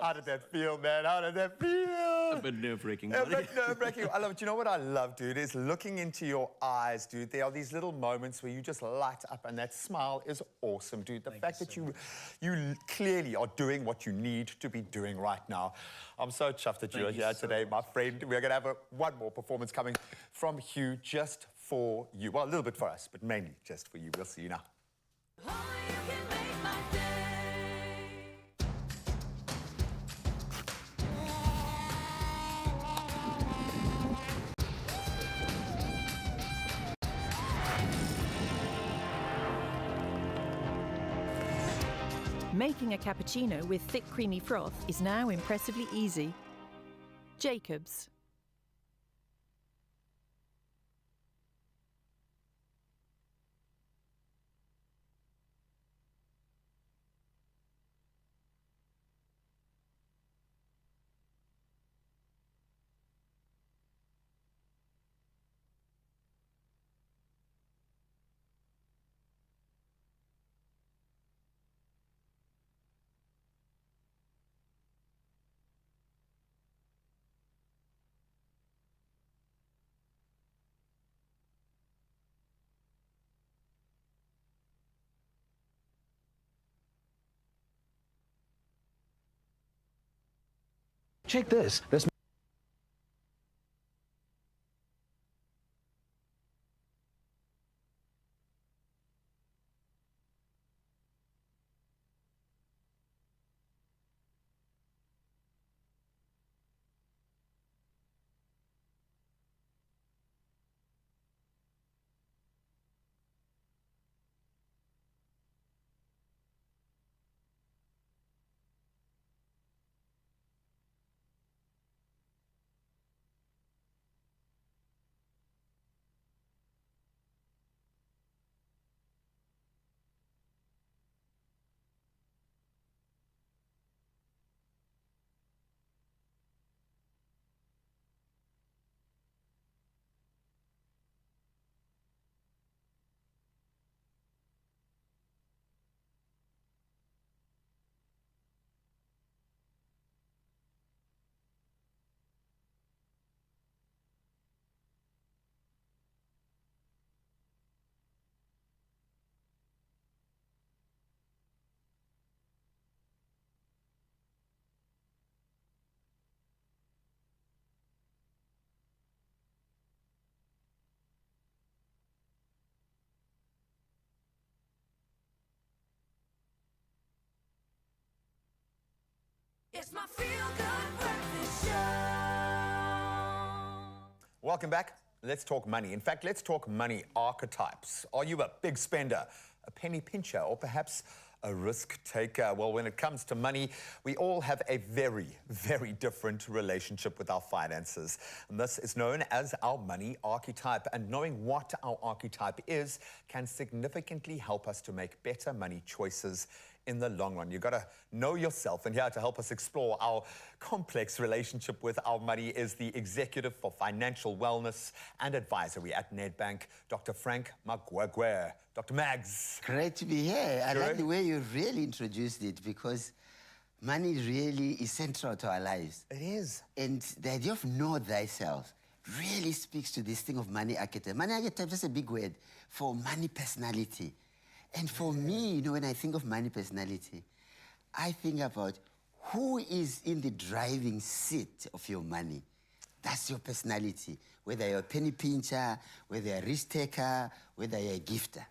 How did that feel, man? How did that feel? A bit nerve-wracking. A bit nerve-wracking. I love it. You know what I love, dude, is looking into your eyes, dude. There are these little moments where you just light up, and that smile is awesome, dude. The fact that you clearly are doing what you need to be doing right now. I'm so chuffed that you're here today, my friend. We're going to have one more performance coming from Hugh just for you. Well, a little bit for us, but mainly just for you. We'll see you now. Making a cappuccino with thick creamy froth is now impressively easy. Jacobs. Check this. It's my feel-good breakfast show. Welcome back. Let's talk money. In fact, let's talk money archetypes. Are you a big spender, a penny pincher, or perhaps a risk taker? Well, when it comes to money, we all have a very, very different relationship with our finances. And this is known as our money archetype. And knowing what our archetype is can significantly help us to make better money choices in the long run. You've got to know yourself, and here to help us explore our complex relationship with our money is the Executive for Financial Wellness and Advisory at Nedbank, Dr. Frank Magwegwe. Dr. Mags. Great to be here. I Good. like the way you really introduced it, because money really is central to our lives. It is. And the idea of know thyself really speaks to this thing of money archetype. Money archetype is a big word for money personality. And for me, when I think of money personality, I think about who is in the driving seat of your money. That's your personality. Whether you're a penny pincher, whether you're a risk taker, whether you're a gifter.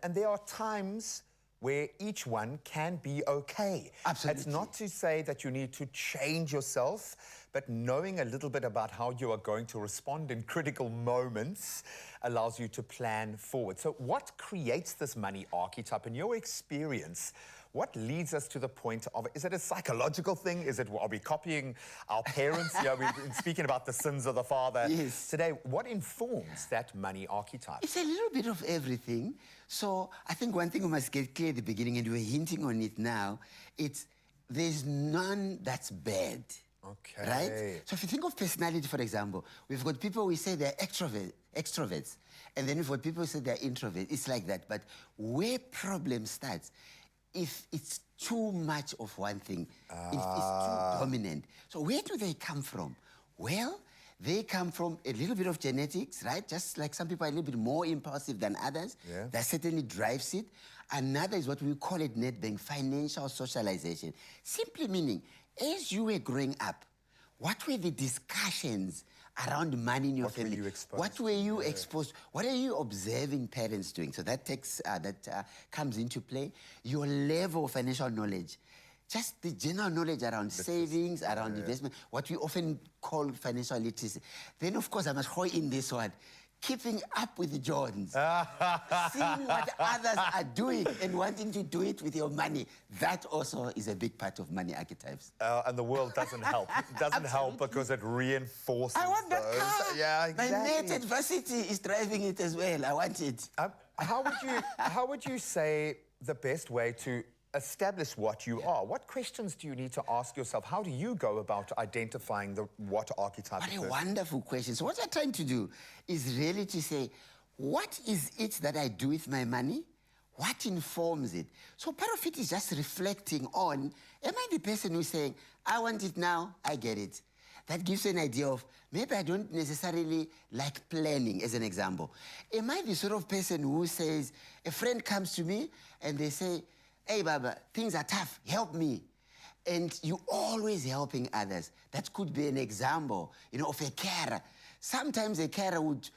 And there are times where each one can be okay. Absolutely. It's not to say that you need to change yourself, but knowing a little bit about how you are going to respond in critical moments allows you to plan forward. So what creates this money archetype in your experience? What leads us to the point of, is it a psychological thing? Are we copying our parents? We've been speaking about the sins of the father. Yes. Today, what informs that money archetype? It's a little bit of everything. So I think one thing we must get clear at the beginning, and we're hinting on it now, there's none that's bad. Okay. Right? So if you think of personality, for example, we've got people who say they're extroverts, and then we've got people who say they're introverts. It's like that. But where problem starts, if it's too much of one thing, if it's too dominant. So where do they come from? Well, they come from a little bit of genetics, right? Just like some people are a little bit more impulsive than others. Yeah. That certainly drives it. Another is what we call it Nedbank, financial socialization. Simply meaning, as you were growing up, what were the discussions around money in your family? What were you exposed What were you exposed? What are you observing parents doing? So that comes into play. Your level of financial knowledge. Just the general knowledge around savings, around investment, what we often call financial literacy. Then, of course, I must throw in this one. Keeping up with the Jordans. Seeing what others are doing and wanting to do it with your money. That also is a big part of money archetypes. And the world doesn't help. It doesn't help because it reinforces I want that those. car. Yeah, My exactly. mate adversity is driving it as well. I want it. How would you say the best way to establish what you are? What questions do you need to ask yourself? How do you go about identifying what archetype What a person? wonderful question. So what we're trying to do is really to say, what is it that I do with my money? What informs it? So part of it is just reflecting on, am I the person who's saying, I want it now, I get it? That gives you an idea of, maybe I don't necessarily like planning, as an example. Am I the sort of person who says, a friend comes to me and they say, hey, Baba, things are tough, help me. And you're always helping others. That could be an example, of a carer. Sometimes a carer would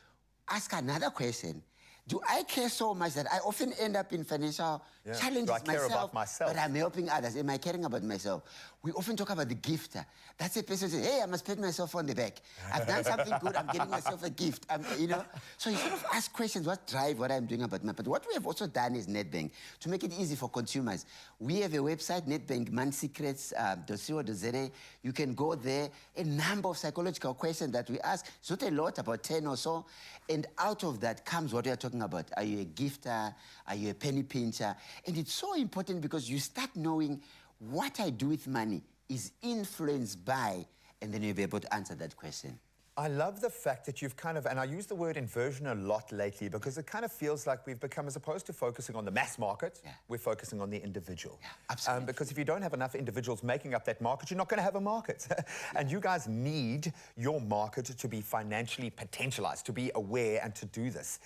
ask another question. Do I care so much that I often end up in financial challenges Do I care about myself? but I'm helping others? Am I caring about myself? We often talk about the gifter. That's a person who says, hey, I must pat myself on the back. I've done something good, I'm getting myself a gift. So you sort of ask questions, what drive what I'm doing about my... But what we have also done is Nedbank, to make it easy for consumers. We have a website, nedbankmansecrets.co.za. You can go there. A number of psychological questions that we ask. It's not a lot, about 10 or so. And out of that comes what we are talking about. Are you a gifter? Are you a penny pincher? And it's so important because you start knowing what I do with money is influenced by, and then you'll be able to answer that question. I love the fact that you've and I use the word inversion a lot lately because it kind of feels like we've become, as opposed to focusing on the mass market, we're focusing on the individual. Yeah, absolutely. Because if you don't have enough individuals making up that market, you're not going to have a market. And you guys need your market to be financially potentialized, to be aware and to do this.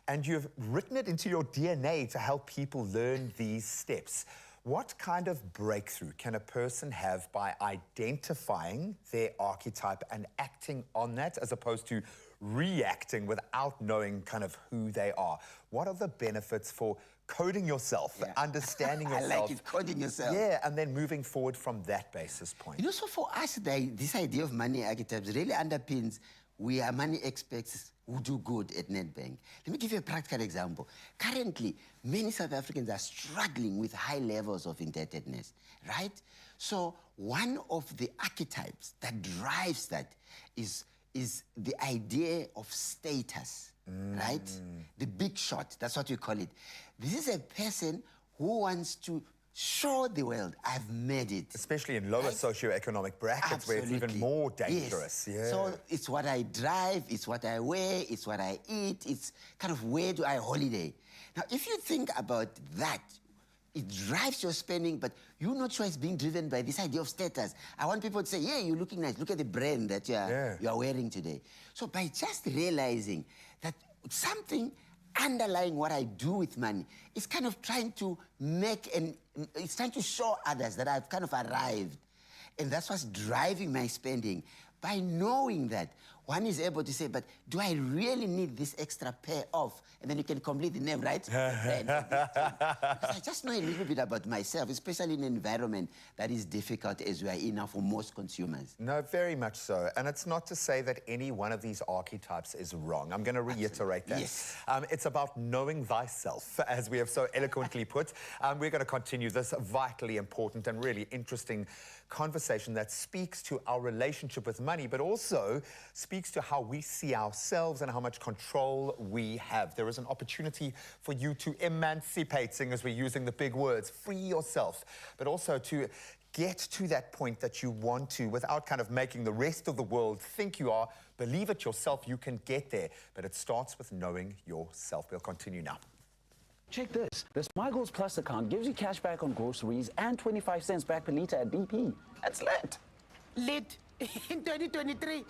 And you've written it into your DNA to help people learn these steps. What kind of breakthrough can a person have by identifying their archetype and acting on that, as opposed to reacting without knowing kind of who they are? What are the benefits for coding yourself, understanding I yourself. like it, coding yourself. Yeah, and then moving forward from that basis point. You know, so for us, this idea of money archetypes really underpins we are money experts who do good at Nedbank. Let me give you a practical example. Currently, many South Africans are struggling with high levels of indebtedness, right? So one of the archetypes that drives that is the idea of status, right? The big shot, that's what we call it. This is a person who wants to show the world, I've made it. Especially in lower socioeconomic brackets where it's even more dangerous. Yes. Yeah. So it's what I drive, it's what I wear, it's what I eat, it's kind of where do I holiday. Now, if you think about that, it drives your spending, but you're not sure it's being driven by this idea of status. I want people to say, yeah, you're looking nice. Look at the brand that you are wearing today. So by just realizing that something underlying what I do with money is kind of trying to it's trying to show others that I've kind of arrived. And that's what's driving my spending. By knowing that, one is able to say, but do I really need this extra pair of? And then you can complete the name, right? Because I just know a little bit about myself, especially in an environment that is difficult as we are in now for most consumers. No, very much so. And it's not to say that any one of these archetypes is wrong. I'm going to reiterate that. Yes. It's about knowing thyself, as we have so eloquently put. We're going to continue this vitally important and really interesting conversation that speaks to our relationship with money, but also speaks to how we see ourselves and how much control we have. There is an opportunity for you to emancipate, seeing as we're using the big words, free yourself, but also to get to that point that you want to without kind of making the rest of the world think you are. Believe it yourself, you can get there, but it starts with knowing yourself. We'll continue now. Check this. The Smiles Plus account gives you cash back on groceries and 25 cents back per litre at BP. That's lit. Lit in 2023.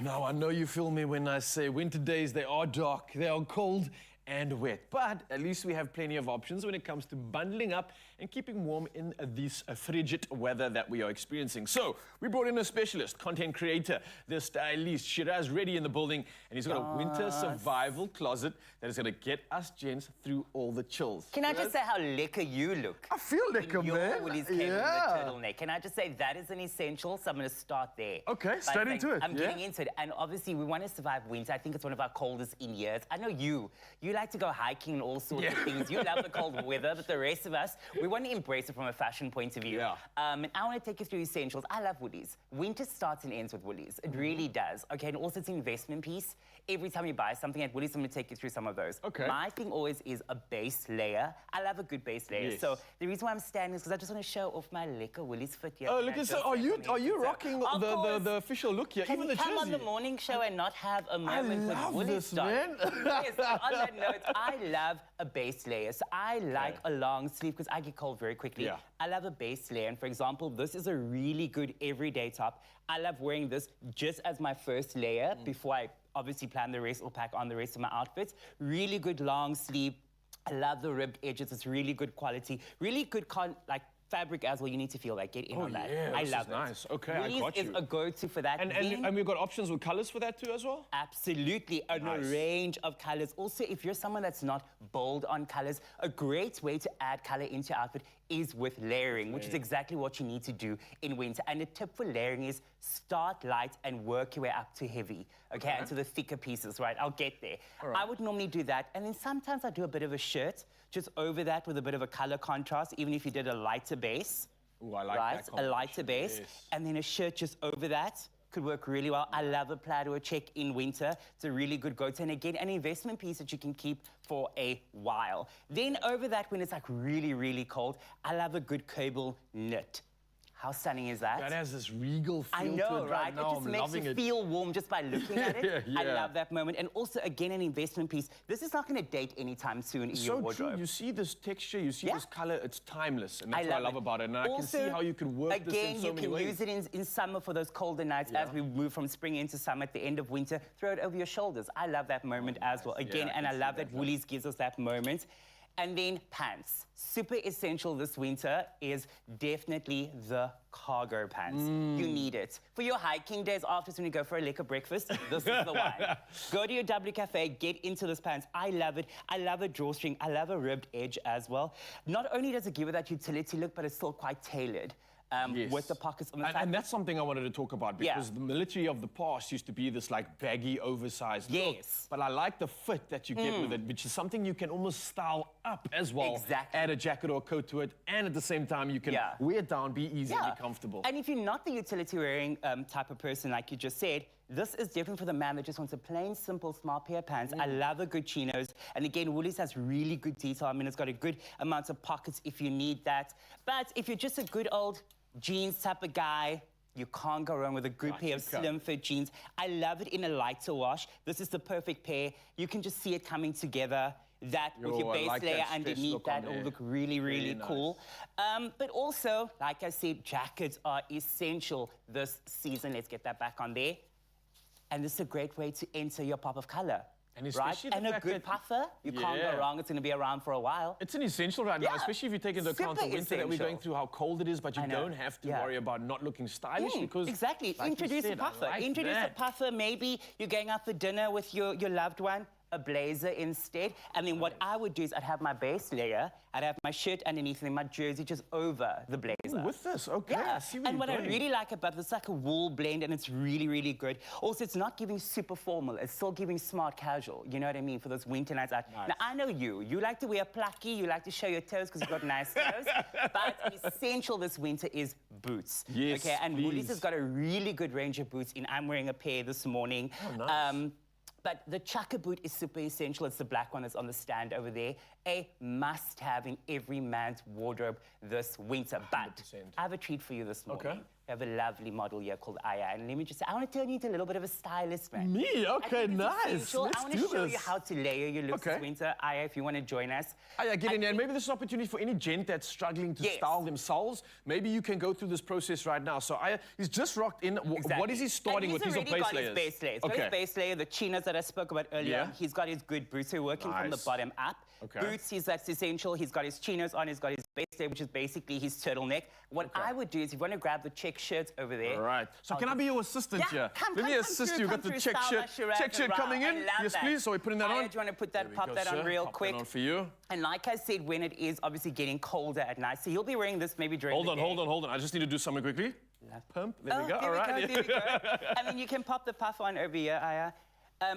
Now, I know you feel me when I say winter days, they are dark, they are cold and wet. But at least we have plenty of options when it comes to bundling up and keeping warm in this frigid weather that we are experiencing. So we brought in a specialist, content creator, the stylist, Shiraz ready in the building, and he's got a winter survival closet that is going to get us gents through all the chills. Can I just say how lekker you look? I feel lekker, Your man. Woolies came with the turtleneck. Can I just say that is an essential, so I'm going to start there. Okay, straight into it. I'm getting into it. And obviously, we want to survive winter. I think it's one of our coldest in years. I know you like to go hiking and all sorts of things. You love the cold weather, but the rest of us, we want to embrace it from a fashion point of view. And I want to take you through essentials. I love Woolies. Winter starts and ends with Woolies. It really does. Okay, and also it's an investment piece. Every time you buy something at Woolies, I'm going to take you through some of those. Okay. My thing always is a base layer. I love a good base layer. Yes. So the reason why I'm standing is because I just want to show off my lekker Woolies fit here. Oh, look at so. Are you rocking the official look here? Can Even you the come on jersey. the morning show and not have a moment with love Woolies this, on? man. Yes, on that note, I love a base layer. So I like a long sleeve because I get cold very quickly. Yeah. I love a base layer. And for example, this is a really good everyday top. I love wearing this just as my first layer before I obviously plan the rest or pack on the rest of my outfits. Really good long sleeve. I love the ribbed edges. It's really good quality. Really good fabric as well. You need to feel that. Get in on that. I love it. Nice. Okay, Woolies I got you. is a go-to for that. And we've got options with colors for that too as well? Absolutely, a range of colors. Also, if you're someone that's not bold on colors, a great way to add color into your outfit is with layering, which is exactly what you need to do in winter. And the tip for layering is start light and work your way up to heavy, okay? And to the thicker pieces, right? I'll get there. Right. I would normally do that. And then sometimes I do a bit of a shirt, just over that with a bit of a color contrast, even if you did a lighter base. Ooh, I like right? that A lighter base. Yes. And then a shirt just over that. Could work really well. I love a plaid or a check in winter. It's a really good go-to. And again, an investment piece that you can keep for a while. Then over that, when it's like really, really cold, I love a good cable knit. How stunning is that? That has this regal feel I know, to it right now. It just I'm makes loving you it. feel warm just by looking at it. Yeah. I love that moment. And also, again, an investment piece. This is not going to date anytime soon in your wardrobe. True. You see this texture, you see this color, it's timeless. And that's what I love about it. And also, I can see how you could work this in so many ways. Again, you can use it in summer for those colder nights as we move from spring into summer at the end of winter. Throw it over your shoulders. I love that moment as well. Again, and I love that Woolies gives us that moment. And then pants. Super essential this winter is definitely the cargo pants. You need it. For your hiking days after, when you go for a liquor breakfast, this is the one. Go to your W Cafe, get into this pants. I love it. I love a drawstring. I love a ribbed edge as well. Not only does it give it that utility look, but it's still quite tailored. With the pockets on the side. And that's something I wanted to talk about because the military of the past used to be this like baggy, oversized look. But I like the fit that you get with it, which is something you can almost style up as well. Exactly. Add a jacket or a coat to it, and at the same time you can wear it down, be easy, and be comfortable. And if you're not the utility wearing type of person, like you just said, this is different for the man that just wants a plain, simple, smart pair of pants. I love a good chinos. And again, Woolies has really good detail. I mean, it's got a good amount of pockets if you need that. But if you're just a good old jeans type of guy, you can't go wrong with a good pair of slim fit jeans. I love it in a lighter wash. This is the perfect pair. You can just see it coming together. That with your base layer underneath that will look really, really cool. But also, like I said, jackets are essential this season. Let's get that back on there. And this is a great way to enter your pop of color. And especially the And a fact good that- puffer, you can't go wrong. It's going to be around for a while. It's an essential right now, especially if you take into account the winter that we're going through, how cold it is, but you don't have to worry about not looking stylish because... Exactly. like you Introduce said, a puffer. I like Introduce that. a puffer. Maybe you're going out for dinner with your loved one, a blazer instead. And then what I would do is I'd have my base layer, I'd have my shirt underneath and then my jersey just over the blazer. Ooh, with this, okay. I see where And you're what I going. really like about this, it's like a wool blend and it's really, really good. Also, it's not giving super formal. It's still giving smart casual. You know what I mean? For those winter nights out. Now, I know you. You like to wear plucky. You like to show your toes because you've got nice toes. But essential this winter is boots. Yes, okay, and Woolies please. has got a really good range of boots in. I'm wearing a pair this morning. Oh, nice. But the chukka boot is super essential. It's the black one that's on the stand over there. A must-have in every man's wardrobe this winter. But 100%. I have a treat for you this morning. Okay. We have a lovely model here called Aya. And let me just say, I want to turn you into a little bit of a stylist, man. Me? Okay, nice. Essential. Let's I want to do show you this. how to layer your looks this winter. Aya, if you want to join us. Aya, get in there. And maybe this is an opportunity for any gent that's struggling to style themselves. Maybe you can go through this process right now. So Aya, he's just rocked in. What is he starting with? He's These are already base got layers. his base layer. He's got his base layer, the chinos that I spoke about earlier. Yeah. He's got his good boots. So working from the Nice. bottom up. Okay. Boots, that's essential. He's got his chinos on. He's got his base layer, which is basically his turtleneck. What I would do is, if you want to grab the check shirts over there. All right. So can I be your assistant here? Let me assist you. Got the check shirt coming in. Yes, please. So we're putting that on. Do you want to put that, pop that on real quick? On for you. And like I said, when it is obviously getting colder at night, so you'll be wearing this maybe during the day. Hold on. I just need to do something quickly. Pump. There we go. All right. There we go. And then you can pop the puff on over here, Aya.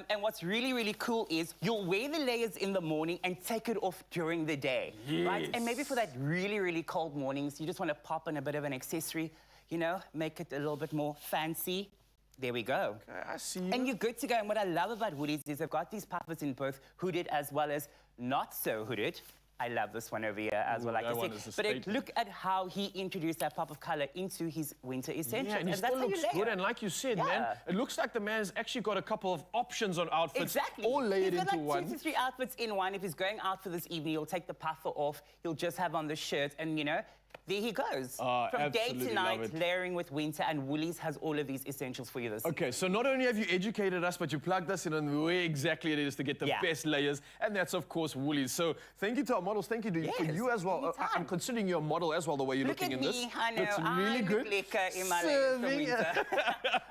And what's really, really cool is you'll wear the layers in the morning and take it off during the day, right? And maybe for that really, really cold mornings, you just want to pop on a bit of an accessory, you know, make it a little bit more fancy. There we go. Okay, I see you. And you're good to go. And what I love about Woolies is they've got these puffers in both hooded as well as not so hooded. I love this one over here as well, like that I one said. is a But statement. look at how he introduced that pop of color into his winter essentials. Yeah, and he that's still how you looks layer. good. And like you said, man, it looks like the man's actually got a couple of options on outfits. Exactly. All layered He's got into like one. 2 to 3 outfits in one. If he's going out for this evening, he'll take the puffer off. He'll just have on the shirt, and you know, there he goes. From day absolutely to love night, it. layering with winter, and Woolies has all of these essentials for you this Okay, so not only have you educated us, but you plugged us in on where exactly it is to get the best layers, and that's, of course, Woolies. So thank you to our models. Thank you to for you as well. I'm considering you a model as well, the way you're Look looking at in me, this. I know. Looks I really look good. liquor in my layers for Serving. winter.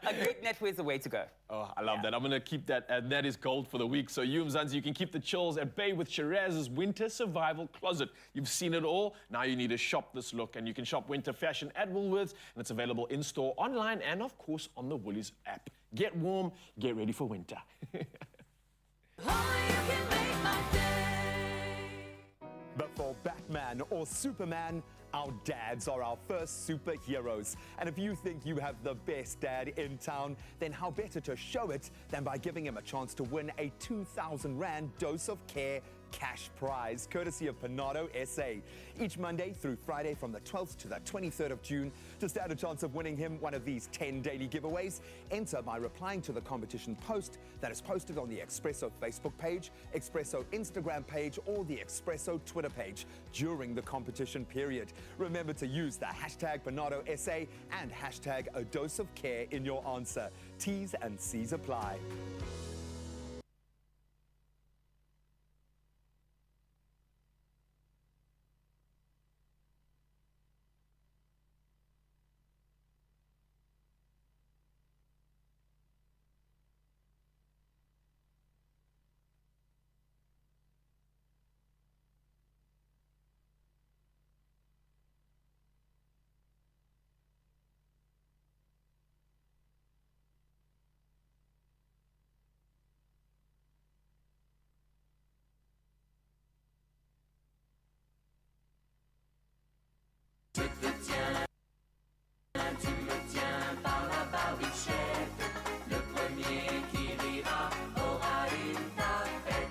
A good knitwear is the way to go. Oh, I love that. I'm going to keep that, and that is gold for the week. So you, Mzansi, you can keep the chills at bay with Shiraz's Winter Survival Closet. You've seen it all. Now you need to shop this look, and you can shop winter fashion at Woolworths, and it's available in-store, online, and, of course, on the Woolies app. Get warm, get ready for winter. But for Batman or Superman, our dads are our first superheroes. And if you think you have the best dad in town, then how better to show it than by giving him a chance to win a 2,000 Rand Dose of Care cash prize, courtesy of Panado SA. Each Monday through Friday from the 12th to the 23rd of June, to stand a chance of winning him one of these 10 daily giveaways, enter by replying to the competition post that is posted on the Expresso Facebook page, Expresso Instagram page, or the Expresso Twitter page during the competition period. Remember to use the hashtag Panado SA and hashtag A Dose of Care in your answer. T's and C's apply. Je te tiens, tu me tiens par la barbichette. Le premier qui rira aura une tapette.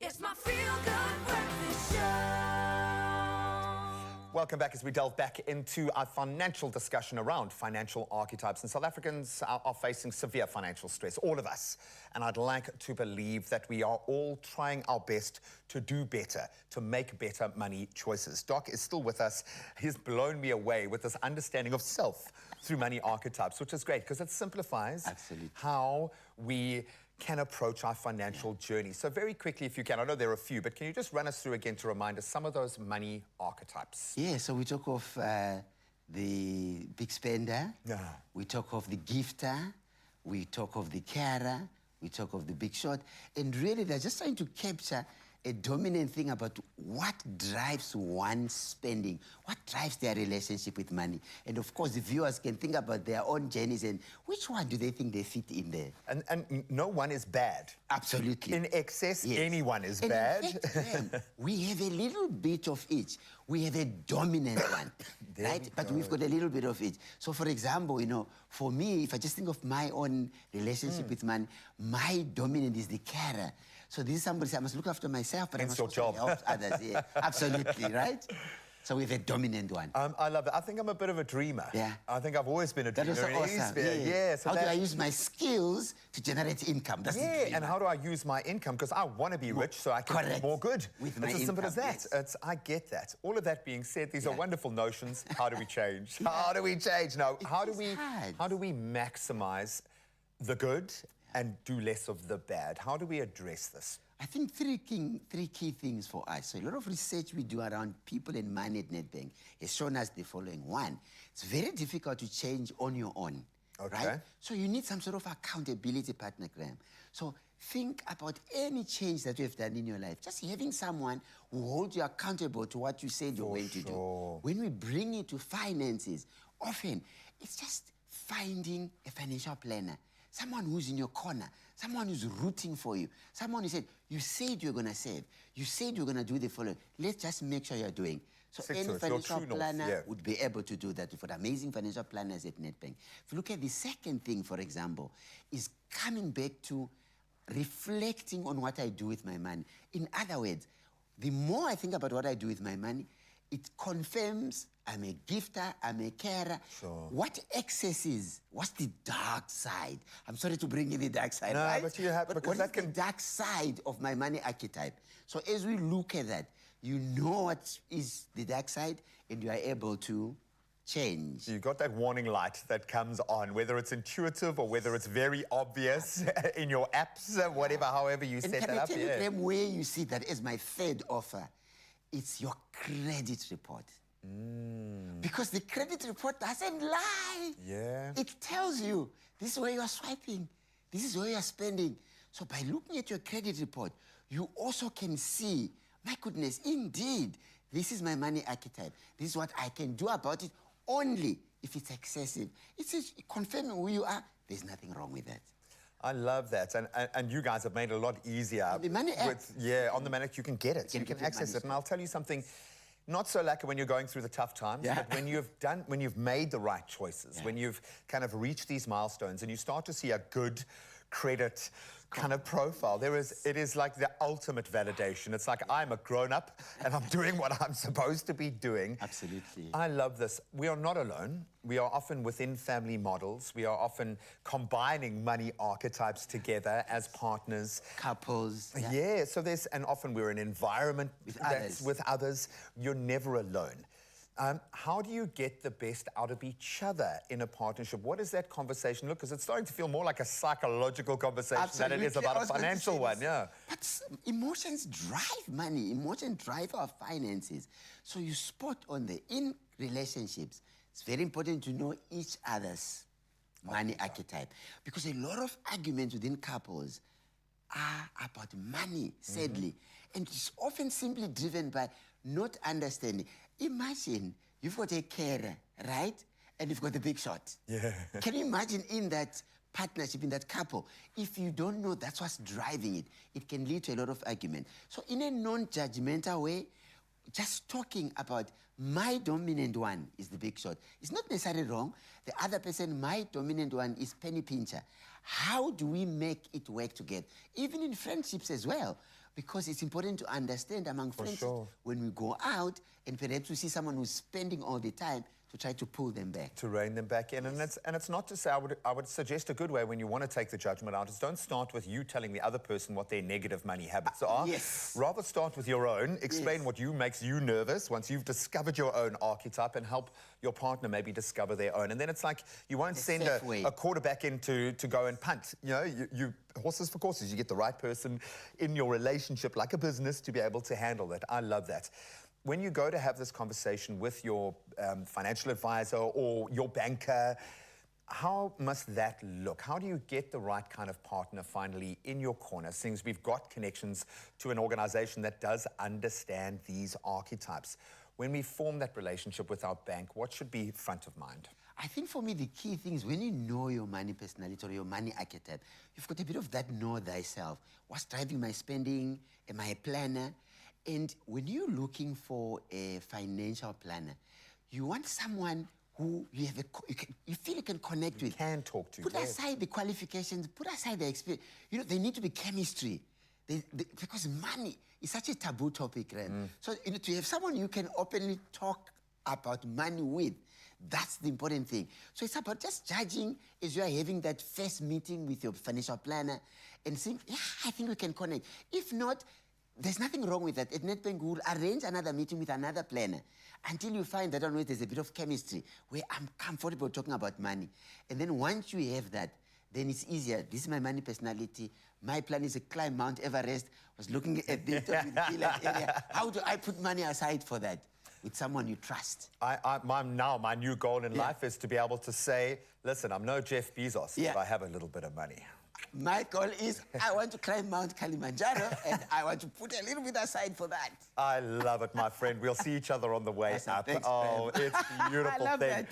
It's my feel-good breakfast show. Welcome back as we delve back into our financial discussion around financial archetypes. And South Africans are facing severe financial stress, all of us. And I'd like to believe that we are all trying our best to do better, to make better money choices. Doc is still with us. He's blown me away with this understanding of self through money archetypes, which is great because it simplifies how we can approach our financial journey. So very quickly, if you can, I know there are a few, but can you just run us through again to remind us some of those money archetypes? Yeah, so we talk of the big spender, we talk of the gifter, we talk of the carer, we talk of the big shot, and really they're just trying to capture a dominant thing about what drives one's spending, what drives their relationship with money. And of course, the viewers can think about their own journeys and which one do they think they fit in there? And no one is bad. Absolutely. In excess, anyone is And bad. in fact, Graham, we have a little bit of each. We have a dominant one, right? But we've got a little bit of each. So for example, you know, for me, if I just think of my own relationship with money, my dominant is the carer. So this is somebody say, I must look after myself, but I must also help others. Yeah, absolutely, right? So we have a dominant one. I love it. I think I'm a bit of a dreamer. Yeah. I think I've always been a That dreamer. is so awesome. Yeah. So how do I use my skills to generate income? That's the dream. and how do I use my income? Because I want to be rich so I can do more good. With my it's as simple as income, that. I get that. All of that being said, these are wonderful notions. How do we change? How do we change? No, how do we maximize the good and do less of the bad? How do we address this? I think three key things for us. So a lot of research we do around people and money at Nedbank has shown us the following. One, it's very difficult to change on your own, right? So you need some sort of accountability partner, Graham. So think about any change that you have done in your life. Just having someone who holds you accountable to what you said you're going to do. When we bring it to finances, often it's just finding a financial planner. Someone who's in your corner, someone who's rooting for you, someone who said, you said you're going to save, you said you're going to do the following. Let's just make sure you're doing. So any financial planner would be able to do that. We've got amazing financial planners at Nedbank. If you look at the second thing, for example, is coming back to reflecting on what I do with my money. In other words, the more I think about what I do with my money, it confirms I'm a gifter, I'm a carer. What excess is? What's the dark side? I'm sorry to bring in the dark side, right? But you have, but what is the dark side of my money archetype? So as we look at that, you know what is the dark side and you are able to change. So you've got that warning light that comes on, whether it's intuitive or whether it's very obvious in your apps, whatever, however you set that up. And can I tell you, Graham, where you see that as my third offer? It's your credit report. Because the credit report doesn't lie. Yeah. It tells you, this is where you are swiping. This is where you are spending. So by looking at your credit report, you also can see, my goodness, indeed, this is my money archetype. This is what I can do about it only if it's excessive. It's confirming who you are. there's nothing wrong with that. I love that, and you guys have made it a lot easier. On the Money app. On the Money app, you can get it, you can access it, and I'll tell you something. Not so lacquer when you're going through the tough times, but when you've made the right choices, when you've kind of reached these milestones, and you start to see a good credit kind of profile. It is like the ultimate validation. It's like I'm a grown-up and I'm doing what I'm supposed to be doing. Absolutely. I love this. We are not alone. We are often within family models. We are often combining money archetypes together as partners. Couples. Yeah, so and often we're in an environment with others. You're never alone. How do you get the best out of each other in a partnership? What does that conversation look? Because it's starting to feel more like a psychological conversation than it is about a financial one. Yeah. But emotions drive money. Emotions drive our finances. So you spot on in relationships. It's very important to know each other's money archetype, because a lot of arguments within couples are about money, sadly, and it's often simply driven by not understanding. Imagine you've got a carer, right? And you've got the big shot. Yeah. Can you imagine in that partnership, in that couple, if you don't know that's what's driving it, it can lead to a lot of argument. So in a non-judgmental way, just talking about my dominant one is the big shot. It's not necessarily wrong. The other person, my dominant one is penny pincher. How do we make it work together? Even in friendships as well. Because it's important to understand among friends when we go out and perhaps we see someone who's spending all the time to try to pull them back. To rein them back in. Yes. And it's not to say, I would suggest a good way when you want to take the judgment out is don't start with you telling the other person what their negative money habits are. Yes. Rather start with your own, explain what makes you nervous once you've discovered your own archetype, and help your partner maybe discover their own. And then it's like you won't send a quarterback in to go and punt. You know, you horses for courses. You get the right person in your relationship like a business to be able to handle that. I love that. When you go to have this conversation with your financial advisor or your banker, how must that look? How do you get the right kind of partner finally in your corner, since we've got connections to an organization that does understand these archetypes? When we form that relationship with our bank, what should be front of mind? I think for me, the key thing is when you know your money personality or your money archetype, you've got a bit of that know thyself. What's driving my spending? Am I a planner? And when you're looking for a financial planner, you want someone who you feel you can connect with. Can talk to. Put aside the qualifications, put aside the experience. You know, they need to be chemistry. Because money is such a taboo topic, right? So to have someone you can openly talk about money with, that's the important thing. So it's about just judging as you are having that first meeting with your financial planner and saying, yeah, I think we can connect. If not, there's nothing wrong with that. At Nedbank, we'll arrange another meeting with another planner until you find that there's a bit of chemistry where I'm comfortable talking about money. And then once you have that, then it's easier. This is my money personality. My plan is to climb Mount Everest. I was looking at the area. How do I put money aside for that? With someone you trust. My new goal in life is to be able to say, listen, I'm no Jeff Bezos, but I have a little bit of money. My goal is I want to climb Mount Kilimanjaro and I want to put a little bit aside for that. I love it, my friend. We'll see each other on the way up. Thanks, oh, man. it's a beautiful I love thing.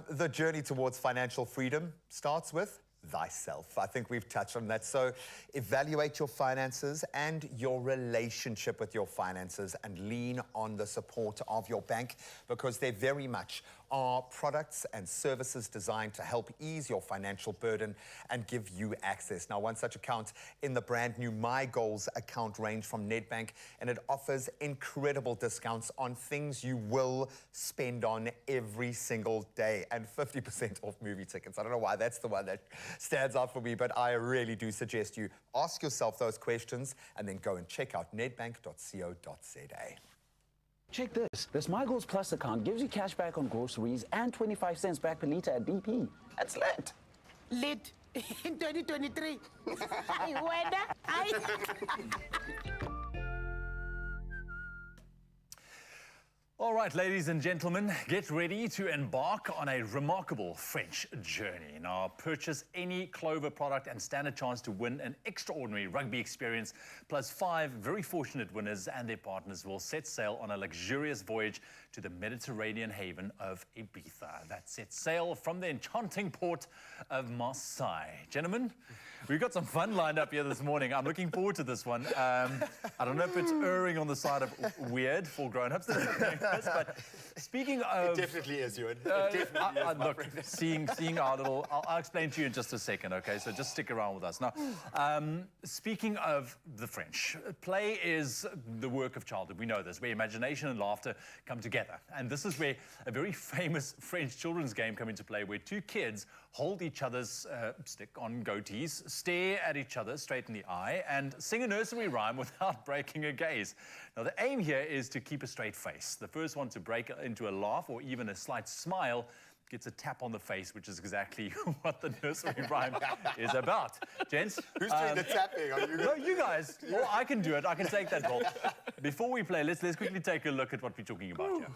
The journey towards financial freedom starts with thyself. I think we've touched on that. So evaluate your finances and your relationship with your finances and lean on the support of your bank, because they very much are products and services designed to help ease your financial burden and give you access. Now, one such account in the brand new My Goals account range from Nedbank, and it offers incredible discounts on things you will spend on every single day, and 50% off movie tickets. I don't know why that's the one that stands out for me, but I really do suggest you ask yourself those questions and then go and check out nedbank.co.za. Check this. This My Goals Plus account gives you cash back on groceries and 25 cents back per litre at BP. That's lit. Lit in 2023. All right, ladies and gentlemen, get ready to embark on a remarkable French journey. Now, purchase any Clover product and stand a chance to win an extraordinary rugby experience, plus 5 very fortunate winners and their partners will set sail on a luxurious voyage to the Mediterranean haven of Ibiza. That sets sail from the enchanting port of Marseille. Gentlemen, we've got some fun lined up here this morning. I'm looking forward to this one. I don't know if it's erring on the side of weird for grown-ups, but speaking of... It definitely is, Ewan. It definitely is, my look, friend. seeing our little... I'll explain to you in just a second, okay? So just stick around with us. Now, speaking of the French, play is the work of childhood. We know this, where imagination and laughter come together. And this is where a very famous French children's game come into play, where 2 kids hold each other's stick-on goatees, stare at each other straight in the eye, and sing a nursery rhyme without breaking a gaze. Now, the aim here is to keep a straight face. The first one to break into a laugh or even a slight smile gets a tap on the face, which is exactly what the nursery rhyme is about. Gents? Who's doing the tapping? Are you No, you guys. Well, I can do it. I can take that role. Before we play, let's quickly take a look at what we're talking about here.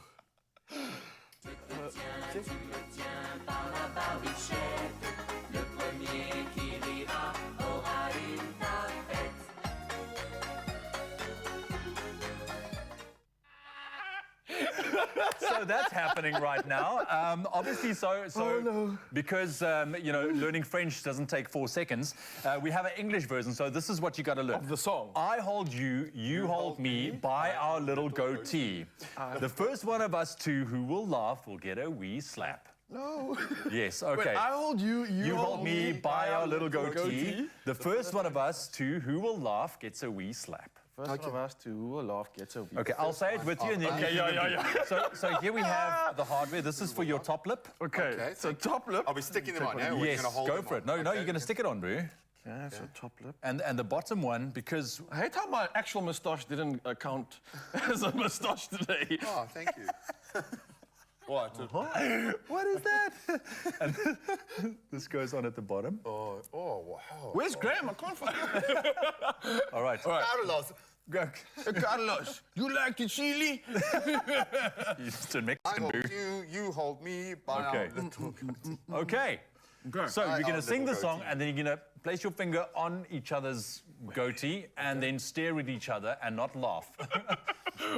So that's happening right now. Obviously, because you know, learning French doesn't take 4 seconds. We have an English version, so this is what you got to learn. Of the song. I hold you, you hold me, by our little goatee. The first one of us 2 who will laugh will get a wee slap. No. Yes, okay. Wait, I hold you, you hold me, by our little goatee. The first one of us 2 who will laugh gets a wee slap. First one of us 2 who will laugh gets a wee. Okay, I'll say it with you and then Okay, you yeah. So here we have the hardware. This is for your top lip. Okay, so top lip. Are we sticking them on, yeah? Or we're Yes, gonna hold go them for on? it. No, you're going to stick it on, bro. Okay, so top lip. And the bottom one, because... I hate how my actual moustache didn't count as a moustache today. Oh, thank you. What? What is that? And this goes on at the bottom. Oh, wow. Where's Graham? I can't find him. All right. Carlos. Go. Carlos, you like the chili? You're just a I Mexican hold boo. you, you hold me, by our Okay. little goatee. Okay. So By you're going our to sing the little song, goatee. and then you're going to place your finger on each other's goatee, and then stare at each other and not laugh.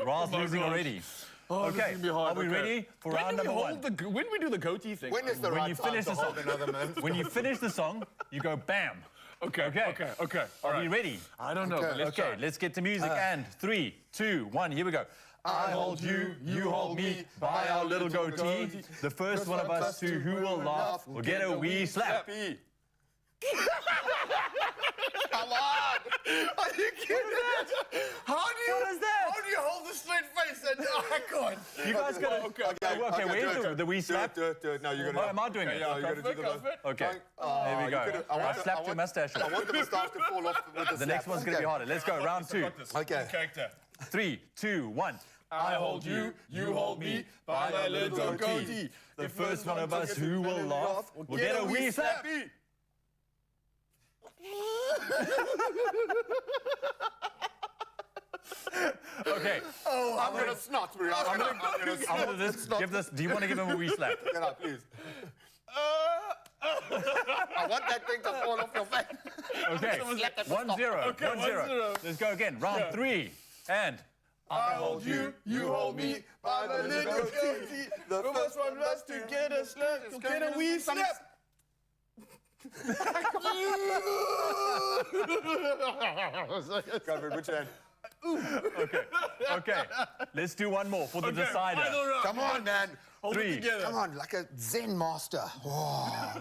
Ra's losing gosh. already. Oh, this is Okay, gonna be hard. are we Okay. ready for round number 1? When we do the goatee thing? When is the When right you time finish to the song. hold another man's When you finish the song, you go bam. Okay. Are we ready? I don't know, but let's Okay, try. let's get to music. And 3, 2, 1, here we go. I hold you, you hold me, by our little goatee. The first one of us 2 who will laugh will get a wee slap. Come on! Are you kidding? How do you hold the straight face and icon? You guys gotta... Okay, where's the wee slap? Do it. No, you're Oh, am I doing it? Yeah, you gotta do the... Okay, there we go. I slapped your mustache I off. want the moustache to fall off with the The next one's gonna be harder. Let's go, round 2. Okay. 3, 2, 1. I hold you, you hold me, by my little goatee. The first one of us who will laugh will get a wee slap. Okay. Oh, I'm gonna snot, bro. I'm gonna snot. Give this. Do you want to give him a wee slap? Get up, please. I want that thing to fall off your face. Okay. 1-0. Okay, 1-0. Let's go again. Round 3. And I hold you, you hold me, by the little goatee. The first one of us to get a slap, to get a wee slap. Go, put your hand. okay. Let's do one more for the decider. Come on, man. Hold 3. it together. Come on, like a Zen master. Oh.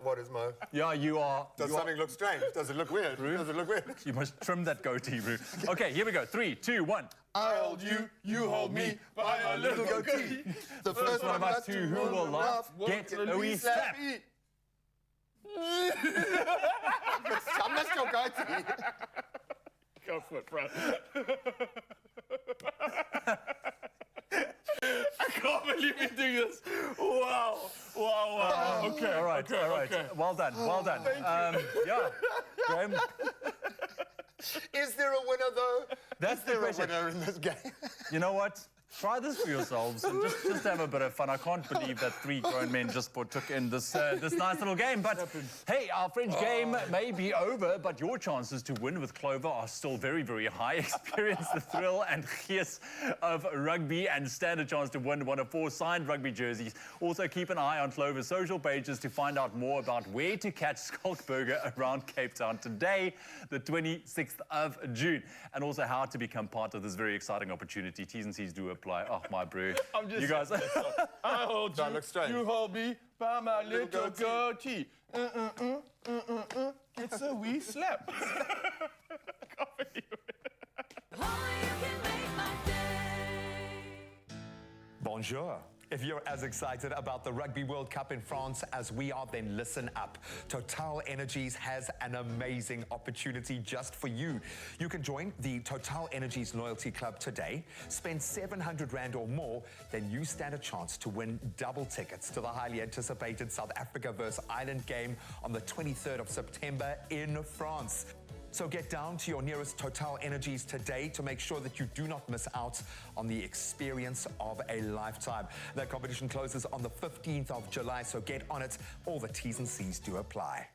What is Mo? Yeah, you are. Does something look strange? Does it look weird? Does it look weird? You must trim that goatee, Roo. Okay, here we go. 3, 2, 1. I hold you, you hold me, by my little goatee. The first one of us 2 who will laugh, get a wee slap. I missed your goatee. Go for it, bro. I can't believe you're doing this. Wow. Okay. All right. Well done. Thank you. Yeah. Graham. Is there a winner, though? That's the Is there a question. winner in this game? You know what? try this for yourselves and just have a bit of fun. I can't believe that 3 grown men just partook in this this nice little game. But hey, our French game may be over, but your chances to win with Clover are still very, very high. Experience the thrill and gees of rugby and stand a chance to win one of 4 signed rugby jerseys. Also, keep an eye on Clover's social pages to find out more about where to catch Skalkburger around Cape Town today, the 26th of June, and also how to become part of this very exciting opportunity. T's and C's do apply. Oh, my bro. I'm just you guys. I hold you, you hold me by my little goatee. It's a wee slap. Bonjour. If you're as excited about the Rugby World Cup in France as we are, then listen up. Total Energies has an amazing opportunity just for you. You can join the Total Energies Loyalty Club today. Spend 700 Rand or more, then you stand a chance to win double tickets to the highly anticipated South Africa vs. Ireland game on the 23rd of September in France. So get down to your nearest Total Energies today to make sure that you do not miss out on the experience of a lifetime. That competition closes on the 15th of July, so get on it. All the T's and C's do apply.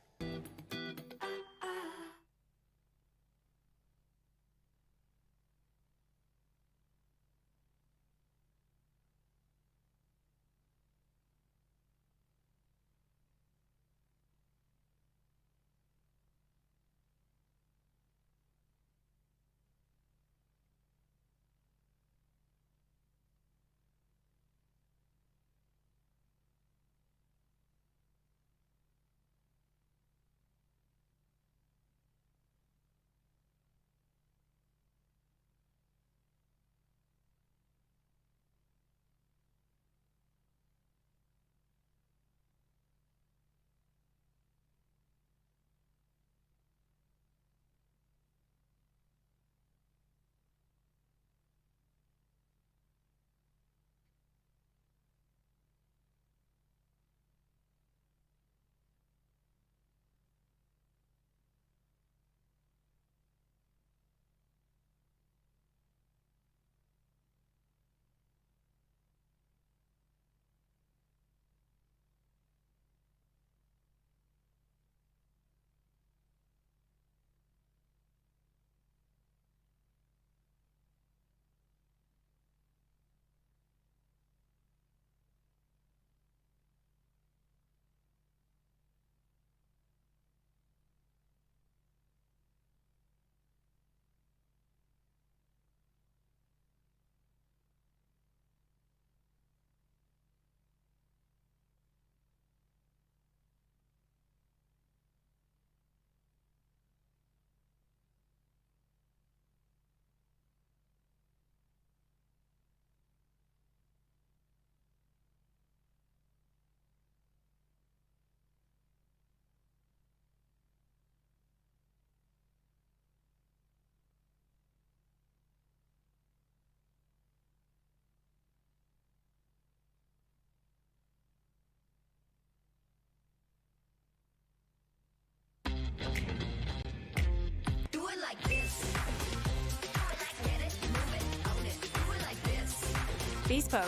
Bespoke.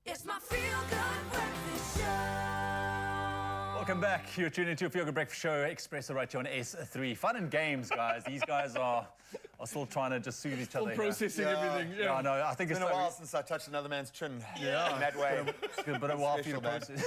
It's my feel-good breakfast show. Welcome back. You're tuning into your Feel Good Breakfast Show, Expresso right here on S3. Fun and games, guys. These guys are still trying to just soothe each other. Processing everything. Yeah, I know. I think it's been a while since I touched another man's chin in that way. It's been a while for you to process.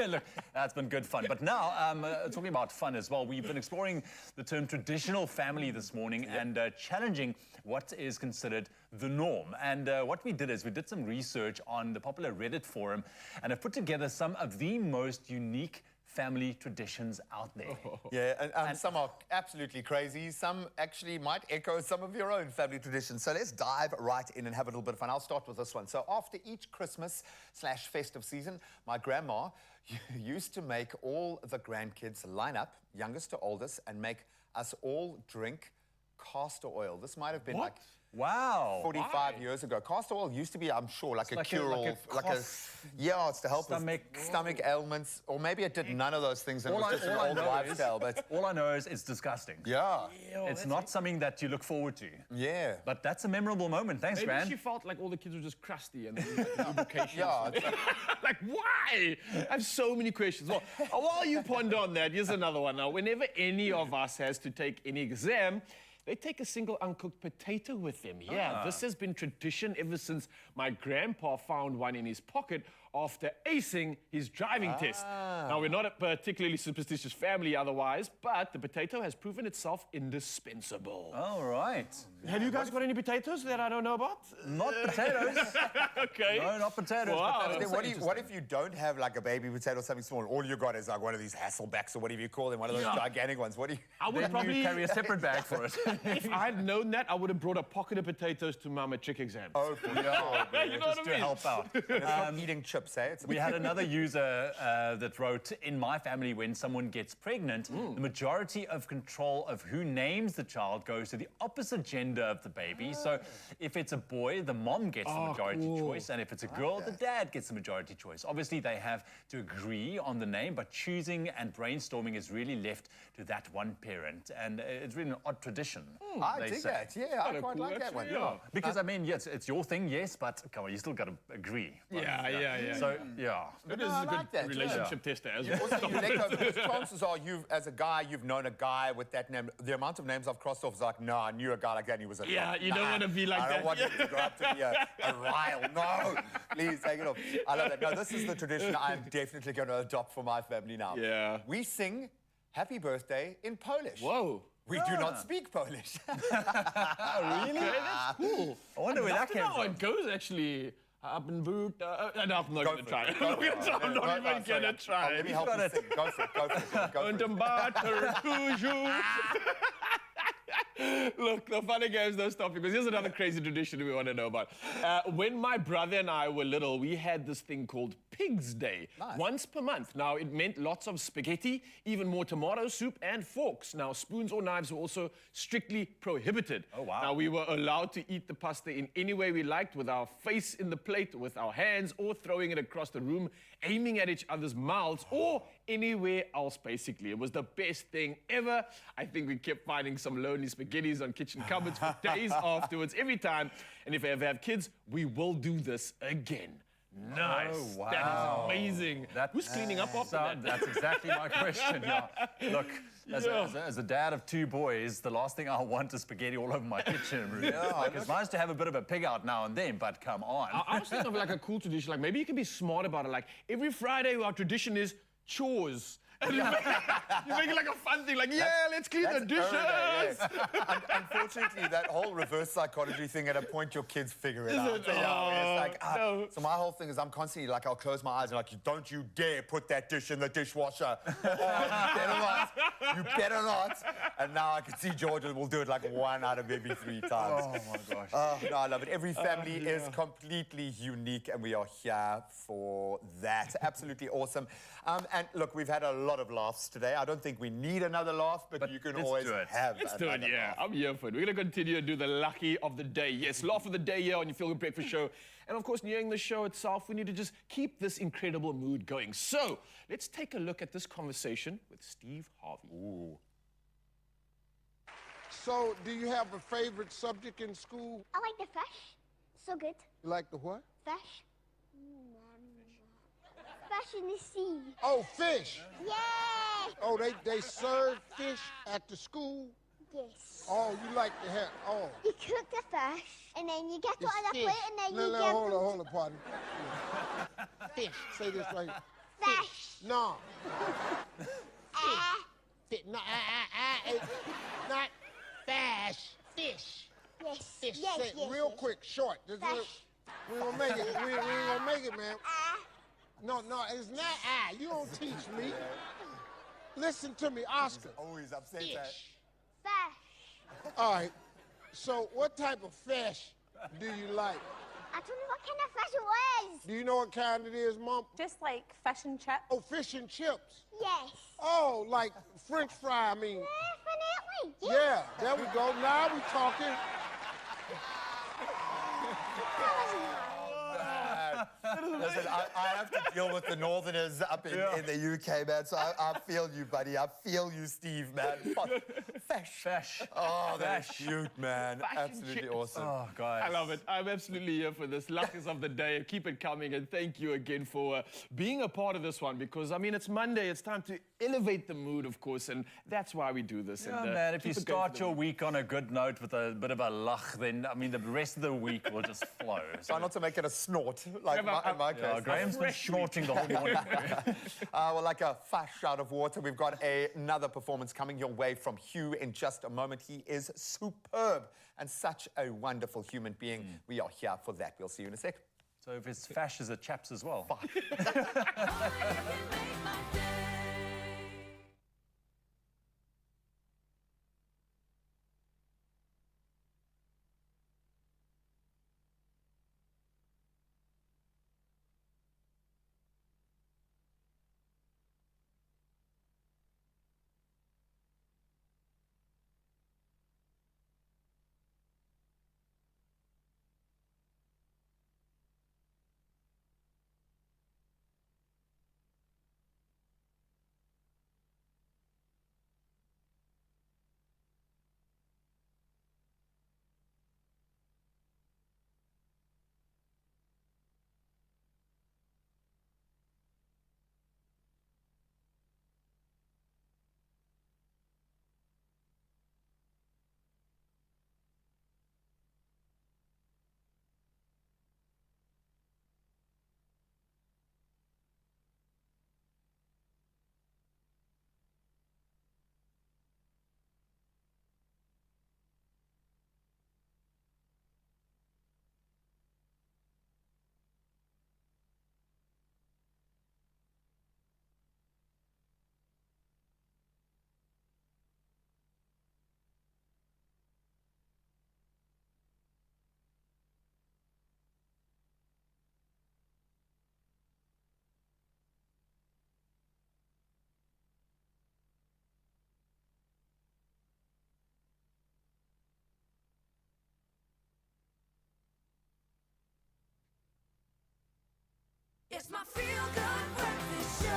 Look, that's been good fun. But now, talking about fun as well, we've been exploring the term traditional family this morning and challenging what is considered the norm. And what we did is we did some research on the popular Reddit forum and have put together some of the most unique family traditions out there. Yeah, and some are absolutely crazy. Some actually might echo some of your own family traditions. So let's dive right in and have a little bit of fun. I'll start with this one. So after each Christmas/festive season, my grandma used to make all the grandkids line up, youngest to oldest, and make us all drink castor oil. This might have been like Wow. 45 years ago. Castor oil used to be, I'm sure, like a like a- cure-all. like a Yeah, it's to help stomach- with stomach ailments. Or maybe it did none of those things and it All was I, just an all I old know lifestyle. is, But all I know is it's disgusting. yeah. It's not something that you look forward to. Yeah. But that's a memorable moment. Thanks, Maybe Gran. she felt like all the kids were just crusty and lubrication. Yeah, it's like, why? I have so many questions. Well, while you ponder on that, here's another one. Now, whenever any of us has to take any exam, they take a single uncooked potato with them. Yeah, this has been tradition ever since my grandpa found one in his pocket after acing his driving test. Now, we're not a particularly superstitious family otherwise, but the potato has proven itself indispensable. All right. Have you guys got any potatoes that I don't know about? Not potatoes. Okay. No, not potatoes. Wow. But Then what if you don't have like a baby potato or something small? All you got is like one of these Hasselbacks or whatever you call them, one of those gigantic ones. What do you? I would Then probably you carry a separate bag for it. If I had known that, I would have brought a pocket of potatoes to my matric exam. Oh, for you know what I to mean? help out. It's not eating chips, eh? It's We had another user that wrote, in my family, when someone gets pregnant, the majority of control of who names the child goes to the opposite gender of the baby. So if it's a boy, the mom gets the majority choice. And if it's a girl, the dad gets the majority choice. Obviously, they have to agree on the name, but choosing and brainstorming is really left to that one parent. And it's really an odd tradition. I they dig say. that. Yeah, I quite like that one. Yeah. Because, I mean, yes, it's your thing, yes, but come on, you still got to agree. Yeah. So, yeah. But this is I a like good that, relationship tester as Also, well. you let go, because chances are as a guy, you've known a guy with that name. The amount of names I've crossed off is like, no, I knew a guy like that and he was a Yeah, you don't want to be like I that. don't want him to grow up to be a Ryle. No, please take it off. I love that. No, this is the tradition I'm definitely going to adopt for my family now. Yeah. We sing happy birthday in Polish. Whoa. We do not speak Polish. Really? Okay, that's cool. I wonder where that came how from. it goes, actually. No, I'm not going to try. I'm not even going to try. Let me help you sing. Go for it. Go for it. Go for it. Und Butter to you. Look, the fun and games don't stop because here's another crazy tradition we want to know about. When my brother and I were little, we had this thing called Pig's Day. Nice. Once per month. Now, it meant lots of spaghetti, even more tomato soup and forks. Now, spoons or knives were also strictly prohibited. Oh, wow. Now, we were allowed to eat the pasta in any way we liked, with our face in the plate, with our hands, or throwing it across the room, aiming at each other's mouths, or anywhere else, basically. It was the best thing ever. I think we kept finding some lonely spaghettis on kitchen cupboards for days afterwards, every time. And if I ever have kids, we will do this again. Nice. Oh, wow. That is amazing. Who's cleaning up after that? That's exactly my question. Yeah. Look, as a dad of two boys, the last thing I want is spaghetti all over my kitchen room. Like, it's nice to have a bit of a pig out now and then, but come on. I was thinking of like a cool tradition. Like maybe you can be smart about it. Like every Friday, our tradition is chores. And you make it like a fun thing, like, yeah, let's clean the dishes. Yes. Unfortunately, that whole reverse psychology thing, at a point your kids figure it out. it? It's like, no. So my whole thing is I'm constantly like, I'll close my eyes and like, don't you dare put that dish in the dishwasher. Oh, you better not. You better not. And now I can see Georgia will do it like 1 out of every 3 times. Oh, my gosh. Oh, no, I love it. Every family is completely unique, and we are here for that. Absolutely awesome. And look, we've had a lot of laughs today. I don't think we need another laugh, but you can let's always do it. have Let's do it, another yeah. laugh. I'm here for it. We're going to continue to do the lucky of the day. Yes, laugh of the day here on your Feel Good Breakfast show. And of course, nearing the show itself, we need to just keep this incredible mood going. So let's take a look at this conversation with Steve Harvey. Ooh. So, do you have a favorite subject in school? I like the fish. So good. You like the what? Fish. Fish in the sea. Oh, fish. Yeah. Oh, they serve fish at the school? Yes. Oh, you like to have, oh. You cook the fish, and then you get it It's on the fish. plate, and then you give Hold on, partner. Fish. Say this right. Fish. No. Fish. No, it's not fish. Fish. Yes. Fish. Yes, Say it yes, real yes. quick, short. Just we ain't gonna make it. We ain't gonna make it, man. No, it's not You don't teach me. Listen to me, Oscar. Always upset Fish. that. Fish. All right. So, what type of fish do you like? I don't know what kind of fish it was. Do you know what kind it is, Mom? Just like fish and chips. Oh, fish and chips. Yes. Oh, like French fry, I mean. Definitely. Yeah, there we go. Now we talking. Listen, I have to deal with the Northerners up in the UK, man. So I feel you, buddy. I feel you, Steve, man. Fash. Oh, that's cute, man. Absolutely awesome. Oh, guys. I love it. I'm absolutely here for this. Luck is of the day. Keep it coming. And thank you again for being a part of this one. Because, I mean, it's Monday. It's time to elevate the mood, of course. And that's why we do this. Yeah, and, man, if you keep it going start for the your week. week on a good note with a bit of a lach, then, I mean, the rest of the week will just flow. Try not to make it a snort, like in my case. Yeah, Graham's been snorting the whole morning. Well, like a fish out of water, we've got another performance coming your way from Hugh in just a moment. He is superb and such a wonderful human being. We are here for that. We'll see you in a sec. So if it's fash, is it chaps as well? It's my feel-good breakfast show.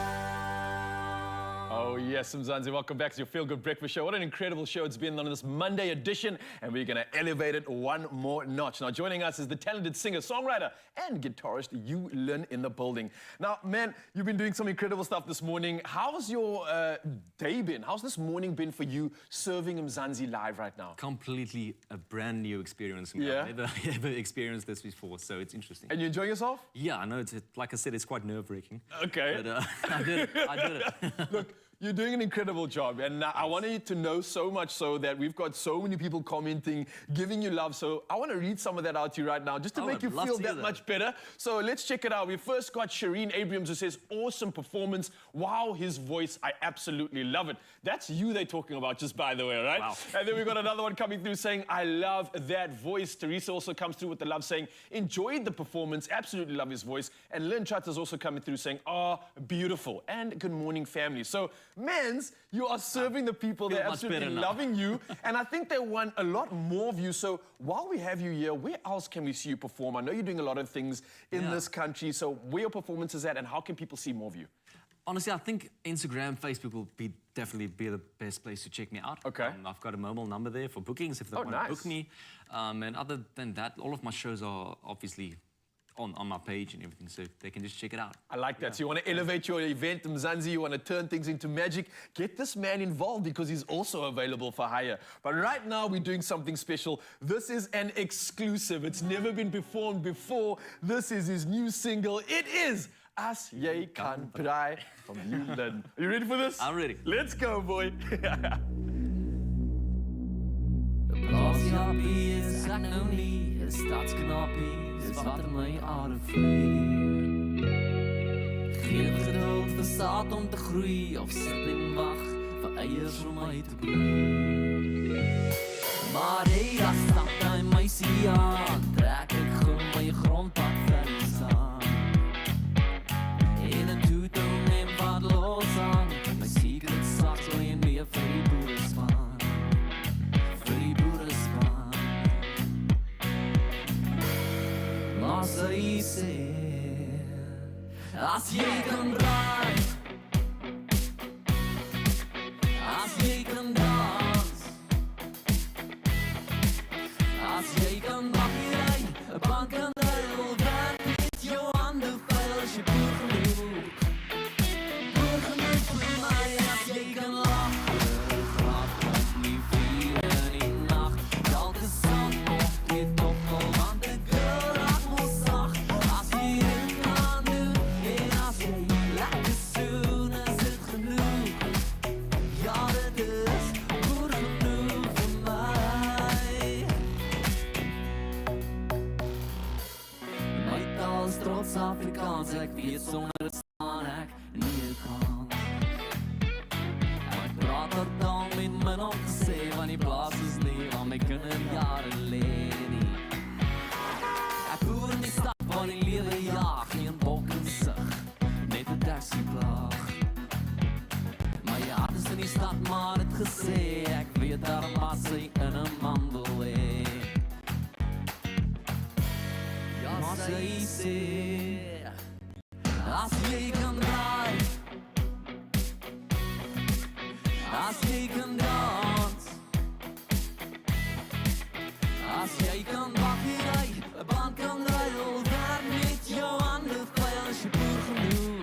Oh, yes, Mzansi, welcome back to your Feel Good Breakfast Show. What an incredible show it's been on this Monday edition, and we're going to elevate it one more notch. Now, joining us is the talented singer, songwriter, and guitarist, Yu Lin, in the building. Now, man, you've been doing some incredible stuff this morning. How's your day been? How's this morning been for you, serving Mzansi live right now? Completely a brand new experience. Yeah? I've never experienced this before, so it's interesting. And you enjoying yourself? Yeah, I know. Like I said, it's quite nerve-wracking. Okay. But I did it. Look, you're doing an incredible job, and I wanted you to know so much so that we've got so many people commenting, giving you love. So I want to read some of that out to you right now, just to make you feel that much better. So let's check it out. We first got Shireen Abrams, who says, awesome performance. Wow, his voice, I absolutely love it. That's you they're talking about, just by the way, right? Wow. And then we got another one coming through saying, I love that voice. Teresa also comes through with the love, saying, enjoyed the performance, absolutely love his voice. And Lynn Chatter's also coming through saying, beautiful, and good morning, family. So, mans, you are serving the people. They're absolutely loving you. And I think they want a lot more of you. So while we have you here, where else can we see you perform? I know you're doing a lot of things in this country. So where your performance is at, and how can people see more of you? Honestly, I think Instagram, Facebook will definitely be the best place to check me out. Okay. I've got a mobile number there for bookings if they want to book me. And other than that, all of my shows are obviously on my page and everything, so they can just check it out. I like that. So you want to elevate your event, Mzansi, you want to turn things into magic, get this man involved because he's also available for hire. But right now we're doing something special. This is an exclusive. It's never been performed before. This is his new single. It is As Jy Kan Braai from Yu Lin. Are you ready for this? I'm ready. Let's go, boy. Blaasjappie is ek nou nie 'n stadsknappie, dis wat my are vlieg. Geen geduld vir saad om te groei of sit en wag vir eiers om my te bloei. Maar hey, daar stap daai meisie aan, trek ek gou my grondpad verder aan. En 'n toetel neem wat los aan, my secret saks lê in my vir die boerespan. As jy kan draai, as jy kan dans, as jy kan bakkie ry, 'n bank kan ruil, werk met jou hande vuil as jy boer genoeg. Boer genoeg vir my as jy kan lag, grap om die vuur in die nacht, elke sang of dit tokkel, want die girl raak mos sag, as jy dit kan doen, en as jy lekker soen, is dit genoeg. Ja, dit is boer genoeg vir my. My taal is trots Afrikaans, ek weet sonder dit staan ek nie 'n kans. Ek praat er dan met min om te sê, want die blaas is nie aan my kinderjare lê nie. Ek hoor in die stad waar die lewe jaag, geen bok in sig, net 'n taxi plaag. Maar ja, het is in die stad maar het gesê, ek weet daar was sy in 'n man wil hê. Ja, sy sê, as jy kan draai, as jy kan dans, as jy kan bakkie ry, 'n band kan ruil, werk met jou hande vuil as jy boer genoeg.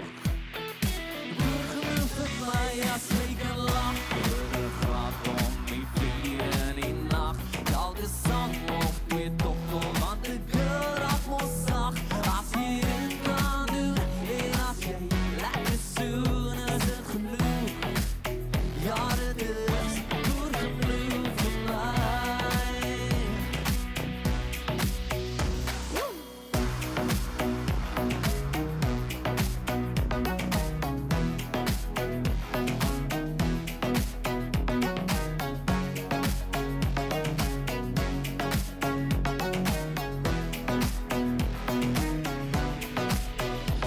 Boer genoeg vir my as jy kan lag, hoor 'n grap om die vuur in die nacht, elke sang op die tokkel, want die girl raak mos sag, as jy dit kan doen, en as jy lekker soen, is dit genoeg. Ja, dit is boer genoeg vir my.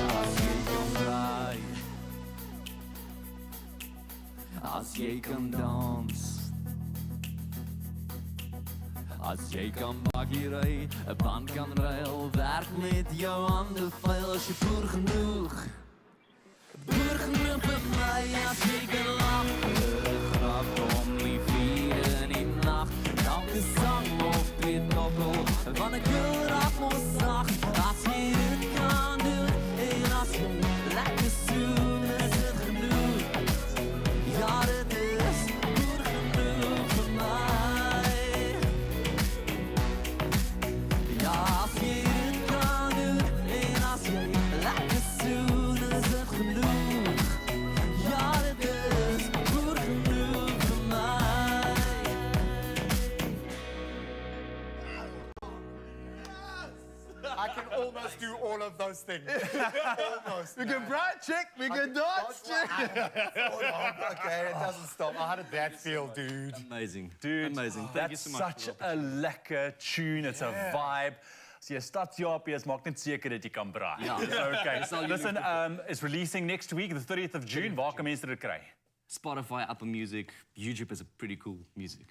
As jy kan draai, as jy kan dans, as jy kan bakkie ry, 'n band kan ruil, werk met jou hande vuil as jy boer genoeg. Boer genoeg vir my as jy kan lag, 'n grap om die vuur in die nacht, elke sang op die tokkel, want ek wil raak mos sag, as jy dit kan doen, en as jy lekker soen, is dit genoeg. Ja, dit is boer genoeg vir my. Ja, as jy dit kan doen, en as jy lekker soen, is dit genoeg. Ja, dit is boer genoeg vir my. I can almost do all of those things. Almost. We can bright check, we can dance check. Okay, it doesn't stop. How did that feel, dude? Amazing. Dude, Amazing. Thank you that's so much. such a lekker tune. It's a vibe. As jy stadsjaapie is, maak net seker dat jy kan braai. Ja. Okay. Dis al jy Listen, moet it's releasing next week, the 30th of June. Waar kan mense dit kry? Spotify, Apple Music, YouTube is a pretty cool music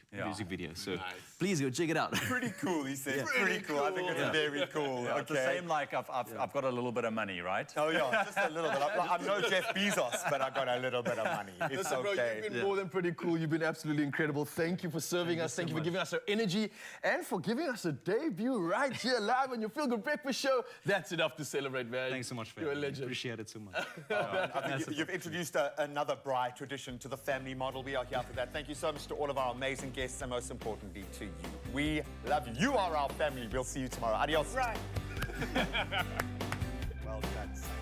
video. So Nice. please go check it out. Pretty cool, he said. Yeah. Pretty cool. I think it's very cool. Yeah, it's the same like I've got a little bit of money, right? Oh yeah, just a little bit. I'm no Jeff Bezos, but I got a little bit of money. It's Listen, bro, okay. you've been more than pretty cool. You've been absolutely incredible. Thank you for serving us. Thank you for giving us your energy and for giving us a debut right here live on your Feel Good Breakfast Show. That's enough to celebrate, man. Thanks so much for You're a having me. legend. Appreciate it so much. I think you've introduced another braai tradition to the family model. We are here for that. Thank you so much to all of our amazing guests and most importantly to you. We love you. You are our family. We'll see you tomorrow. Adios. Right. Well done, son.